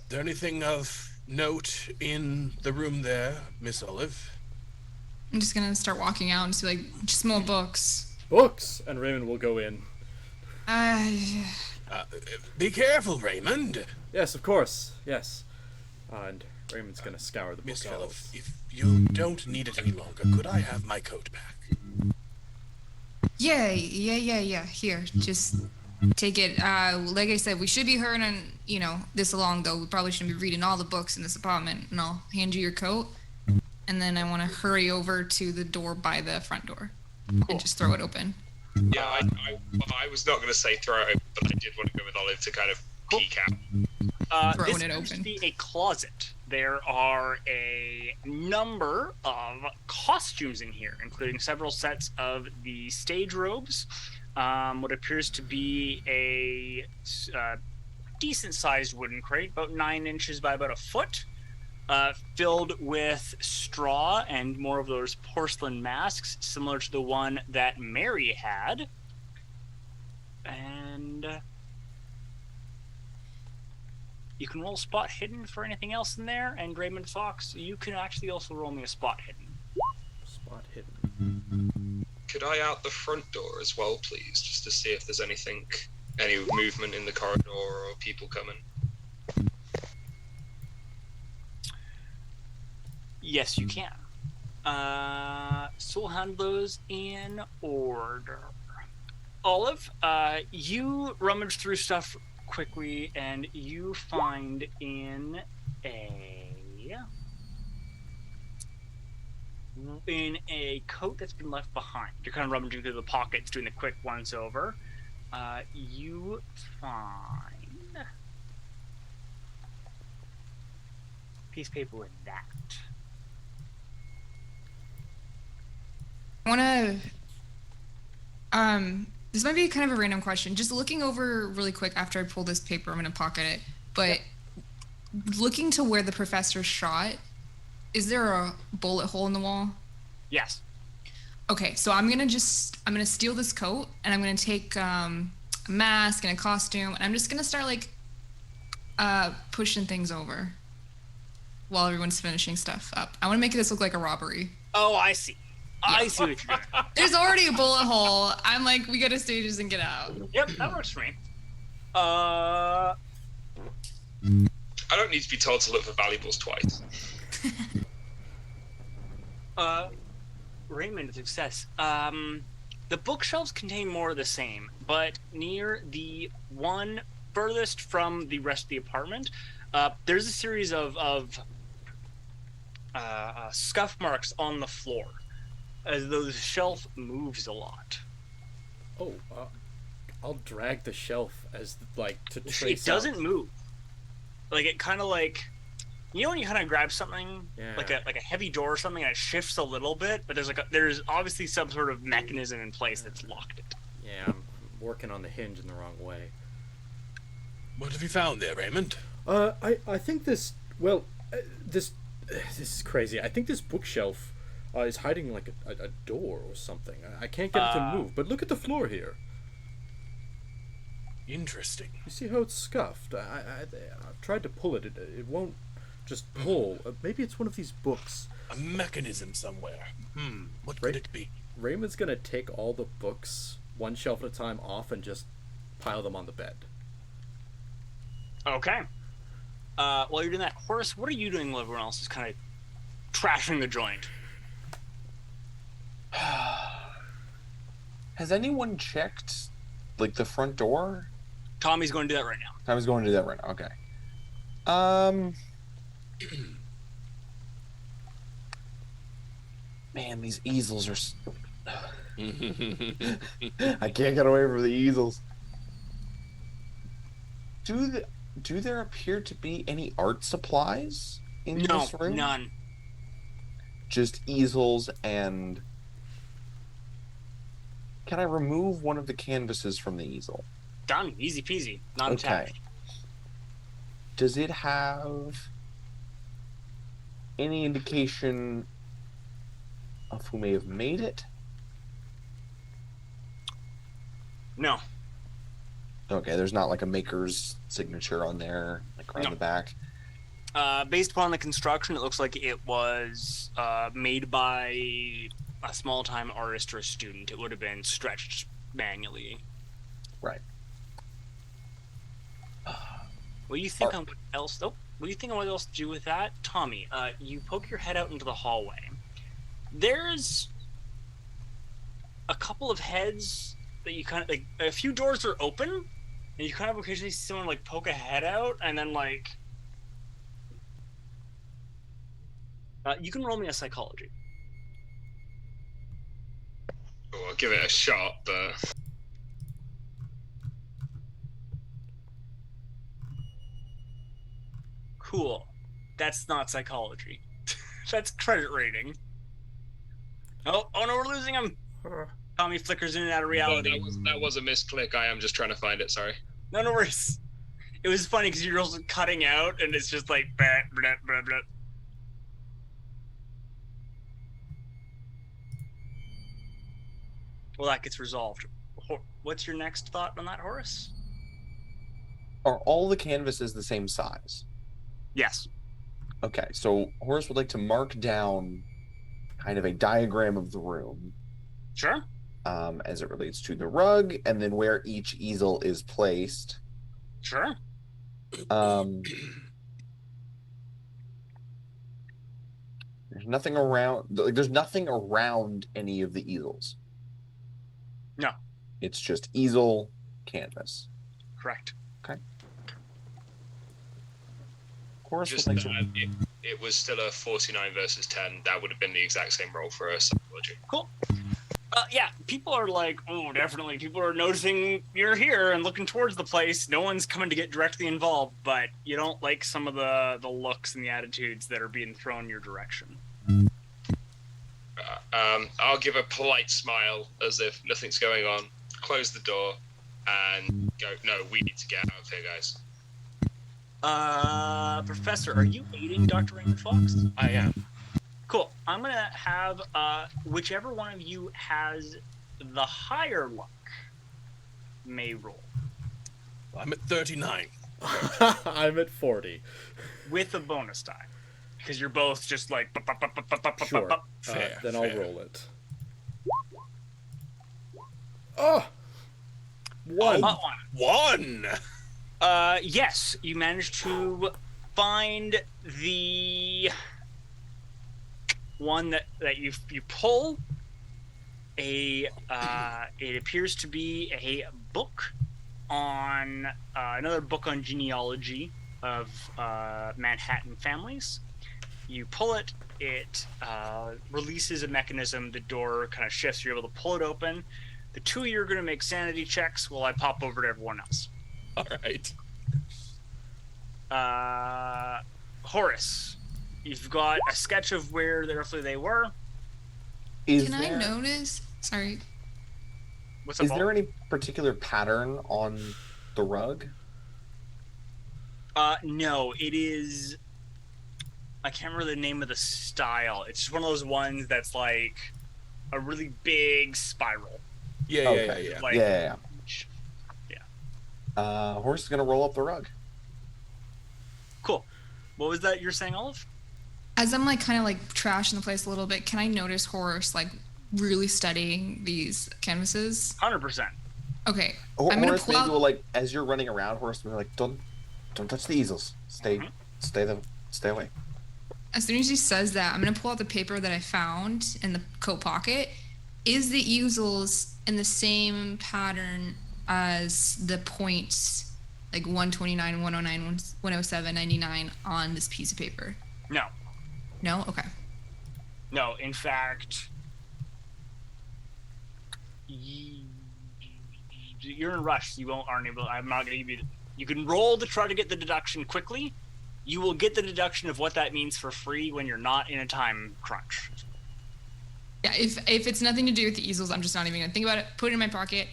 E: Is there anything of note in the room there, Miss Olive?
D: I'm just gonna start walking out and just be like, just more books.
G: Books! And Raymond will go in.
E: Be careful, Raymond.
G: Yes, of course. Yes. And Raymond's gonna scour the
E: Miss
G: bookshelves.
E: Olive, if you don't need it any longer, could I have my coat back?
D: Yeah. Here, just take it. Like I said, we should be hurrying, this along, though. We probably shouldn't be reading all the books in this apartment. And I'll hand you your coat. And then I want to hurry over to the door by the front door. Cool. And just throw it open.
B: Yeah, I was not going to say throw it open, but I did want to go with Olive to kind of peek out.
D: Throwing
A: This
D: it
A: seems to
D: open.
A: be a closet. There are a number of costumes in here, including several sets of the stage robes, what appears to be a decent-sized wooden crate, about 9 inches by about a foot, filled with straw and more of those porcelain masks, similar to the one that Mary had. And you can roll spot hidden for anything else in there, and Raymond Fox, you can actually also roll me a spot hidden.
G: Spot hidden.
B: Could I out the front door as well, please, just to see if there's any movement in the corridor or people coming?
A: Yes, you can. So we'll handle those in order. Olive, you rummage through stuff quickly, and you find in a coat that's been left behind. You're kind of rummaging through the pockets, doing the quick once over. You find a piece of paper with that.
D: I want to, this might be kind of a random question. Just looking over really quick after I pull this paper, I'm going to pocket it. But looking to where the professor shot, is there a bullet hole in the wall?
A: Yes.
D: Okay, so I'm going to steal this coat, and I'm going to take a mask and a costume, and I'm just going to start, pushing things over while everyone's finishing stuff up. I want to make this look like a robbery.
A: Oh, I see. I see what you're doing.
D: There's already a bullet hole. I'm like, we gotta stages and get out.
A: Yep, that works for me.
B: I don't need to be told to look for valuables twice.
A: Raymond, success. The bookshelves contain more of the same, but near the one furthest from the rest of the apartment, there's a series of scuff marks on the floor, as though the shelf moves a lot.
G: Oh, I'll drag the shelf as to trace.
A: It doesn't move. It kind of when you kind of grab something, like a heavy door or something, and it shifts a little bit, but there's obviously some sort of mechanism in place that's locked it.
G: Yeah, I'm working on the hinge in the wrong way.
E: What have you found there, Raymond?
G: I think this. Well, this is crazy. I think this bookshelf is hiding a door or something. I can't get it to move. But look at the floor here.
E: Interesting.
G: You see how it's scuffed? I've tried to pull it. It won't just pull. Maybe it's one of these books.
E: A mechanism somewhere. What could it be?
G: Raymond's gonna take all the books, one shelf at a time, off and just pile them on the bed.
A: Okay. While you're doing that, Horace, what are you doing while everyone else is kind of trashing the joint?
C: Has anyone checked, like, the front door?
A: Tommy's going to do that right now.
C: Tommy's going to do that right now. Okay. Man, these easels are... I can't get away from the easels. Do there appear to be any art supplies in this room?
A: None.
C: Just easels and... Can I remove one of the canvases from the easel?
A: Done. Easy peasy. Not attached.
C: Okay. Does it have any indication of who may have made it?
A: No.
C: Okay, there's not like a maker's signature on there, like around the back.
A: Based upon the construction, it looks like it was made by a small-time artist or a student. It would have been stretched manually.
C: Right.
A: What do you think on what else? Oh, what do you think on what else to do with that, Tommy? You poke your head out into the hallway. There's a couple of heads that you kind of like. A few doors are open, and you kind of occasionally see someone like poke a head out, and then like. You can roll me a psychology.
B: Oh, I'll give it a shot, but
A: Cool. That's not psychology. That's credit rating. Oh no, we're losing him. Tommy flickers in and out of reality.
B: No, that was a misclick. I am just trying to find it. Sorry.
A: No worries. It was funny because you're also cutting out, and it's just like blah blah blah blah. Well, that gets resolved. What's your next thought on that, Horace?
C: Are all the canvases the same size?
A: Yes.
C: Okay, so Horace would like to mark down kind of a diagram of the room.
A: Sure.
C: As it relates to the rug, and then where each easel is placed.
A: Sure.
C: There's nothing around. Like, there's nothing around any of the easels.
A: No.
C: It's just easel, canvas.
A: Correct.
C: Okay. Horace
B: Just
C: would
B: that
C: like to...
B: it was still a 49 versus 10. That would have been the exact same roll for a psychology.
A: Cool. Yeah, people are like, oh, definitely. People are noticing you're here and looking towards the place. No one's coming to get directly involved, but you don't like some of the looks and the attitudes that are being thrown your direction.
B: I'll give a polite smile as if nothing's going on, close the door, and go, no, we need to get out of here, guys.
A: Professor, are you aiding Dr. Raymond Fox?
E: I am.
A: Cool. I'm going to have whichever one of you has the higher luck may roll.
E: I'm at 39.
G: I'm at 40.
A: With a bonus die. Because you're both just like...
G: Sure.
E: Fair,
G: Then I'll
E: fair.
G: roll it. Oh! One.
A: Hot one.
E: One!
A: Yes, you managed to find the one that you pull. It appears to be a book on another book on genealogy of Manhattan families. You pull it, it releases a mechanism, the door kind of shifts, you're able to pull it open. The two of you are going to make sanity checks while I pop over to everyone else.
E: All right.
A: Horace, you've got a sketch of where roughly they were.
D: Can I notice? Sorry.
A: What's up,
C: Is there any particular pattern on the rug?
A: No, it is... I can't remember the name of the style. It's just one of those ones that's like a really big spiral.
E: Yeah.
A: Like,
C: Yeah.
A: Yeah.
C: Horace is gonna roll up the rug.
A: Cool. What was that you're saying, Olive?
D: As I'm like kind of like trashing the place a little bit, can I notice Horace like really studying these canvases?
A: 100%.
D: Okay. I'm gonna
C: Horace
D: pull
C: maybe
D: out.
C: will, like, as you're running around, Horace will be like, don't touch the easels. Stay away.
D: As soon as he says that, I'm gonna pull out the paper that I found in the coat pocket. is the easels in the same pattern as the points, like 129, 109, 107, 99 on this piece of paper?
A: No.
D: No? Okay.
A: No, in fact, you're in a rush. You aren't able. I'm not going to give you. You can roll to try to get the deduction quickly. You will get the deduction of what that means for free when you're not in a time crunch.
D: Yeah, if it's nothing to do with the easels, I'm just not even gonna think about it. Put it in my pocket,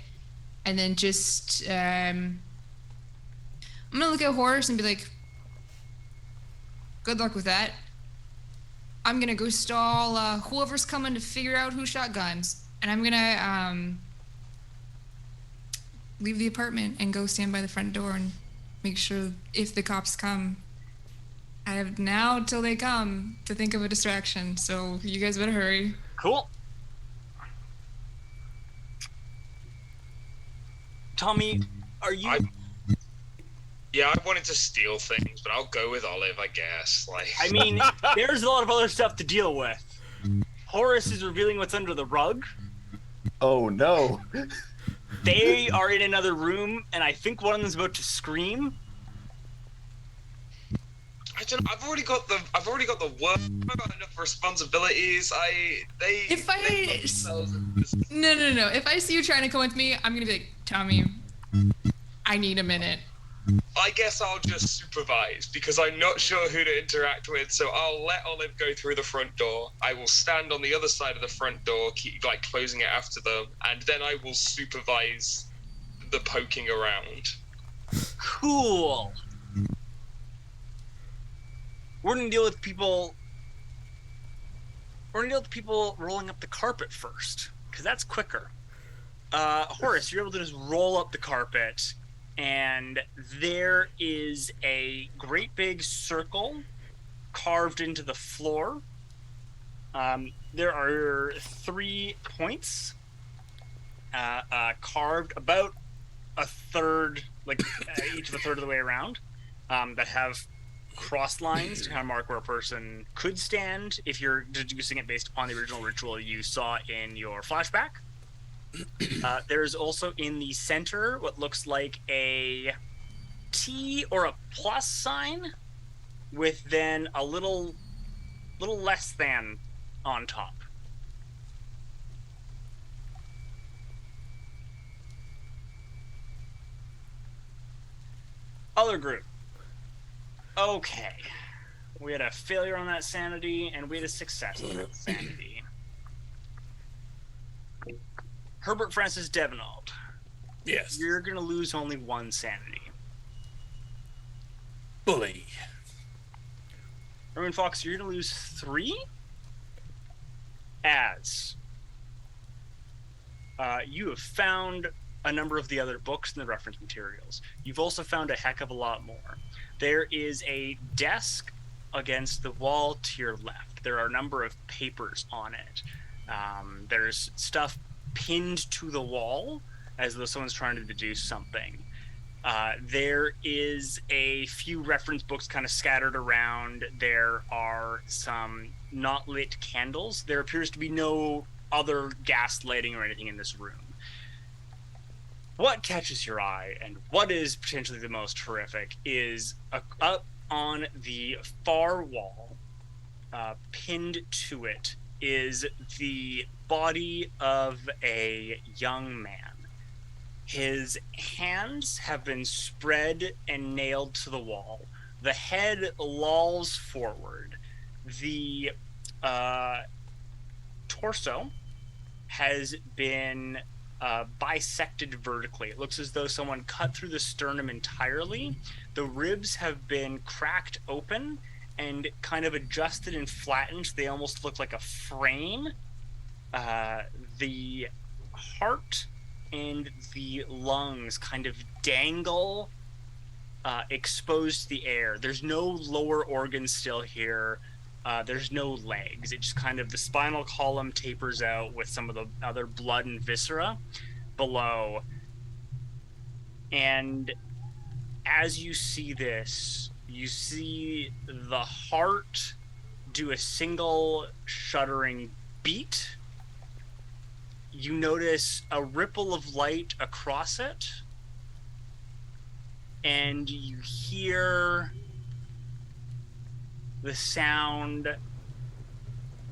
D: and then just I'm gonna look at Horace and be like, "Good luck with that." I'm gonna go stall whoever's coming to figure out who shot guns, and I'm gonna leave the apartment and go stand by the front door and make sure if the cops come. I have now till they come to think of a distraction, so you guys better hurry.
A: Cool. Tommy, are you...
B: I wanted to steal things, but I'll go with Olive, I guess. Like,
A: I mean, there's a lot of other stuff to deal with. Horace is revealing what's under the rug.
C: Oh no.
A: They are in another room, and I think one of them's about to scream.
B: I don't know, I've already got the work. I've got enough responsibilities.
D: No. If I see you trying to come with me, I'm gonna be like, Tommy, I need a minute.
B: I guess I'll just supervise because I'm not sure who to interact with. So I'll let Olive go through the front door. I will stand on the other side of the front door, keep closing it after them, and then I will supervise the poking around.
A: Cool. We're gonna deal with people rolling up the carpet first, because that's quicker. Horace, you're able to just roll up the carpet, and there is a great big circle carved into the floor. There are 3 points carved about a third, each of a third of the way around, that have cross lines to kind of mark where a person could stand if you're deducing it based upon the original ritual you saw in your flashback. There's also in the center what looks like a T or a plus sign with then a little less than on top. Other group. Okay. We had a failure on that sanity, and we had a success on that sanity. Herbert Francis Devenald.
E: Yes.
A: You're going to lose only 1 sanity.
E: Bully.
A: Roman Fox, you're going to lose 3? As you have found a number of the other books and the reference materials. You've also found a heck of a lot more. There is a desk against the wall to your left. There are a number of papers on it. There's stuff pinned to the wall as though someone's trying to deduce something. There is a few reference books kind of scattered around. There are some not lit candles. There appears to be no other gas lighting or anything in this room. What catches your eye, and what is potentially the most horrific, is up on the far wall, pinned to it, is the body of a young man. His hands have been spread and nailed to the wall. The head lolls forward. The torso has been bisected vertically. It looks as though someone cut through the sternum entirely. The ribs have been cracked open and kind of adjusted and flattened. They almost look like a frame. The heart and the lungs kind of dangle exposed to the air. There's no lower organ still here. There's no legs. It just kind of, the spinal column tapers out with some of the other blood and viscera below. And as you see this, you see the heart do a single shuddering beat. you notice a ripple of light across it, and you hear the sound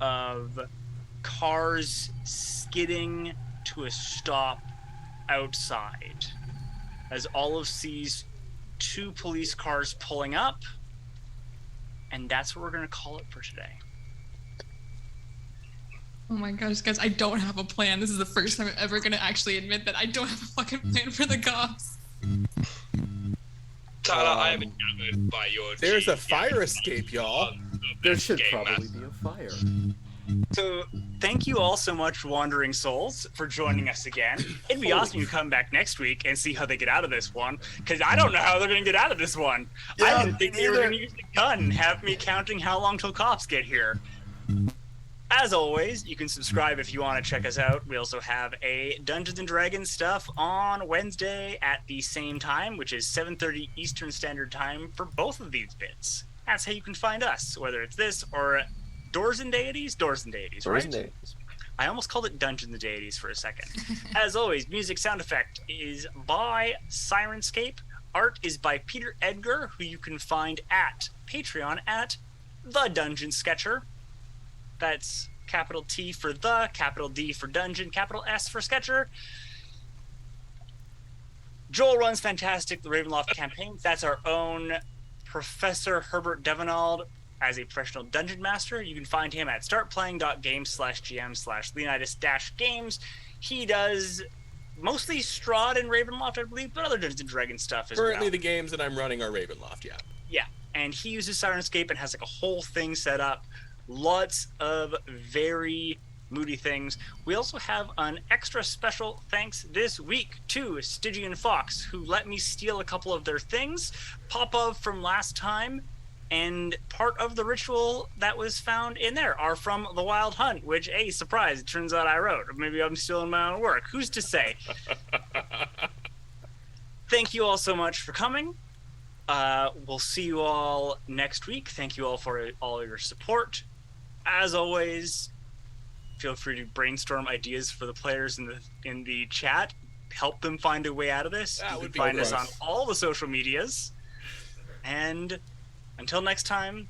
A: of cars skidding to a stop outside as Olive sees 2 police cars pulling up, and that's what we're going to call it for today.
H: Oh my gosh, guys, I don't have a plan. This is the first time I'm ever going to actually admit that I don't have a fucking plan for the cops.
B: Tyler, I am enamored by your
E: There's a fire escape, y'all.
G: There should probably be a fire.
A: So thank you all so much, Wandering Souls, for joining us again. It'd be awesome if you come back next week and see how they get out of this one, because I don't know how they're going to get out of this one.
C: Yeah,
A: I didn't think they were going to use the gun and have me counting how long till cops get here. As always, you can subscribe if you want to check us out. We also have a Dungeons & Dragons stuff on Wednesday at the same time, which is 7:30 Eastern Standard Time for both of these bits. That's how you can find us, whether it's this or Doors and Deities, right?
C: Doors and Deities.
A: I almost called it Dungeons and Deities for a second. As always, music sound effect is by Syrinscape. Art is by Peter Edgar, who you can find at Patreon at The Dungeon Sketcher. That's capital T for the, capital D for dungeon, capital S for sketcher. Joel runs Fantastic, the Ravenloft campaigns. That's our own Professor Herbert Devenald as a professional dungeon master. You can find him at StartPlaying.Games/GM/leonidas-games. He does mostly Strahd and Ravenloft, I believe, but other Dungeons & Dragons stuff as well.
E: Currently, the games that I'm running are Ravenloft, yeah.
A: Yeah, and he uses Syrinscape and has like a whole thing set up. Lots of very moody things. We also have an extra special thanks this week to Stygian Fox, who let me steal a couple of their things, pop-up from last time, and part of the ritual that was found in there are from The Wild Hunt, which, surprise, it turns out I wrote. Or maybe I'm stealing my own work. Who's to say? Thank you all so much for coming. We'll see you all next week. Thank you all for all your support. As always, feel free to brainstorm ideas for the players in the chat. Help them find a way out of this. You can find us on all the social medias. And until next time,